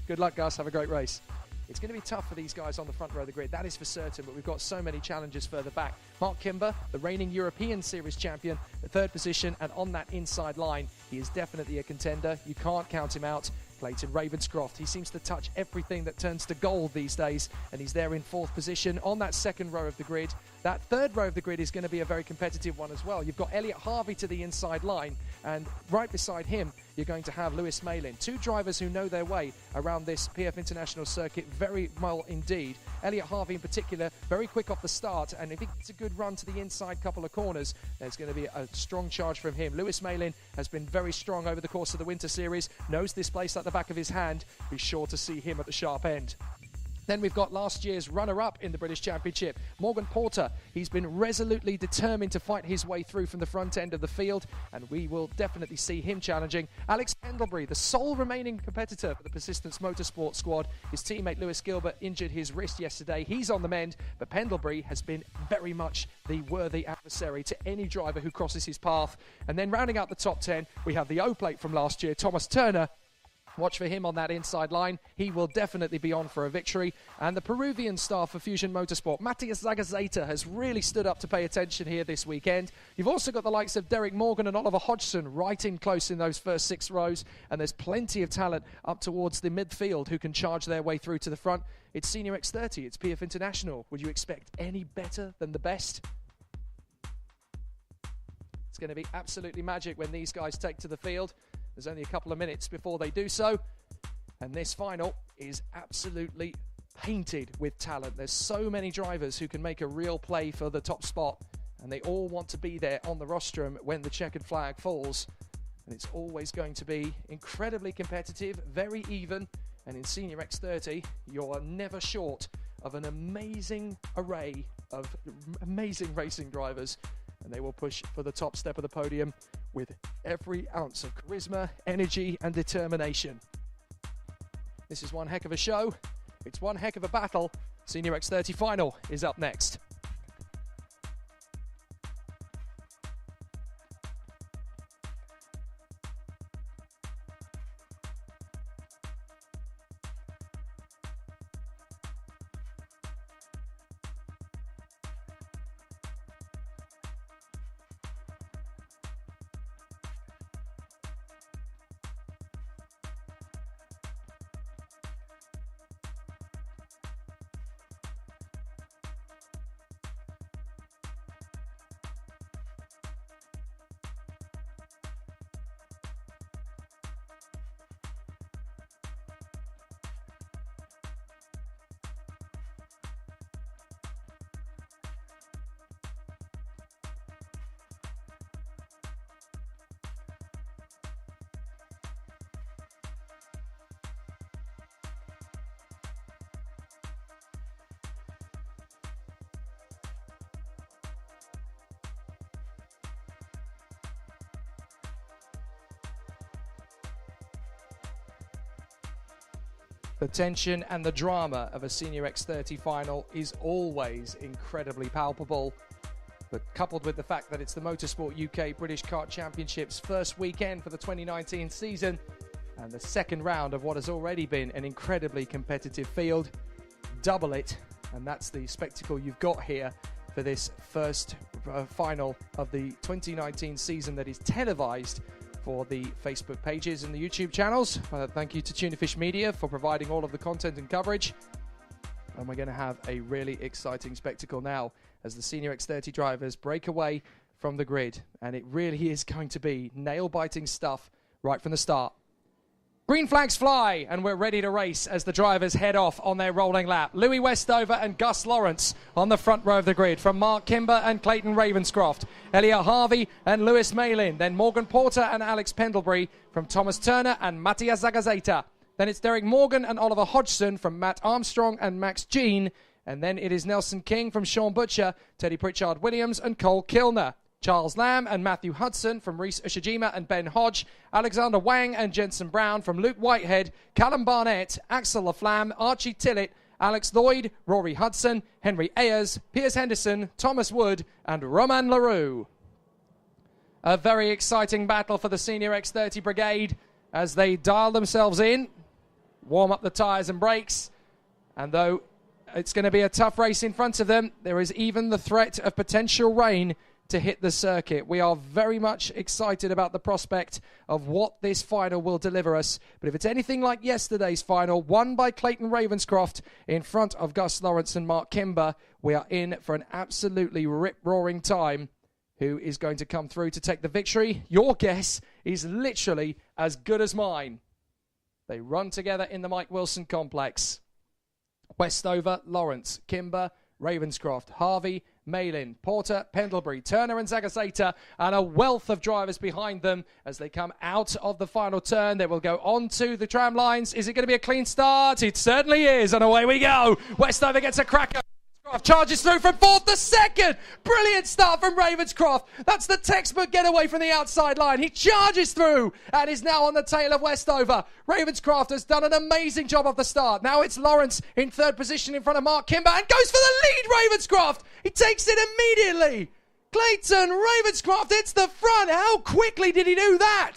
Good luck, Gus. Have a great race. It's going to be tough for these guys on the front row of the grid, that is for certain, but we've got so many challenges further back. Mark Kimber, the reigning European Series champion, the 3rd position, and on that inside line, he is definitely a contender. You can't count him out. Clayton Ravenscroft, he seems to touch everything that turns to gold these days, and he's there in 4th position on that 2nd row of the grid. That 3rd row of the grid is going to be a very competitive one as well. You've got Elliot Harvey to the inside line, and right beside him, you're going to have Lewis Malin. 2 drivers who know their way around this PF International circuit very well indeed. Elliot Harvey in particular, very quick off the start, and if he gets a good run to the inside couple of corners, there's going to be a strong charge from him. Lewis Malin has been very strong over the course of the Winter Series, knows this place like the back of his hand. Be sure to see him at the sharp end. Then we've got last year's runner-up in the British Championship, Morgan Porter. He's been resolutely determined to fight his way through from the front end of the field, and we will definitely see him challenging. Alex Pendlebury, the sole remaining competitor for the Persistence Motorsport squad. His teammate Lewis Gilbert injured his wrist yesterday. He's on the mend, but Pendlebury has been very much the worthy adversary to any driver who crosses his path. And then rounding out the top 10, we have the O-plate from last year, Thomas Turner. Watch for him on that inside line. He will definitely be on for a victory. And the Peruvian star for Fusion Motorsport, Matias Zagazeta, has really stood up to pay attention here this weekend. You've also got the likes of Derek Morgan and Oliver Hodgson right in close in those first 6 rows. And there's plenty of talent up towards the midfield who can charge their way through to the front. It's Senior X30, it's PF International. Would you expect any better than the best? It's going to be absolutely magic when these guys take to the field. There's only a couple of minutes before they do so. And this final is absolutely painted with talent. There's so many drivers who can make a real play for the top spot. And they all want to be there on the rostrum when the checkered flag falls. And it's always going to be incredibly competitive, very even. And in Senior X30, you're never short of an amazing array of amazing racing drivers. And they will push for the top step of the podium with every ounce of charisma, energy, and determination. This is one heck of a show. It's one heck of a battle. Senior X30 final is up next. The tension and the drama of a Senior X30 final is always incredibly palpable. But coupled with the fact that it's the Motorsport UK British Kart Championships first weekend for the 2019 season and the second round of what has already been an incredibly competitive field, double it, and that's the spectacle you've got here for this first final of the 2019 season that is televised for the Facebook pages and the YouTube channels. Thank you to Tunafish Media for providing all of the content and coverage. And we're going to have a really exciting spectacle now as the Senior X30 drivers break away from the grid. And it really is going to be nail-biting stuff right from the start. Green flags fly, and we're ready to race as the drivers head off on their rolling lap. Louis Westover and Gus Lawrence on the front row of the grid from Mark Kimber and Clayton Ravenscroft. Elliot Harvey and Lewis Malin. Then Morgan Porter and Alex Pendlebury from Thomas Turner and Mattia Zagazeta. Then it's Derek Morgan and Oliver Hodgson from Matt Armstrong and Max Jean. And then it is Nelson King from Sean Butcher, Teddy Pritchard-Williams and Cole Kilner. Charles Lamb and Matthew Hudson from Reese Ushijima and Ben Hodge, Alexander Wang and Jensen Brown from Luke Whitehead, Callum Barnett, Axel Laflamme, Archie Tillett, Alex Lloyd, Rory Hudson, Henry Ayers, Piers Henderson, Thomas Wood and Roman LaRue. A very exciting battle for the Senior X30 Brigade as they dial themselves in, warm up the tyres and brakes, and though it's going to be a tough race in front of them, there is even the threat of potential rain to hit the circuit. We are very much excited about the prospect of what this final will deliver us. But if it's anything like yesterday's final, won by Clayton Ravenscroft in front of Gus Lawrence and Mark Kimber, we are in for an absolutely rip-roaring time. Who is going to come through to take the victory? Your guess is literally as good as mine. They run together in the Mike Wilson complex. Westover, Lawrence, Kimber, Ravenscroft, Harvey, Malin, Porter, Pendlebury, Turner and Zagazeta, and a wealth of drivers behind them as they come out of the final turn. They will go on to the tram lines. Is it going to be a clean start? It certainly is, and away we go. Westover gets a cracker. Charges through from fourth to second. Brilliant start from Ravenscroft. That's the textbook getaway from the outside line. He charges through and is now on the tail of Westover. Ravenscroft has done an amazing job off the start. Now it's Lawrence in third position in front of Mark Kimber and goes for the lead, Ravenscroft. He takes it immediately. Clayton Ravenscroft hits the front. How quickly did he do that?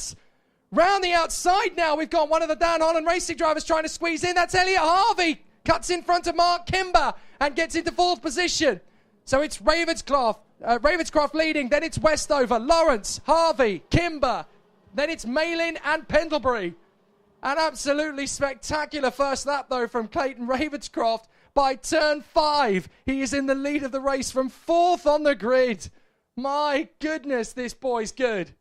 Round the outside now, we've got one of the Dan Holland racing drivers trying to squeeze in. That's Elliot Harvey. Cuts in front of Mark Kimber and gets into fourth position. So it's Ravenscroft leading. Then it's Westover, Lawrence, Harvey, Kimber. Then it's Malin and Pendlebury. An absolutely spectacular first lap, though, from Clayton Ravenscroft. By turn 5, he is in the lead of the race from fourth on the grid. My goodness, this boy's good.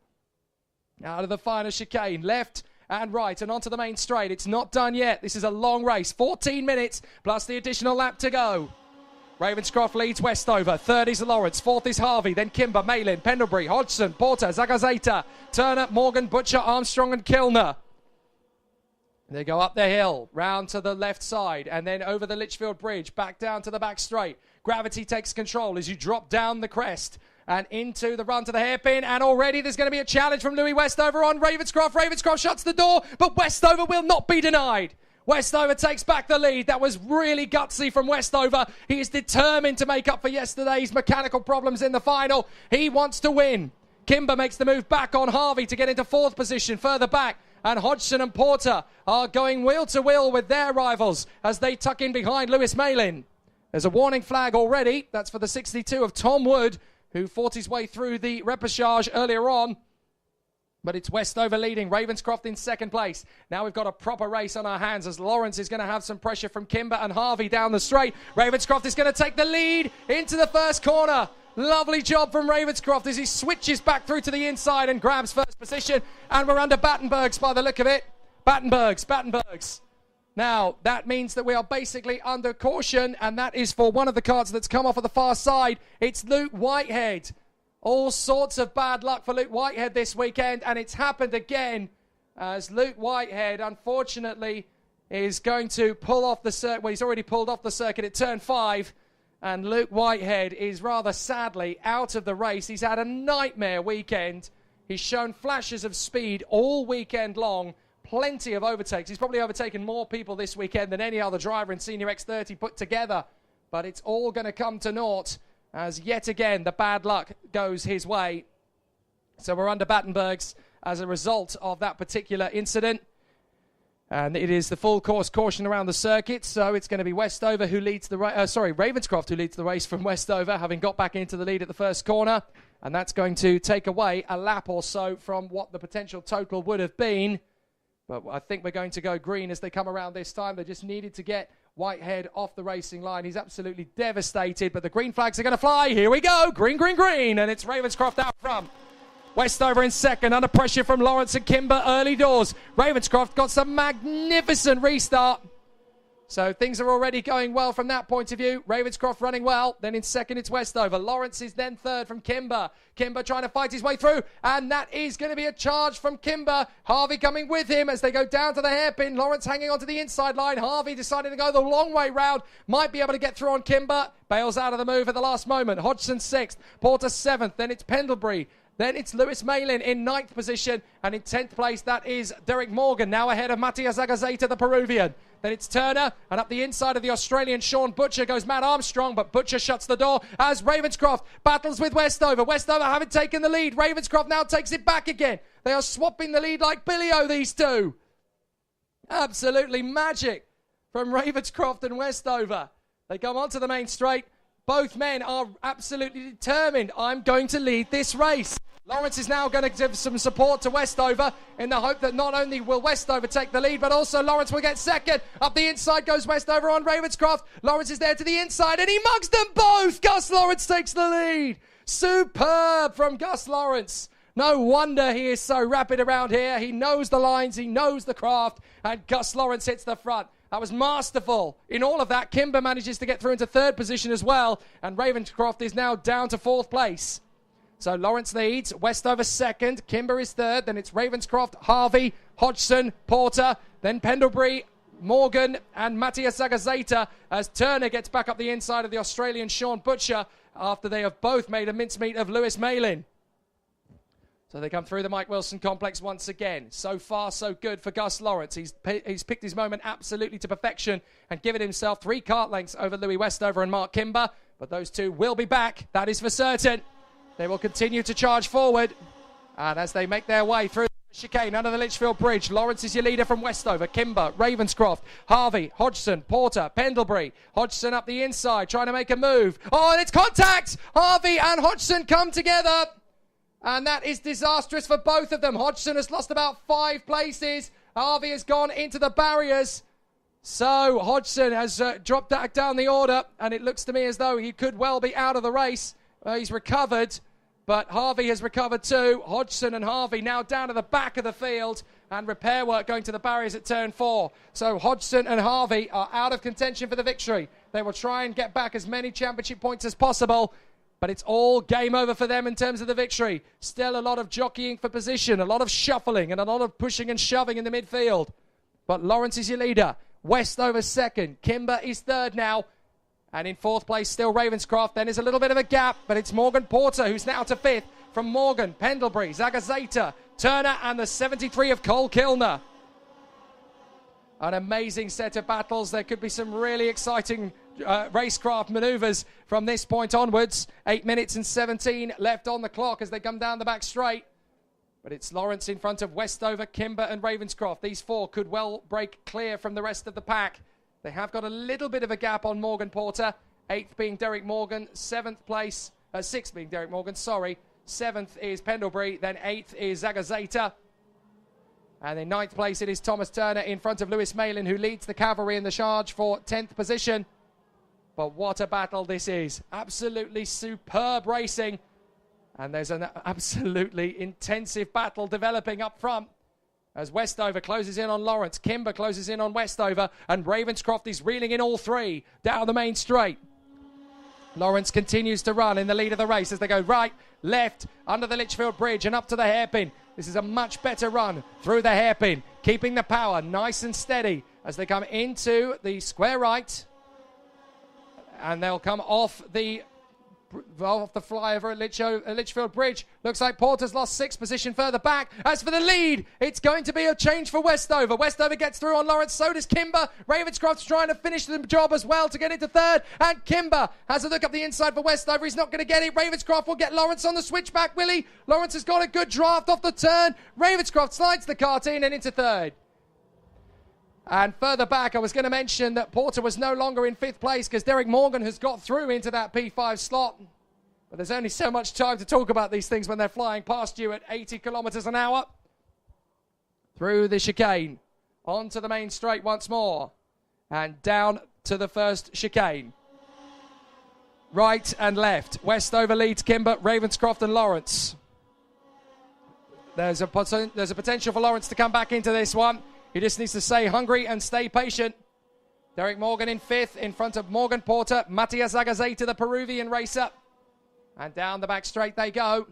Out of the final chicane, left and right and onto the main straight. It's not done yet. This is a long race. 14 minutes plus the additional lap to go. Ravenscroft leads Westover. Third is Lawrence. Fourth is Harvey. Then Kimber, Malin, Pendlebury, Hodgson, Porter, Zagazeta, Turner, Morgan, Butcher, Armstrong and Kilner. They go up the hill, round to the left side, and then over the Litchfield Bridge, back down to the back straight. Gravity takes control as you drop down the crest and into the run to the hairpin, and already there's going to be a challenge from Louis Westover on Ravenscroft. Ravenscroft shuts the door, but Westover will not be denied. Westover takes back the lead. That was really gutsy from Westover. He is determined to make up for yesterday's mechanical problems in the final. He wants to win. Kimber makes the move back on Harvey to get into fourth position, further back. And Hodgson and Porter are going wheel to wheel with their rivals as they tuck in behind Lewis Malin. There's a warning flag already. That's for the 62 of Tom Wood, who fought his way through the repechage earlier on. But it's Westover leading, Ravenscroft in second place. Now we've got a proper race on our hands as Lawrence is going to have some pressure from Kimber and Harvey down the straight. Ravenscroft is going to take the lead into the first corner. Lovely job from Ravenscroft as he switches back through to the inside and grabs first position. And we're under Battenbergs by the look of it. Battenbergs. Now, that means that we are basically under caution, and that is for one of the carts that's come off at the far side. It's Luke Whitehead. All sorts of bad luck for Luke Whitehead this weekend, and it's happened again as Luke Whitehead, unfortunately, is going to pull off the circuit. Well, he's already pulled off the circuit at turn 5, and Luke Whitehead is rather sadly out of the race. He's had a nightmare weekend. He's shown flashes of speed all weekend long, plenty of overtakes. He's probably overtaken more people this weekend than any other driver in Senior X30 put together. But it's all going to come to naught as yet again the bad luck goes his way. So we're under Battenberg's as a result of that particular incident. And it is the full course caution around the circuit, so it's going to be Westover who leads the Ravenscroft who leads the race from Westover, having got back into the lead at the first corner, and that's going to take away a lap or so from what the potential total would have been. But I think we're going to go green as they come around this time. They just needed to get Whitehead off the racing line. He's absolutely devastated, but the green flags are going to fly. Here we go, green, green, green, and it's Ravenscroft out front. Westover in second, under pressure from Lawrence and Kimber early doors. Ravenscroft got some magnificent restart. So things are already going well from that point of view. Ravenscroft running well. Then in second, it's Westover. Lawrence is then third from Kimber. Kimber trying to fight his way through. And that is going to be a charge from Kimber. Harvey coming with him as they go down to the hairpin. Lawrence hanging onto the inside line. Harvey deciding to go the long way round. Might be able to get through on Kimber. Bails out of the move at the last moment. Hodgson sixth. Porter seventh. Then it's Pendlebury. Then it's Lewis Malin in ninth position. And in 10th place, that is Derek Morgan, now ahead of Matthias Agazeta, the Peruvian. Then it's Turner, and up the inside of the Australian Sean Butcher goes Matt Armstrong, but Butcher shuts the door as Ravenscroft battles with Westover. Westover haven't taken the lead. Ravenscroft now takes it back again. They are swapping the lead like Billy-O, these two. Absolutely magic from Ravenscroft and Westover. They come onto the main straight. Both men are absolutely determined. I'm going to lead this race. Lawrence is now going to give some support to Westover in the hope that not only will Westover take the lead, but also Lawrence will get second. Up the inside goes Westover on Ravenscroft. Lawrence is there to the inside, and he mugs them both. Gus Lawrence takes the lead. Superb from Gus Lawrence. No wonder he is so rapid around here. He knows the lines, he knows the craft, and Gus Lawrence hits the front. That was masterful. In all of that, Kimber manages to get through into third position as well, and Ravenscroft is now down to fourth place. So Lawrence leads, Westover second, Kimber is third, then it's Ravenscroft, Harvey, Hodgson, Porter, then Pendlebury, Morgan, and Matthias Agazeta as Turner gets back up the inside of the Australian Sean Butcher after they have both made a mincemeat of Lewis Malin. So they come through the Mike Wilson complex once again. So far, so good for Gus Lawrence. He's picked his moment absolutely to perfection and given himself 3 kart lengths over Louis Westover and Mark Kimber. But those two will be back, that is for certain. They will continue to charge forward. And as they make their way through the chicane under the Litchfield Bridge, Lawrence is your leader from Westover. Kimber, Ravenscroft, Harvey, Hodgson, Porter, Pendlebury. Hodgson up the inside, trying to make a move. Oh, and it's contact! Harvey and Hodgson come together. And that is disastrous for both of them. Hodgson has lost about 5 places. Harvey has gone into the barriers. So Hodgson has dropped back down the order. And it looks to me as though he could well be out of the race. He's recovered, but Harvey has recovered too. Hodgson and Harvey now down to the back of the field, and repair work going to the barriers at turn 4. So Hodgson and Harvey are out of contention for the victory. They will try and get back as many championship points as possible, but it's all game over for them in terms of the victory. Still a lot of jockeying for position, a lot of shuffling, and a lot of pushing and shoving in the midfield. But Lawrence is your leader. Westover second. Kimber is third now. And in fourth place, still Ravenscroft. Then is a little bit of a gap, but it's Morgan Porter who's now to fifth. From Morgan, Pendlebury, Zagazeta, Turner, and the 73 of Cole Kilner. An amazing set of battles. There could be some really exciting racecraft manoeuvres from this point onwards. 8 minutes and 17 left on the clock as they come down the back straight. But it's Lawrence in front of Westover, Kimber, and Ravenscroft. These 4 could well break clear from the rest of the pack. They have got a little bit of a gap on Morgan Porter. 8th being Derek Morgan. 7th place, 6th being Derek Morgan, sorry. 7th is Pendlebury. Then 8th is Zagazeta. And in 9th place, it is Thomas Turner in front of Lewis Malin, who leads the cavalry in the charge for 10th position. But what a battle this is. Absolutely superb racing. And there's an absolutely intensive battle developing up front. As Westover closes in on Lawrence, Kimber closes in on Westover, and Ravenscroft is reeling in all 3 down the main straight. Lawrence continues to run in the lead of the race as they go right, left, under the Litchfield Bridge and up to the hairpin. This is a much better run through the hairpin, keeping the power nice and steady as they come into the square right. And they'll come off the off the flyover at Litchfield Bridge. Looks like Porter's lost 6th position further back. As for the lead, it's going to be a change for Westover. Westover gets through on Lawrence, so does Kimber. Ravenscroft's trying to finish the job as well to get into 3rd, and Kimber has a look up the inside for Westover. He's not going to get it. Ravenscroft will get Lawrence on the switchback, will he? Lawrence has got a good draft off the turn. Ravenscroft slides the kart in and into 3rd. And further back, I was going to mention that Porter was no longer in 5th place because Derek Morgan has got through into that P5 slot. But there's only so much time to talk about these things when they're flying past you at 80 kilometres an hour. Through the chicane, onto the main straight once more, and down to the first chicane. Right and left. Westover leads Kimber, Ravenscroft and Lawrence. There's a potential for Lawrence to come back into this one. He just needs to stay hungry and stay patient. Derek Morgan in 5th in front of Morgan Porter. Matthias Zagazeta, the Peruvian racer. And down the back straight they go.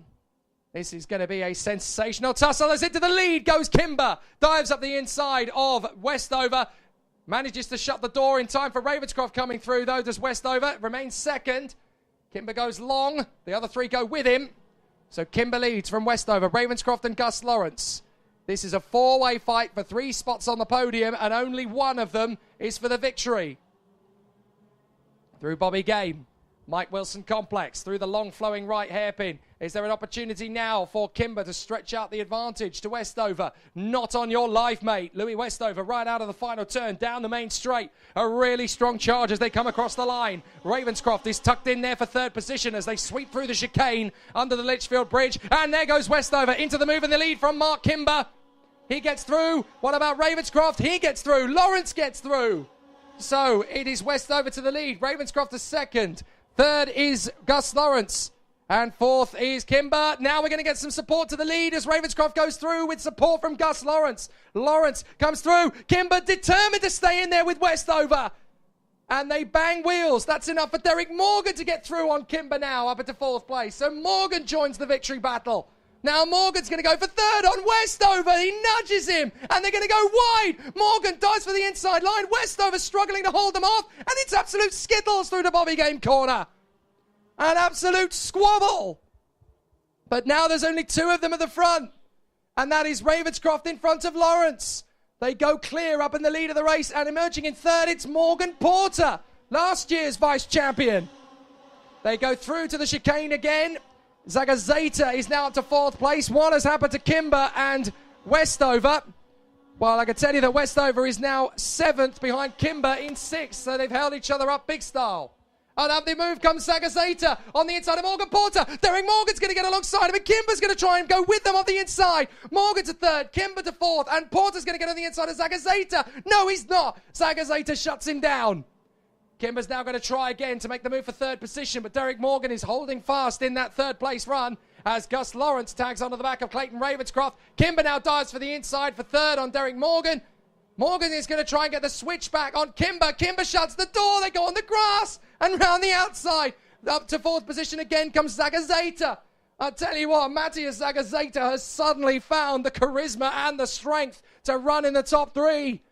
This is going to be a sensational tussle as into the lead goes Kimber. Dives up the inside of Westover. Manages to shut the door in time for Ravenscroft coming through, though does Westover. Remains 2nd. Kimber goes long. The other 3 go with him. So Kimber leads from Westover. Ravenscroft and Gus Lawrence. This is a 4-way fight for 3 spots on the podium, and only one of them is for the victory. Through Bobby Game, Mike Wilson Complex, through the long flowing right hairpin. Is there an opportunity now for Kimber to stretch out the advantage to Westover? Not on your life, mate. Louis Westover right out of the final turn, down the main straight. A really strong charge as they come across the line. Ravenscroft is tucked in there for 3rd position as they sweep through the chicane under the Litchfield Bridge. And there goes Westover into the move in the lead from Mark Kimber. He gets through. What about Ravenscroft? He gets through. Lawrence gets through. So it is Westover to the lead. Ravenscroft is 2nd. 3rd is Gus Lawrence. And 4th is Kimber. Now we're going to get some support to the lead as Ravenscroft goes through with support from Gus Lawrence. Lawrence comes through. Kimber determined to stay in there with Westover. And they bang wheels. That's enough for Derek Morgan to get through on Kimber now up into 4th place. So Morgan joins the victory battle. Now Morgan's going to go for 3rd on Westover. He nudges him, and they're going to go wide. Morgan dives for the inside line. Westover struggling to hold them off, and it's absolute skittles through the Bobby Game corner. An absolute squabble. But now there's only 2 of them at the front, and that is Ravenscroft in front of Lawrence. They go clear up in the lead of the race, and emerging in 3rd, it's Morgan Porter, last year's vice champion. They go through to the chicane again. Zagazeta is now up to 4th place. What has happened to Kimber and Westover? Well, I can tell you that Westover is now 7th behind Kimber in 6th, so they've held each other up big style. And up the move comes Zagazeta on the inside of Morgan Porter. Derek Morgan's going to get alongside him, and Kimber's going to try and go with them on the inside. Morgan to 3rd, Kimber to 4th, and Porter's going to get on the inside of Zagazeta. No, he's not. Zagazeta shuts him down. Kimber's now going to try again to make the move for 3rd position, but Derek Morgan is holding fast in that 3rd place run as Gus Lawrence tags onto the back of Clayton Ravenscroft. Kimber now dives for the inside for 3rd on Derek Morgan. Morgan is going to try and get the switch back on Kimber. Kimber shuts the door. They go on the grass and round the outside. Up to 4th position again comes Zagazeta. I tell you what, Matthias Zagazeta has suddenly found the charisma and the strength to run in the top 3.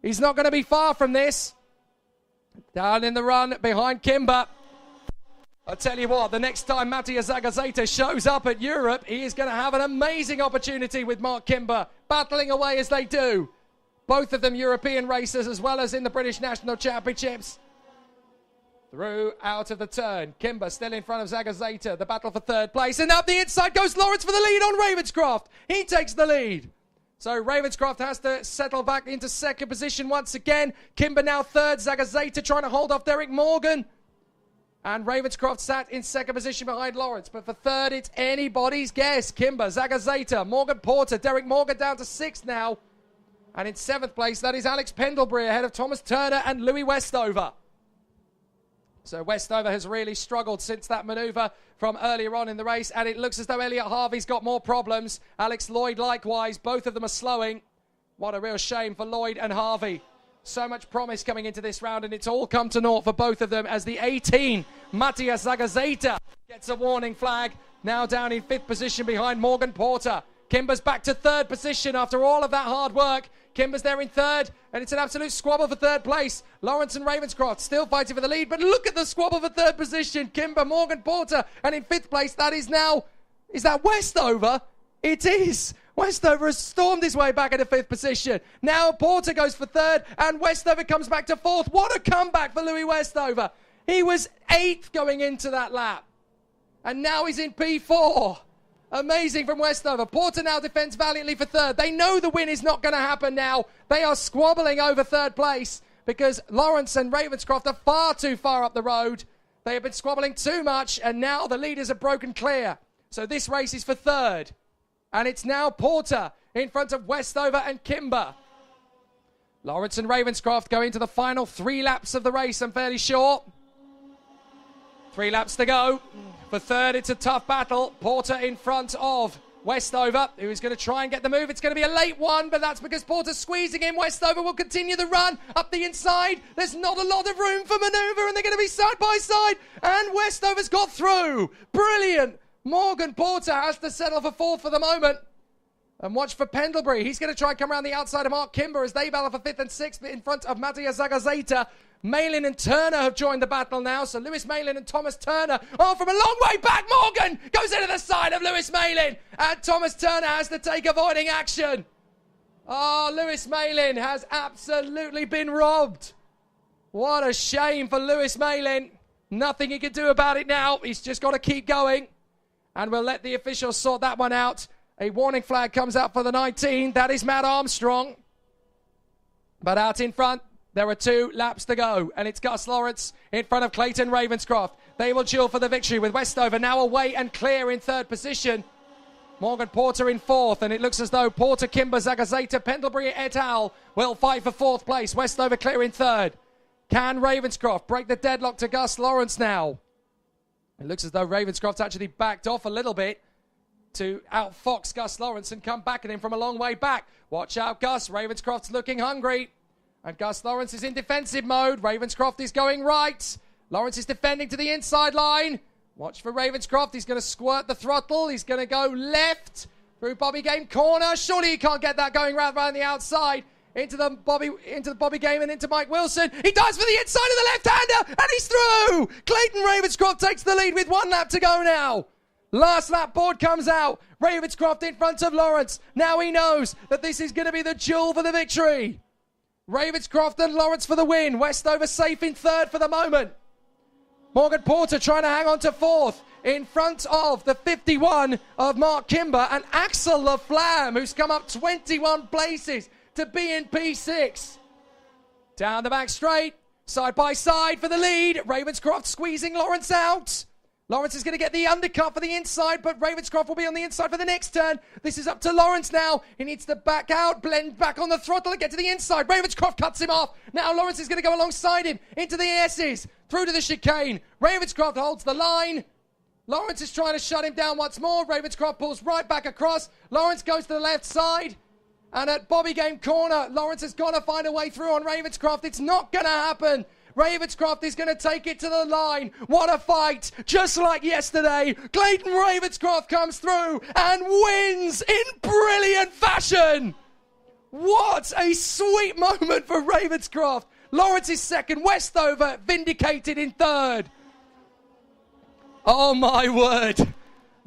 He's not going to be far from this. Down in the run behind Kimber. I'll tell you what, the next time Matthias Zagazeta shows up at Europe, he is going to have an amazing opportunity with Mark Kimber, battling away as they do. Both of them European racers as well as in the British National Championships. Through out of the turn. Kimber still in front of Zagazeta. The battle for 3rd place. And up the inside goes Lawrence for the lead on Ravenscroft. He takes the lead. So Ravenscroft has to settle back into 2nd position once again. Kimber now 3rd. Zagazeta trying to hold off Derek Morgan. And Ravenscroft sat in 2nd position behind Lawrence. But for 3rd, it's anybody's guess. Kimber, Zagazeta, Morgan Porter, Derek Morgan down to 6th now. And in 7th place, that is Alex Pendlebury ahead of Thomas Turner and Louis Westover. So Westover has really struggled since that manoeuvre from earlier on in the race, and it looks as though Elliot Harvey's got more problems. Alex Lloyd likewise. Both of them are slowing. What a real shame for Lloyd and Harvey. So much promise coming into this round, and it's all come to naught for both of them as the 18, Matthias Zagazeta, gets a warning flag. Now down in 5th position behind Morgan Porter. Kimber's back to third position after all of that hard work. Kimber's there in third, and it's an absolute squabble for third place. Lawrence and Ravenscroft still fighting for the lead, but look at the squabble for third position. Kimber, Morgan Porter, and in fifth place, that is now, is that Westover? It is. Westover has stormed his way back into fifth position. Now Porter goes for third, and Westover comes back to fourth. What a comeback for Louis Westover. He was eighth going into that lap, and now he's in P4. Amazing from Westover. Porter now defends valiantly for third. They know the win is not going to happen now. They are squabbling over third place because Lawrence and Ravenscroft are far too far up the road. They have been squabbling too much, and now the leaders are broken clear. So this race is for third. And it's now Porter in front of Westover and Kimber. Lawrence and Ravenscroft go into the final 3 laps of the race, I'm fairly sure. 3 laps to go. For third, it's a tough battle. Porter in front of Westover, who is going to try and get the move. It's going to be a late one, but that's because Porter's squeezing in. Westover will continue the run up the inside. There's not a lot of room for manoeuvre, and they're going to be side by side. And Westover's got through. Brilliant. Morgan Porter has to settle for fourth for the moment. And watch for Pendlebury. He's going to try and come around the outside of Mark Kimber as they battle for fifth and sixth in front of Mattia Zagazeta. Malin and Turner have joined the battle now. So Lewis Malin and Thomas Turner. Oh, from a long way back, Morgan goes into the side of Lewis Malin. And Thomas Turner has to take avoiding action. Oh, Lewis Malin has absolutely been robbed. What a shame for Lewis Malin. Nothing he can do about it now. He's just got to keep going. And we'll let the officials sort that one out. A warning flag comes out for the 19. That is Matt Armstrong. But out in front, there are 2 laps to go. And it's Gus Lawrence in front of Clayton Ravenscroft. They will duel for the victory with Westover now away and clear in third position. Morgan Porter in fourth. And it looks as though Porter, Kimber, Zagazeta, Pendlebury et al. will fight for fourth place. Westover clear in third. Can Ravenscroft break the deadlock to Gus Lawrence now? It looks as though Ravenscroft's actually backed off a little bit to outfox Gus Lawrence and come back at him from a long way back. Watch out, Gus. Ravenscroft's looking hungry. And Gus Lawrence is in defensive mode. Ravenscroft is going right. Lawrence is defending to the inside line. Watch for Ravenscroft. He's going to squirt the throttle. He's going to go left through Bobby Game corner. Surely he can't get that going around the outside. Into the Bobby Game and into Mike Wilson. He dives for the inside of the left-hander, and he's through! Clayton Ravenscroft takes the lead with 1 lap to go now. Last lap board comes out. Ravenscroft in front of Lawrence. Now he knows that this is going to be the duel for the victory. Ravenscroft and Lawrence for the win. Westover safe in third for the moment. Morgan Porter trying to hang on to fourth in front of the 51 of Mark Kimber and Axel Laflamme, who's come up 21 places to be in P6. Down the back straight, side by side for the lead. Ravenscroft squeezing Lawrence out. Lawrence is going to get the undercut for the inside, but Ravenscroft will be on the inside for the next turn. This is up to Lawrence now. He needs to back out, blend back on the throttle and get to the inside. Ravenscroft cuts him off. Now Lawrence is going to go alongside him into the S's, through to the chicane. Ravenscroft holds the line. Lawrence is trying to shut him down once more. Ravenscroft pulls right back across. Lawrence goes to the left side. And at Bobby Game corner, Lawrence has got to find a way through on Ravenscroft. It's not going to happen. Ravenscroft is going to take it to the line. What a fight. Just like yesterday, Clayton Ravenscroft comes through and wins in brilliant fashion. What a sweet moment for Ravenscroft. Lawrence is second. Westover vindicated in third. Oh my word.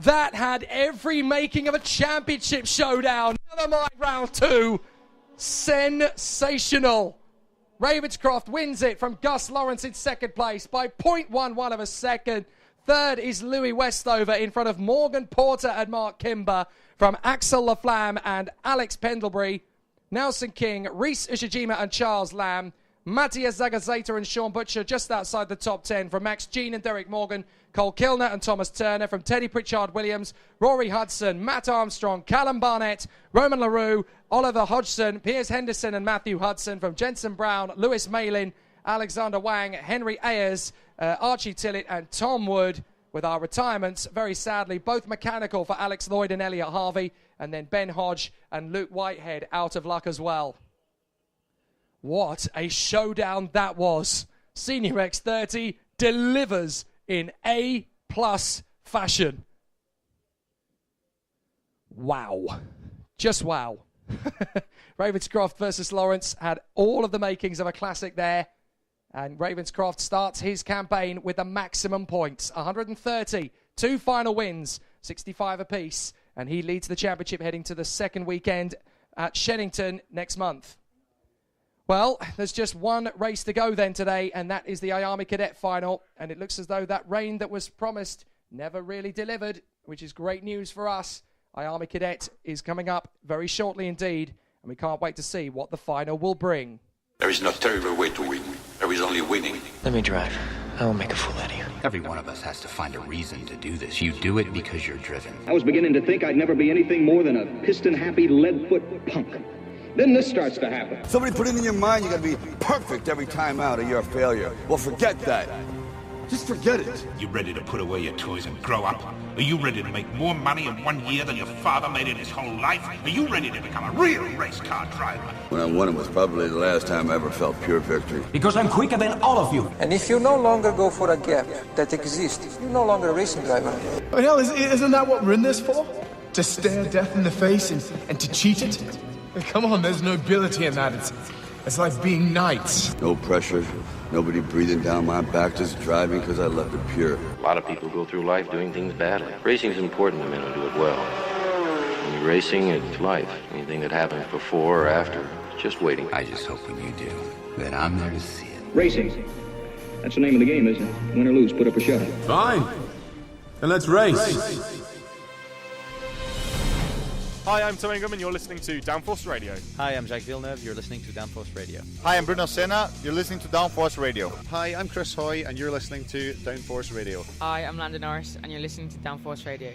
That had every making of a championship showdown. Never mind round 2. Sensational. Ravenscroft wins it from Gus Lawrence in second place by 0.11 of a second. Third is Louis Westover in front of Morgan Porter and Mark Kimber from Axel Laflamme and Alex Pendlebury. Nelson King, Reese Ushijima and Charles Lamb. Matthias Zagazeta and Sean Butcher just outside the top 10 from Max Jean and Derek Morgan. Cole Kilner and Thomas Turner from Teddy Pritchard-Williams, Rory Hudson, Matt Armstrong, Callum Barnett, Roman LaRue, Oliver Hodgson, Piers Henderson and Matthew Hudson from Jensen Brown, Lewis Malin, Alexander Wang, Henry Ayers, Archie Tillett and Tom Wood. With our retirements, very sadly, both mechanical for Alex Lloyd and Elliot Harvey, and then Ben Hodge and Luke Whitehead out of luck as well. What a showdown that was. Senior X30 delivers in A+ fashion. Wow. Just wow. Ravenscroft versus Lawrence had all of the makings of a classic there. And Ravenscroft starts his campaign with the maximum points. 130, 2 final wins, 65 apiece. And he leads the championship heading to the second weekend at Shennington next month. Well, there's just one race to go then today, and that is the IAME Cadet Final. And it looks as though that rain that was promised never really delivered, which is great news for us. IAME Cadet is coming up very shortly indeed, and we can't wait to see what the final will bring. There is no terrible way to win. There is only winning. Let me drive. I will make a fool out of you. Every one of us has to find a reason to do this. You do it because you're driven. I was beginning to think I'd never be anything more than a piston-happy lead-foot punk. Then this starts to happen. Somebody put it in your mind you gotta be perfect every time out or you're a failure. Well, forget that. Just forget it. You ready to put away your toys and grow up? Are you ready to make more money in 1 year than your father made in his whole life? Are you ready to become a real race car driver? When I won it was probably the last time I ever felt pure victory. Because I'm quicker than all of you. And if you no longer go for a gap that exists, you're no longer a racing driver. Oh, hell, isn't that what we're in this for? To stare death in the face and to cheat it? Come on, there's nobility in that. It's like being knights. No pressure, nobody breathing down my back, just driving because I left it pure. A lot of people go through life doing things badly. Racing's important to men who do it well. When you're racing, it's life. Anything that happens before or after, it's just waiting. I just hope when you do, that I'm there to see it. Racing. That's the name of the game, isn't it? Win or lose, put up or shut up. Fine. Then let's race. Hi, I'm Tom Ingham and you're listening to Downforce Radio. Hi, I'm Jake Villeneuve. You're listening to Downforce Radio. Hi, I'm Bruno Senna. You're listening to Downforce Radio. Hi, I'm Chris Hoy, and you're listening to Downforce Radio. Hi, I'm Landon Norris, and you're listening to Downforce Radio.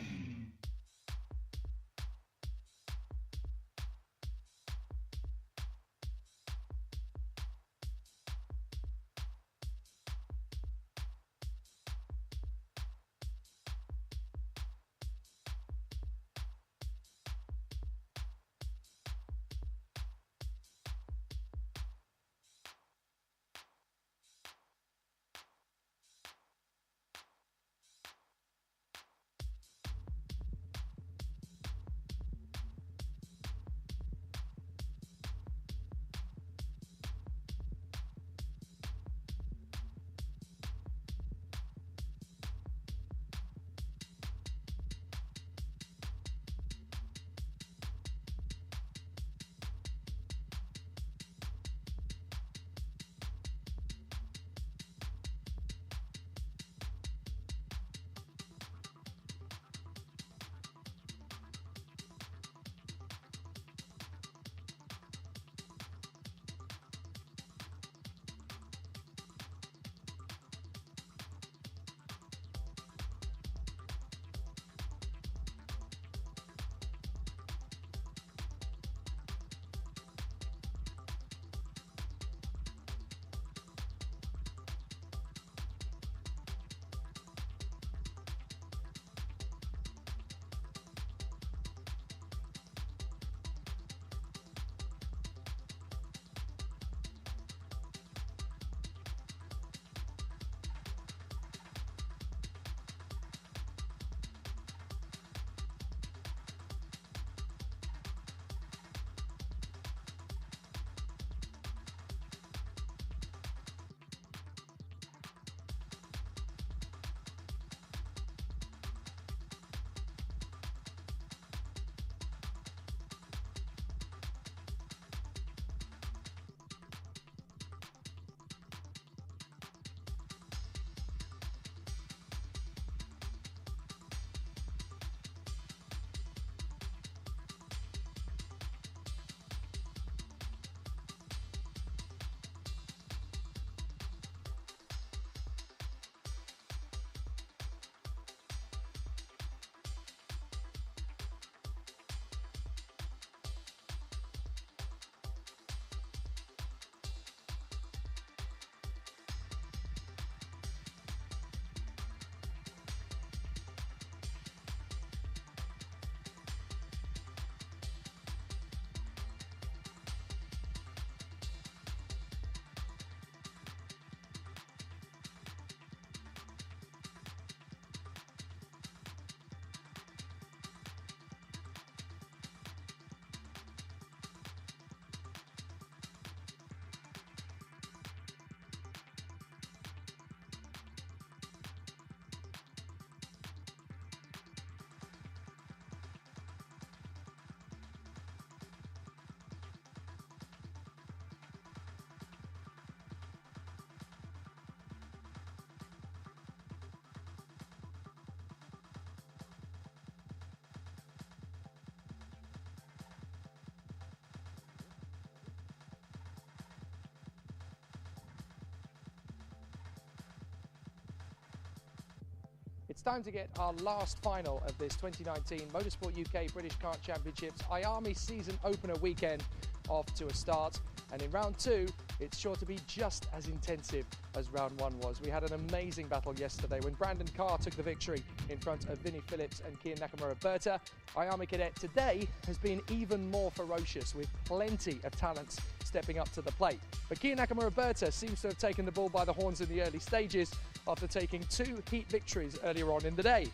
It's time to get our last final of this 2019 Motorsport UK British Kart Championships IAME season opener weekend off to a start. And in round 2, it's sure to be just as intensive as round 1 was. We had an amazing battle yesterday when Brandon Carr took the victory in front of Vinnie Phillips and Kian Nakamura-Berta. IAME Cadet today has been even more ferocious, with plenty of talents stepping up to the plate. But Kian Nakamura-Berta seems to have taken the bull by the horns in the early stages after taking 2 heat victories earlier on in the day.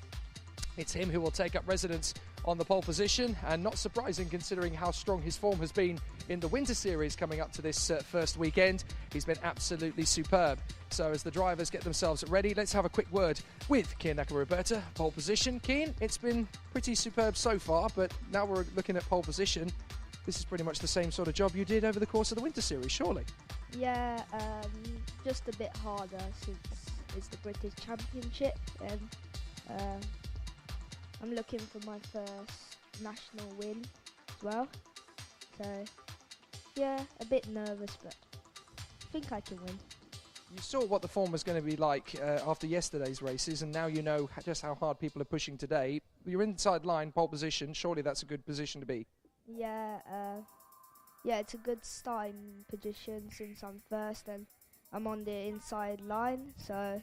It's him who will take up residence on the pole position, and not surprising considering how strong his form has been in the Winter Series coming up to this first weekend. He's been absolutely superb. So as the drivers get themselves ready, let's have a quick word with Kian Nakamura-Berta. Pole position. Kian, it's been pretty superb so far, but now we're looking at pole position. This is pretty much the same sort of job you did over the course of the Winter Series, surely? Yeah, just a bit harder since it's the British Championship, and I'm looking for my first national win as well. So, yeah, a bit nervous, but I think I can win. You saw what the form was going to be like after yesterday's races, and now you know just how hard people are pushing today. You're inside line, pole position. Surely that's a good position to be. Yeah, it's a good starting position since I'm first and I'm on the inside line. So,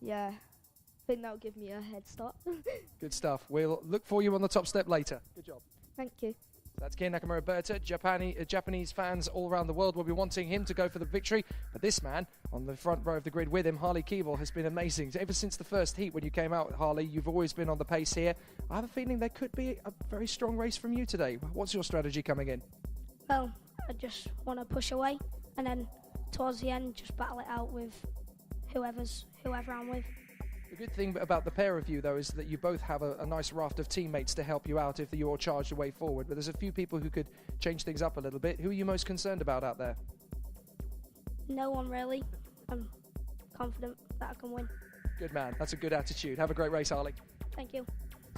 yeah, I think that'll give me a head start. Good stuff. We'll look for you on the top step later. Good job. Thank you. That's Kian Nakamura-Berta. Japanese fans all around the world will be wanting him to go for the victory. But this man on the front row of the grid with him, Harley Keeble, has been amazing. Ever since the first heat when you came out, Harley, you've always been on the pace here. I have a feeling there could be a very strong race from you today. What's your strategy coming in? Well, I just want to push away and then towards the end just battle it out with whoever I'm with. The good thing about the pair of you, though, is that you both have a nice raft of teammates to help you out if you're charged away forward. But there's a few people who could change things up a little bit. Who are you most concerned about out there? No one really. I'm confident that I can win. Good man. That's a good attitude. Have a great race, Harley. Thank you.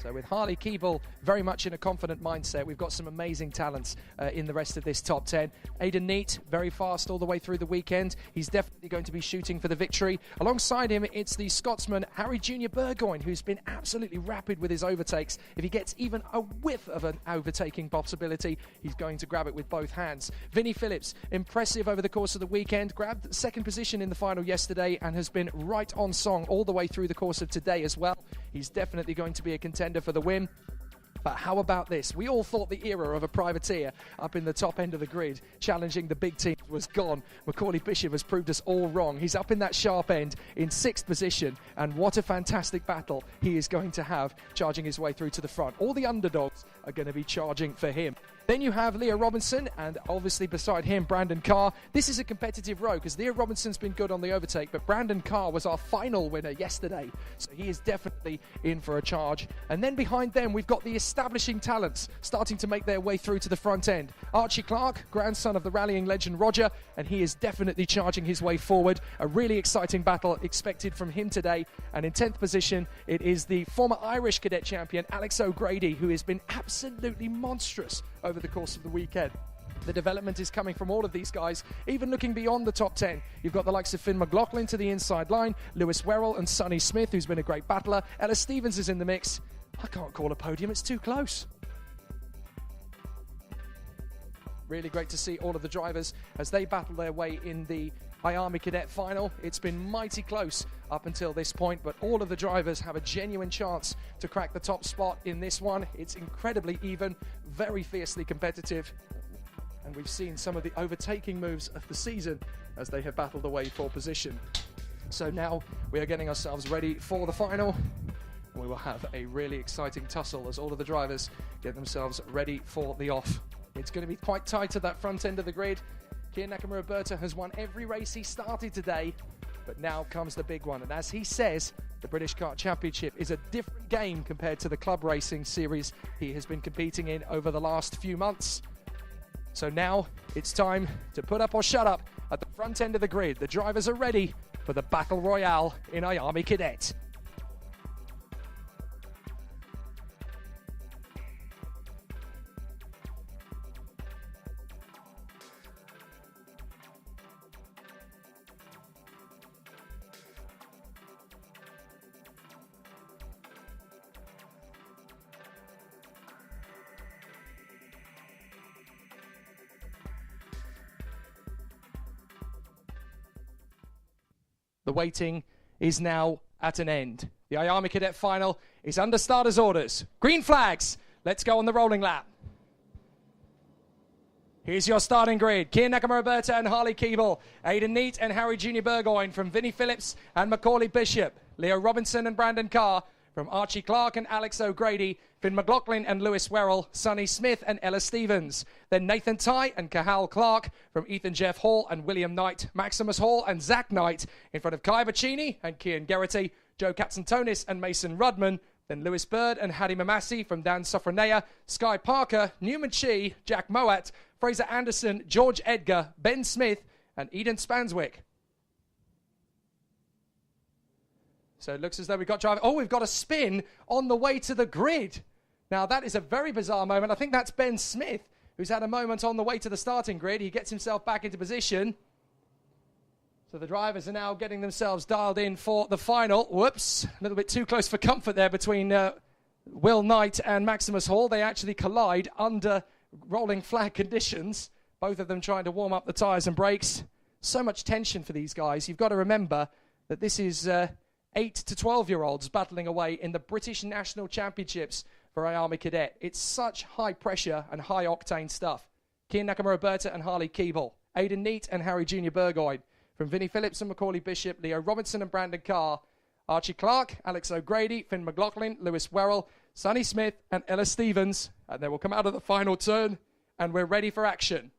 So with Harley Keeble very much in a confident mindset, we've got some amazing talents in the rest of this top 10. Aidan Neate, very fast all the way through the weekend. He's definitely going to be shooting for the victory. Alongside him, it's the Scotsman Harry Junior Burgoyne, who's been absolutely rapid with his overtakes. If he gets even a whiff of an overtaking possibility, he's going to grab it with both hands. Vinnie Phillips, impressive over the course of the weekend, grabbed second position in the final yesterday and has been right on song all the way through the course of today as well. He's definitely going to be a contender for the win. But how about this? We all thought the era of a privateer up in the top end of the grid, challenging the big teams, was gone. Macaulay Bishop has proved us all wrong. He's up in that sharp end in 6th position, and what a fantastic battle he is going to have, charging his way through to the front. All the underdogs are going to be charging for him. Then you have Leo Robinson, and obviously beside him, Brandon Carr. This is a competitive row because Leo Robinson's been good on the overtake, but Brandon Carr was our final winner yesterday, so he is definitely in for a charge. And then behind them, we've got the establishing talents starting to make their way through to the front end. Archie Clark, grandson of the rallying legend Roger, and he is definitely charging his way forward. A really exciting battle expected from him today. And in 10th position, it is the former Irish cadet champion, Alex O'Grady, who has been absolutely monstrous over the course of the weekend. The development is coming from all of these guys, even looking beyond the top 10. You've got the likes of Finn McLaughlin to the inside line, Lewis Werrell and Sonny Smith, who's been a great battler. Ella Stevens is in the mix. I can't call a podium, it's too close. Really great to see all of the drivers as they battle their way in the IAME Cadet final. It's been mighty close up until this point, but all of the drivers have a genuine chance to crack the top spot in this one. It's incredibly even, very fiercely competitive, and we've seen some of the overtaking moves of the season as they have battled away for position. So now we are getting ourselves ready for the final. We will have a really exciting tussle as all of the drivers get themselves ready for the off. It's going to be quite tight at that front end of the grid. Kian Nakamura-Berta has won every race he started today, but now comes the big one. And as he says, the British Kart Championship is a different game compared to the club racing series he has been competing in over the last few months. So now it's time to put up or shut up at the front end of the grid. The drivers are ready for the Battle Royale in IAME Cadet. The waiting is now at an end. The IAME Cadet final is under starters' orders. Green flags. Let's go on the rolling lap. Here's your starting grid. Kian Nakamura-Berta and Harley Keeble. Aidan Neate and Harry Junior Burgoyne from Vinnie Phillips and Macaulay Bishop. Leo Robinson and Brandon Carr from Archie Clark and Alex O'Grady. Finn McLaughlin and Lewis Werrell. Sonny Smith and Ella Stevens. Then Nathan Ty and Cahal Clark from Ethan Jeff Hall and William Knight. Maximus Hall and Zach Knight in front of Kai Bacchini and Kian Geraghty. Joe Katzentonis and Mason Rudman. Then Lewis Bird and Hadi Mamasi from Dan Sofronea. Sky Parker, Newman Chi, Jack Moat, Fraser Anderson, George Edgar, Ben Smith, and Eden Spanswick. So it looks as though we've got driver. Oh, we've got a spin on the way to the grid. Now, that is a very bizarre moment. I think that's Ben Smith, who's had a moment on the way to the starting grid. He gets himself back into position. So the drivers are now getting themselves dialed in for the final. Whoops, a little bit too close for comfort there between Will Knight and Maximus Hall. They actually collide under rolling flag conditions. Both of them trying to warm up the tyres and brakes. So much tension for these guys. You've got to remember that this is 8 to 12-year-olds battling away in the British National Championships for IAME Cadet. It's such high pressure and high octane stuff. Kian Nakamura-Berta and Harley Keeble. Aidan Neate and Harry Junior Burgoyne. From Vinnie Phillips and Macaulay Bishop, Leo Robinson and Brandon Carr. Archie Clark, Alex O'Grady, Finn McLaughlin, Lewis Werrell, Sonny Smith and Ella Stevens. And they will come out of the final turn and we're ready for action.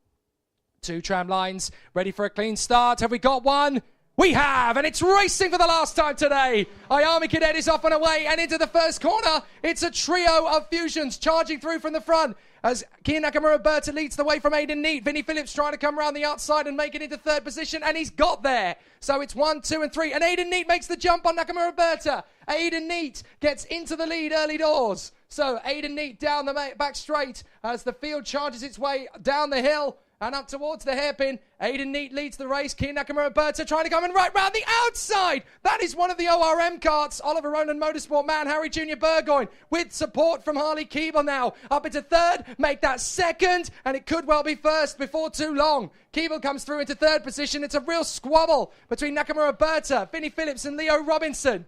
2 tram lines, ready for a clean start. Have we got one? We have, and it's racing for the last time today. IAME Cadet is off and away and into the first corner. It's a trio of fusions charging through from the front as Kian Nakamura-Berta leads the way from Aidan Neate. Vinnie Phillips trying to come around the outside and make it into third position, and he's got there. So it's 1, 2, and 3, and Aidan Neate makes the jump on Nakamura-Berta. Aidan Neate gets into the lead early doors. So Aidan Neate down the back straight as the field charges its way down the hill and up towards the hairpin. Aidan Neate leads the race. Kian Nakamura-Berta trying to come in right round the outside. That is one of the ORM carts. Oliver Ronan Motorsport man, Harry Junior Burgoyne, with support from Harley Keeble now. Up into third, make that second, and it could well be first before too long. Keeble comes through into third position. It's a real squabble between Nakamura-Berta, Vinnie Phillips, and Leo Robinson.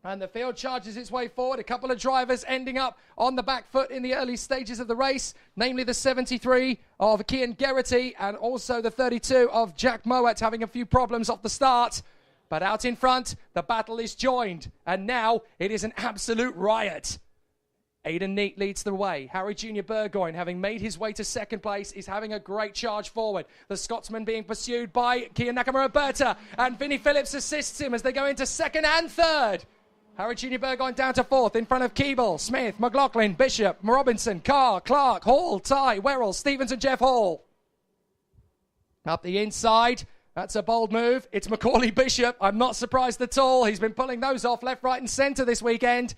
And the field charges its way forward. A couple of drivers ending up on the back foot in the early stages of the race, namely the 73 of Kian Geraghty and also the 32 of Jack Moat having a few problems off the start. But out in front, the battle is joined. And now it is an absolute riot. Aidan Neate leads the way. Harry Junior Burgoyne, having made his way to second place, is having a great charge forward. The Scotsman being pursued by Kian Nakamura-Berta, and Vinnie Phillips assists him as they go into second and third. Harry Junior Burgoyne down to fourth in front of Keeble, Smith, McLaughlin, Bishop, Robinson, Carr, Clark, Hall, Ty, Werrell, Stevens and Jeff Hall. Up the inside, that's a bold move. It's Macaulay Bishop. I'm not surprised at all. He's been pulling those off left, right and centre this weekend.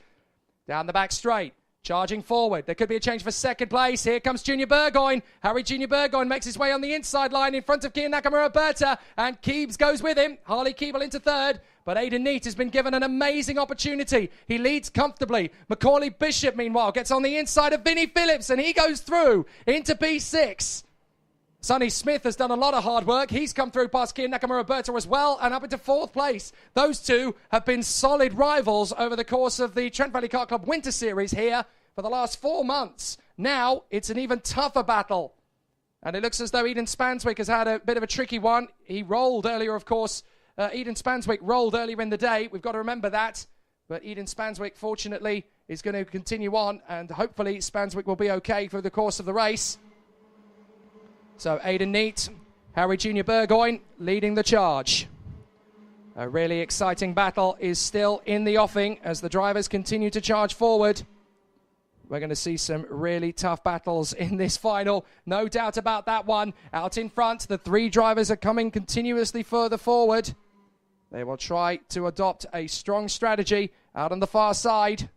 Down the back straight. Charging forward. There could be a change for second place. Here comes Junior Burgoyne. Harry Junior Burgoyne makes his way on the inside line in front of Kian Nakamura-Berta. And Keebs goes with him. Harley Keeble into third. But Aidan Neate has been given an amazing opportunity. He leads comfortably. Macaulay Bishop, meanwhile, gets on the inside of Vinnie Phillips. And he goes through into P6. Sonny Smith has done a lot of hard work. He's come through past Kian Nakamura-Berta as well and up into fourth place. Those two have been solid rivals over the course of the Trent Valley Kart Club Winter Series here for the last 4 months. Now it's an even tougher battle. And it looks as though Eden Spanswick has had a bit of a tricky one. He rolled earlier, of course. Eden Spanswick rolled earlier in the day. We've got to remember that. But Eden Spanswick, fortunately, is going to continue on. And hopefully Spanswick will be okay through the course of the race. So Aidan Neate, Harry Junior Burgoyne leading the charge. A really exciting battle is still in the offing as the drivers continue to charge forward. We're going to see some really tough battles in this final. No doubt about that one. Out in front, the 3 drivers are coming continuously further forward. They will try to adopt a strong strategy out on the far side.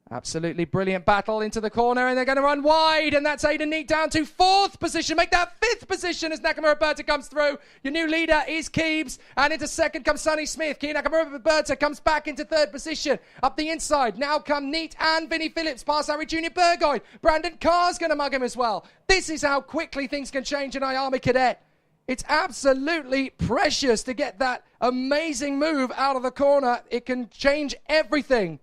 Absolutely brilliant battle into the corner, and they're going to run wide, and that's Aidan Neate down to 4th position. Make that 5th position as Nakamura-Berta comes through. Your new leader is Keebs, and into second comes Sonny Smith. Kian Nakamura-Berta comes back into 3rd position. Up the inside, now come Neate and Vinnie Phillips past Harry Junior Burgoyne. Brandon Carr's going to mug him as well. This is how quickly things can change in IAME Cadet. It's absolutely precious to get that amazing move out of the corner. It can change everything.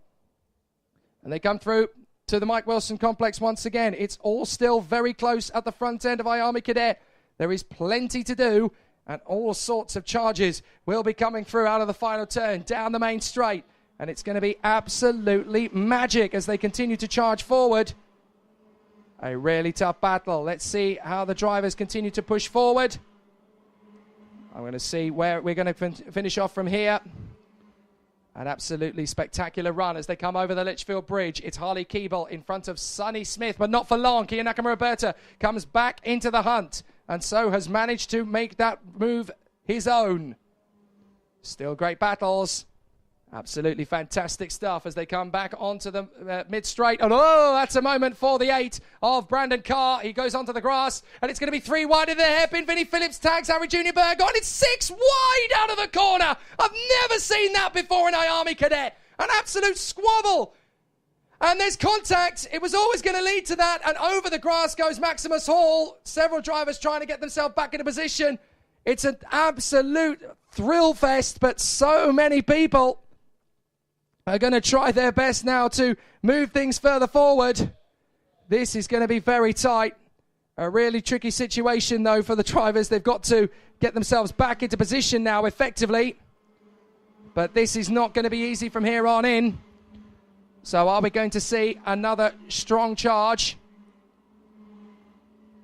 And they come through to the Mike Wilson complex once again. It's all still very close at the front end of IAME Cadet. There is plenty to do, and all sorts of charges will be coming through out of the final turn, down the main straight. And it's going to be absolutely magic as they continue to charge forward. A really tough battle. Let's see how the drivers continue to push forward. I'm going to see where we're going to finish off from here. An absolutely spectacular run as they come over the Litchfield Bridge. It's Harley Keeble in front of Sonny Smith, but not for long. Kia Nakamura comes back into the hunt and so has managed to make that move his own. Still great battles. Absolutely fantastic stuff as they come back onto the mid-straight. And oh, that's a moment for the 8 of Brandon Carr. He goes onto the grass, and it's going to be 3 wide in the hairpin. Vinnie Phillips tags Harry Junior Burgoyne. It's 6 wide out of the corner. I've never seen that before in IAME Cadet. An absolute squabble. And there's contact. It was always going to lead to that. And over the grass goes Maximus Hall. Several drivers trying to get themselves back into position. It's an absolute thrill fest, but so many people are going to try their best now to move things further forward. This is going to be very tight. A really tricky situation, though, for the drivers. They've got to get themselves back into position now effectively. But this is not going to be easy from here on in. So are we going to see another strong charge?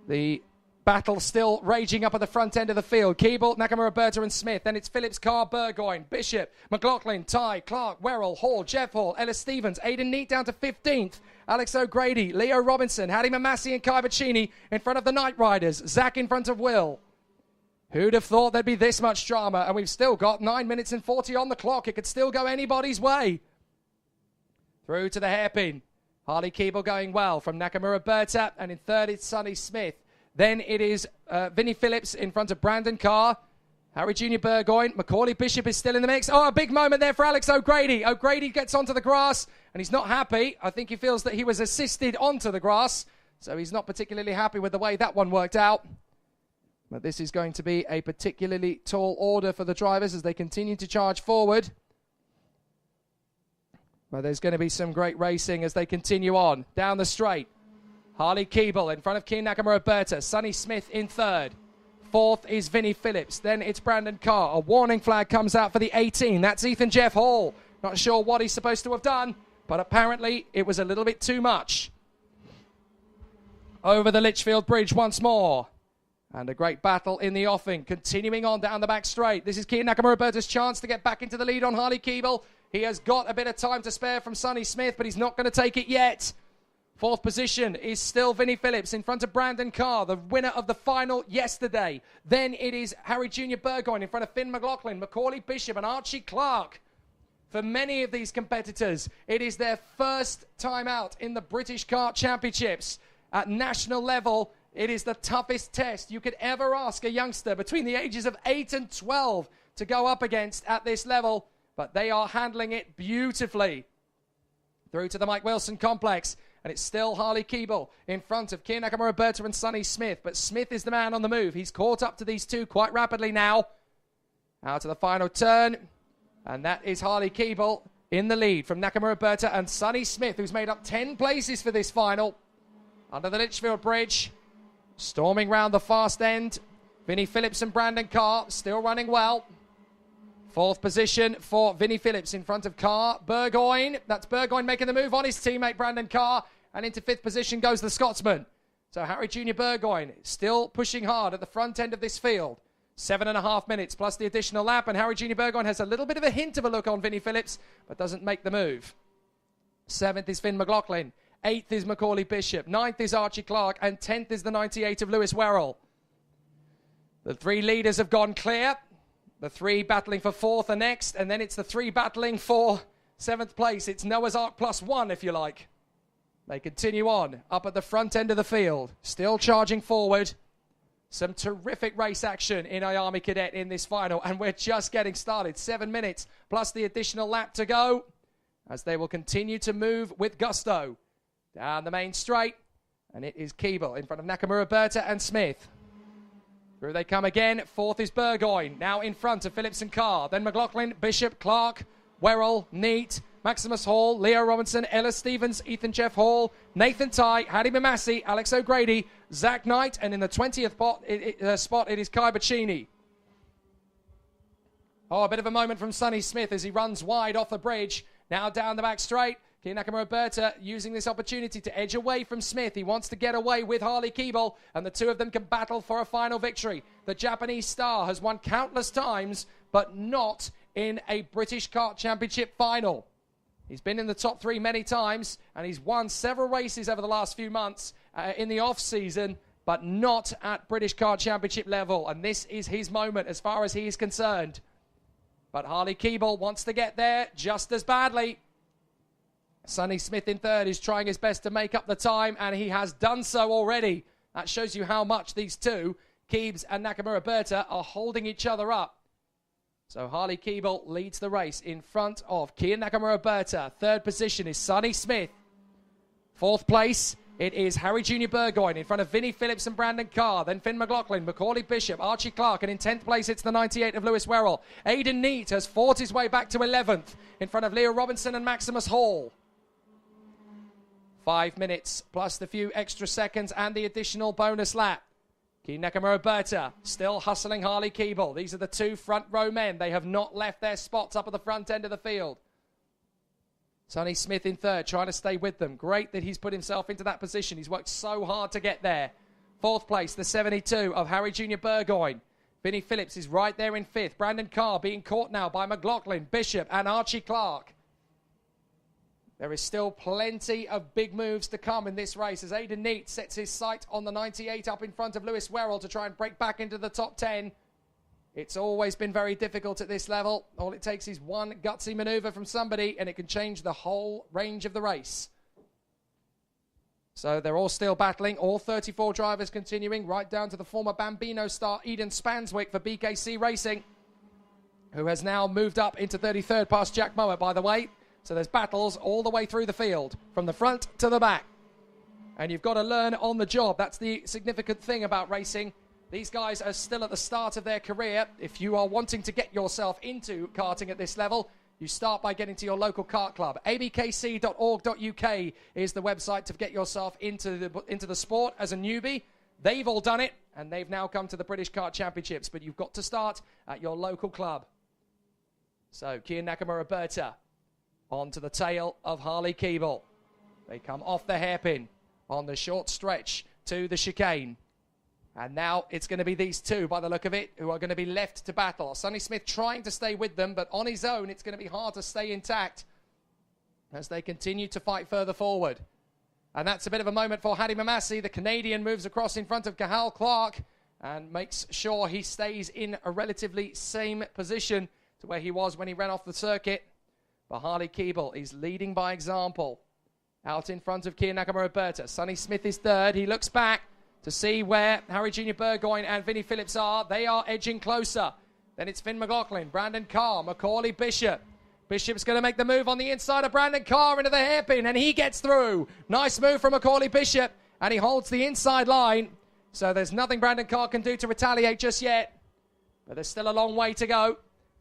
The battle still raging up at the front end of the field. Keeble, Nakamura, and Smith. Then it's Phillips, Carr, Burgoyne, Bishop, McLaughlin, Ty, Clark, Werrell, Hall, Jeff Hall, Ellis Stevens, Aidan Neat down to 15th. Alex O'Grady, Leo Robinson, Hattie Mamassi and Kai Bacchini in front of the Night Riders. Zach in front of Will. Who'd have thought there'd be this much drama? And we've still got 9 minutes and 40 on the clock. It could still go anybody's way. Through to the hairpin. Harley Keeble going well from Nakamura Berta, and in third it's Sonny Smith. Then it is Vinnie Phillips in front of Brandon Carr. Harry Junior Burgoyne. Macaulay Bishop is still in the mix. Oh, a big moment there for Alex O'Grady. O'Grady gets onto the grass, and he's not happy. I think he feels that he was assisted onto the grass, so he's not particularly happy with the way that one worked out. But this is going to be a particularly tall order for the drivers as they continue to charge forward. But there's going to be some great racing as they continue on down the straight. Harley Keeble in front of Keen Nakamura Berta. Sonny Smith in third. Fourth is Vinnie Phillips. Then it's Brandon Carr. A warning flag comes out for the 18. That's Ethan Jeff Hall. Not sure what he's supposed to have done, but apparently it was a little bit too much. Over the Litchfield Bridge once more. And a great battle in the offing. Continuing on down the back straight. This is Keen Nakamura Berta's chance to get back into the lead on Harley Keeble. He has got a bit of time to spare from Sonny Smith, but he's not going to take it yet. Fourth position is still Vinnie Phillips in front of Brandon Carr, the winner of the final yesterday. Then it is Harry Junior Burgoyne in front of Finn McLaughlin, Macaulay Bishop and Archie Clark. For many of these competitors, it is their first time out in the British Kart Championships. At national level, it is the toughest test you could ever ask a youngster between the ages of 8 and 12 to go up against at this level. But they are handling it beautifully. Through to the Mike Wilson complex. And it's still Harley Keeble in front of Kia Nakamura Berta and Sonny Smith. But Smith is the man on the move. He's caught up to these two quite rapidly now. Out to the final turn. And that is Harley Keeble in the lead from Nakamura Berta and Sonny Smith, who's made up 10 places for this final. Under the Litchfield Bridge. Storming round the fast end. Vinnie Phillips and Brandon Carr still running well. Fourth position for Vinnie Phillips in front of Carr. Burgoyne. That's Burgoyne making the move on his teammate Brandon Carr. And into fifth position goes the Scotsman. So Harry Junior Burgoyne still pushing hard at the front end of this field. 7.5 minutes plus the additional lap. And Harry Junior Burgoyne has a little bit of a hint of a look on Vinnie Phillips, but doesn't make the move. Seventh is Finn McLaughlin. Eighth is Macaulay Bishop. Ninth is Archie Clark. And 10th is the 98 of Lewis Werrell. The three leaders have gone clear. The three battling for fourth are next, and then it's the three battling for seventh place. It's Noah's Ark +1, if you like. They continue on up at the front end of the field, still charging forward. Some terrific race action in IAME Cadet in this final, and we're just getting started. 7 minutes plus the additional lap to go, as they will continue to move with gusto. Down the main straight, and it is Keeble in front of Nakamura Berta and Smith. Through they come again. Fourth is Burgoyne. Now in front of Phillips and Carr. Then McLaughlin, Bishop, Clark, Werrell, Neat, Maximus Hall, Leo Robinson, Ellis Stevens, Ethan Jeff Hall, Nathan Ty, Hadi Mamassi, Alex O'Grady, Zach Knight, and in the 20th spot it is Kai Bacchini. Oh, a bit of a moment from Sonny Smith as he runs wide off the bridge. Now down the back straight. Kian Nakamura using this opportunity to edge away from Smith. He wants to get away with Harley Keeble, and the two of them can battle for a final victory. The Japanese star has won countless times, but not in a British Kart Championship final. He's been in the top three many times, and he's won several races over the last few months in the off-season, but not at British Kart Championship level. And this is his moment as far as he is concerned. But Harley Keeble wants to get there just as badly. Sonny Smith in third is trying his best to make up the time, and he has done so already. That shows you how much these two, Keebs and Nakamura Berta, are holding each other up. So Harley Keeble leads the race in front of Kian Nakamura Berta. Third position is Sonny Smith. Fourth place, it is Harry Junior Burgoyne in front of Vinnie Phillips and Brandon Carr. Then Finn McLaughlin, Macaulay Bishop, Archie Clark, and in 10th place it's the 98 of Lewis Werrell. Aidan Neat has fought his way back to 11th in front of Leo Robinson and Maximus Hall. 5 minutes plus the few extra seconds and the additional bonus lap. Kian Nakamura Berta still hustling Harley Keeble. These are the two front row men. They have not left their spots up at the front end of the field. Sonny Smith in third, trying to stay with them. Great that he's put himself into that position. He's worked so hard to get there. Fourth place, the 72 of Harry Junior Burgoyne. Vinnie Phillips is right there in fifth. Brandon Carr being caught now by McLaughlin, Bishop and Archie Clark. There is still plenty of big moves to come in this race as Aidan Neat sets his sight on the 98 up in front of Lewis Werrell to try and break back into the top 10. It's always been very difficult at this level. All it takes is one gutsy manoeuvre from somebody and it can change the whole range of the race. So they're all still battling, all 34 drivers continuing, right down to the former Bambino star Eden Spanswick for BKC Racing, who has now moved up into 33rd past Jack Mowat, by the way. So there's battles all the way through the field, from the front to the back. And you've got to learn on the job. That's the significant thing about racing. These guys are still at the start of their career. If you are wanting to get yourself into karting at this level, you start by getting to your local kart club. abkc.org.uk is the website to get yourself into the sport as a newbie. They've all done it, and they've now come to the British Kart Championships. But you've got to start at your local club. So Kian Nakamura Berta onto the tail of Harley Keeble. They come off the hairpin on the short stretch to the chicane. And now it's going to be these two, by the look of it, who are going to be left to battle. Sonny Smith trying to stay with them, but on his own, it's going to be hard to stay intact as they continue to fight further forward. And that's a bit of a moment for Hadi Mamassi. The Canadian moves across in front of Cahal Clark and makes sure he stays in a relatively same position to where he was when he ran off the circuit. But Harley Keeble is leading by example out in front of Kian Nakamura Berta. Sonny Smith is third. He looks back to see where Harry Junior Burgoyne and Vinnie Phillips are. They are edging closer. Then it's Finn McLaughlin, Brandon Carr, Macaulay Bishop. Bishop's going to make the move on the inside of Brandon Carr into the hairpin, and he gets through. Nice move from Macaulay Bishop, and he holds the inside line. So there's nothing Brandon Carr can do to retaliate just yet. But there's still a long way to go.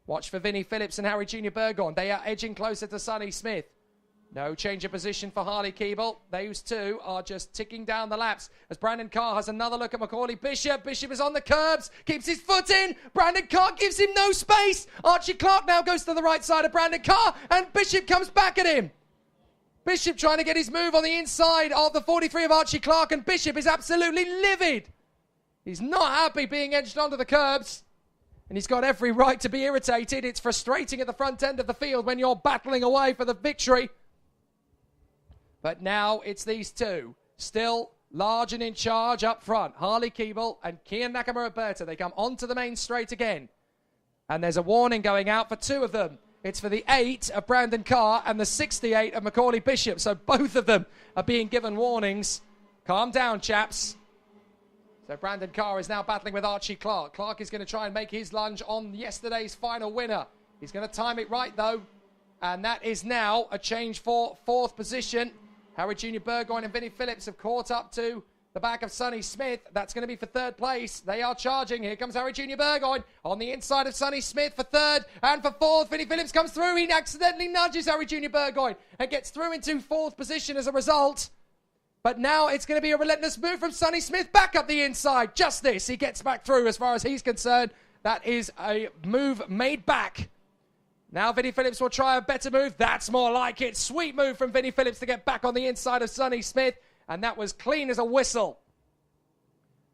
Watch for Vinnie Phillips and Harry Junior Burgoyne. They are edging closer to Sonny Smith. No change of position for Harley Keeble. Those two are just ticking down the laps as Brandon Carr has another look at Macaulay Bishop. Bishop is on the curbs, keeps his foot in. Brandon Carr gives him no space. Archie Clark now goes to the right side of Brandon Carr, and Bishop comes back at him. Bishop trying to get his move on the inside of the 43 of Archie Clark, and Bishop is absolutely livid. He's not happy being edged onto the curbs. And he's got every right to be irritated. It's frustrating at the front end of the field when you're battling away for the victory. But now it's these two, still large and in charge up front. Harley Keeble and Kian Nakamura Berta. They come onto the main straight again. And there's a warning going out for two of them. It's for the 8 of Brandon Carr and the 68 of Macaulay Bishop. So both of them are being given warnings. Calm down, chaps. So Brandon Carr is now battling with Archie Clark. Clark is going to try and make his lunge on yesterday's final winner. He's going to time it right, though. And that is now a change for fourth position. Harry Junior Burgoyne and Vinnie Phillips have caught up to the back of Sonny Smith. That's going to be for third place. They are charging. Here comes Harry Junior Burgoyne on the inside of Sonny Smith for third. And for fourth, Vinnie Phillips comes through. He accidentally nudges Harry Junior Burgoyne and gets through into fourth position as a result. But now it's going to be a relentless move from Sonny Smith back up the inside. Just this. He gets back through as far as he's concerned. That is a move made back. Now Vinnie Phillips will try a better move. That's more like it. Sweet move from Vinnie Phillips to get back on the inside of Sonny Smith. And that was clean as a whistle.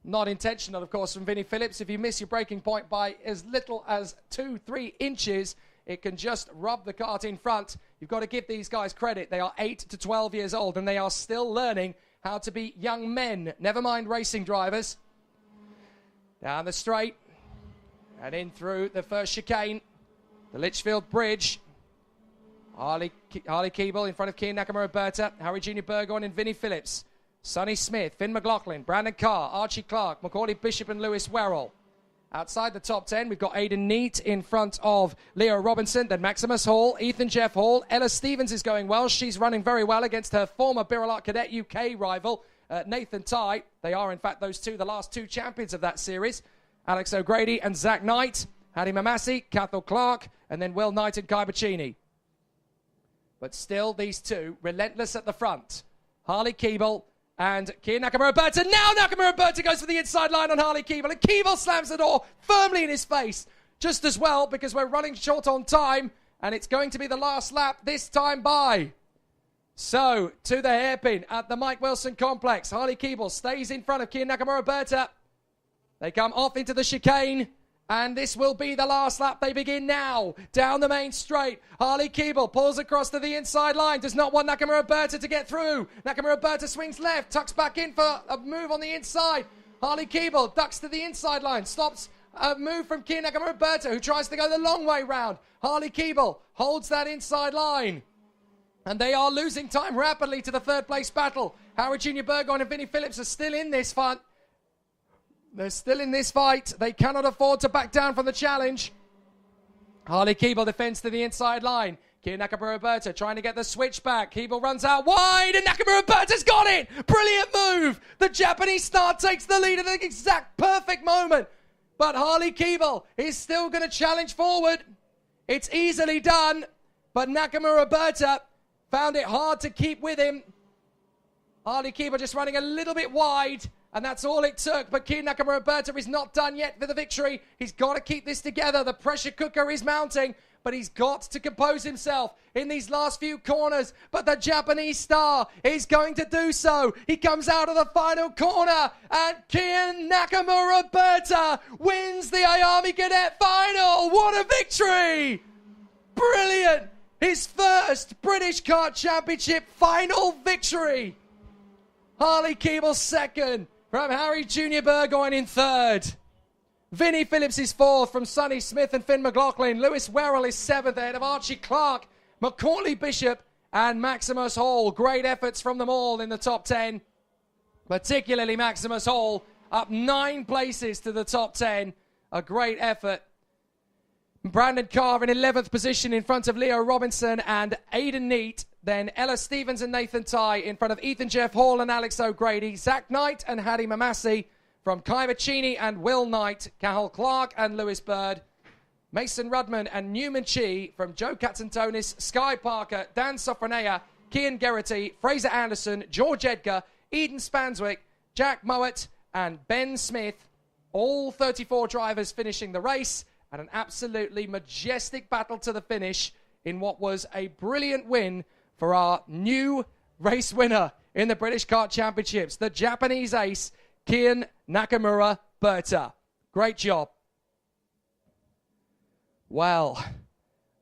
Not intentional, of course, from Vinnie Phillips. If you miss your braking point by as little as 2-3 inches, it can just rub the kart in front. You've got to give these guys credit. They are 8 to 12 years old, and they are still learning how to be young men. Never mind racing drivers. Down the straight and in through the first chicane. The Litchfield Bridge. Harley Keeble in front of Kian Nakamura-Berta. Harry Junior Burgoyne and Vinnie Phillips. Sonny Smith, Finn McLaughlin, Brandon Carr, Archie Clark, Macaulay Bishop and Lewis Werrell. Outside the top 10, we've got Aidan Neate in front of Leo Robinson, then Maximus Hall, Ethan Jeff Hall. Ella Stevens is going well. She's running very well against her former Birrell Cadet UK rival, Nathan Tye. They are, in fact, those two, the last two champions of that series. Alex O'Grady and Zach Knight, Hattie Mamasi, Cathal Clark, and then Will Knight and Kai Bacchini. But still, these two, relentless at the front. Harley Keeble and Kian Nakamura-Berta. Now Nakamura-Berta goes for the inside line on Harley Keeble, and Keeble slams the door firmly in his face. Just as well, because we're running short on time, and it's going to be the last lap this time by. So, to the hairpin at the Mike Wilson complex. Harley Keeble stays in front of Kian Nakamura-Berta. They come off into the chicane. And this will be the last lap. They begin now. Down the main straight. Harley Keeble pulls across to the inside line. Does not want Nakamura-Berta to get through. Nakamura-Berta swings left. Tucks back in for a move on the inside. Harley Keeble ducks to the inside line. Stops a move from Kian Nakamura-Berta, who tries to go the long way round. Harley Keeble holds that inside line. And they are losing time rapidly to the third place battle. Howard Junior Burgoyne and Vinnie Phillips are still in this fight. They're still in this fight. They cannot afford to back down from the challenge. Harley Keeble defends to the inside line. Kian Nakamura-Berta trying to get the switch back. Keeble runs out wide and Nakamura-Berta's got it! Brilliant move! The Japanese star takes the lead at the exact perfect moment. But Harley Keeble is still going to challenge forward. It's easily done. But Nakamura-Berta found it hard to keep with him. Harley Keeble just running a little bit wide. And that's all it took. But Kian Nakamura-Berta is not done yet for the victory. He's got to keep this together. The pressure cooker is mounting. But he's got to compose himself in these last few corners. But the Japanese star is going to do so. He comes out of the final corner. And Kian Nakamura-Berta wins the IAME Cadet Final. What a victory! Brilliant! His first British Kart Championship final victory. Harley Keeble second. From Harry Junior Burgoyne in third. Vinnie Phillips is fourth from Sonny Smith and Finn McLaughlin. Lewis Werrell is seventh ahead of Archie Clark, Macaulay Bishop and Maximus Hall. Great efforts from them all in the top 10. Particularly Maximus Hall up 9 places to the top 10. A great effort. Brandon Carr in 11th position in front of Leo Robinson and Aidan Neate. Then Ella Stevens and Nathan Tye in front of Ethan Jeff Hall and Alex O'Grady. Zach Knight and Hattie Mamasi from Kai Bacchini and Will Knight. Cathal Clark and Lewis Bird. Mason Rudman and Newman Chi from Joe Katzentonis, Sky Parker, Dan Sofronea, Kian Geraghty, Fraser Anderson, George Edgar, Eden Spanswick, Jack Mowat and Ben Smith. All 34 drivers finishing the race. And an absolutely majestic battle to the finish in what was a brilliant win for our new race winner in the British Kart Championships, the Japanese ace, Kian Nakamura-Berta. Great job. Well,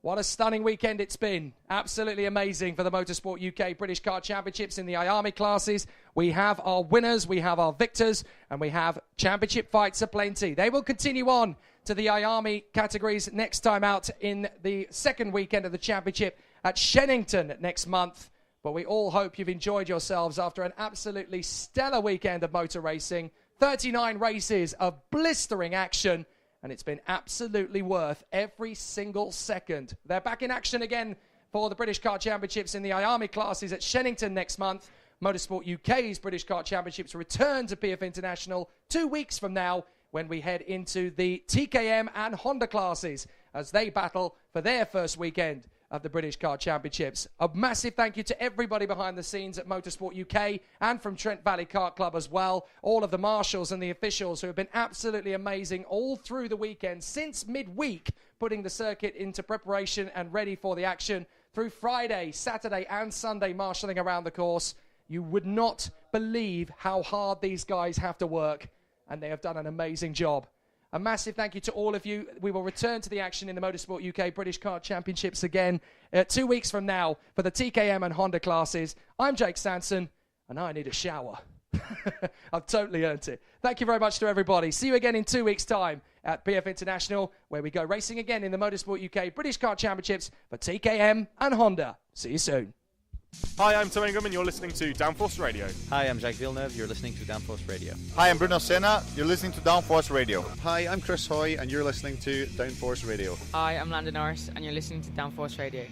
what a stunning weekend it's been. Absolutely amazing for the Motorsport UK British Kart Championships in the IAME classes. We have our winners, we have our victors, and we have championship fights aplenty. They will continue on to the IAME categories next time out in the second weekend of the championship at Shennington next month. But we all hope you've enjoyed yourselves after an absolutely stellar weekend of motor racing. 39 races of blistering action, and it's been absolutely worth every single second. They're back in action again for the British Kart Championships in the IAME classes at Shennington next month. Motorsport UK's British Kart Championships return to PF International 2 weeks from now when we head into the TKM and Honda classes as they battle for their first weekend of the British Kart Championships. A massive thank you to everybody behind the scenes at Motorsport UK and from Trent Valley Kart Club as well. All of the marshals and the officials who have been absolutely amazing all through the weekend since midweek, putting the circuit into preparation and ready for the action through Friday, Saturday and Sunday marshalling around the course. You would not believe how hard these guys have to work, and they have done an amazing job. A massive thank you to all of you. We will return to the action in the Motorsport UK British Kart Championships again 2 weeks from now for the TKM and Honda classes. I'm Jake Sanson, and I need a shower. I've totally earned it. Thank you very much to everybody. See you again in 2 weeks' time at PF International, where we go racing again in the Motorsport UK British Kart Championships for TKM and Honda. See you soon. Hi, I'm Tom Ingham and you're listening to Downforce Radio. Hi, I'm Jake Villeneuve. You're listening to Downforce Radio. Hi, I'm Bruno Senna. You're listening to Downforce Radio. Hi, I'm Chris Hoy, and you're listening to Downforce Radio. Hi, I'm Landon Norris, and you're listening to Downforce Radio.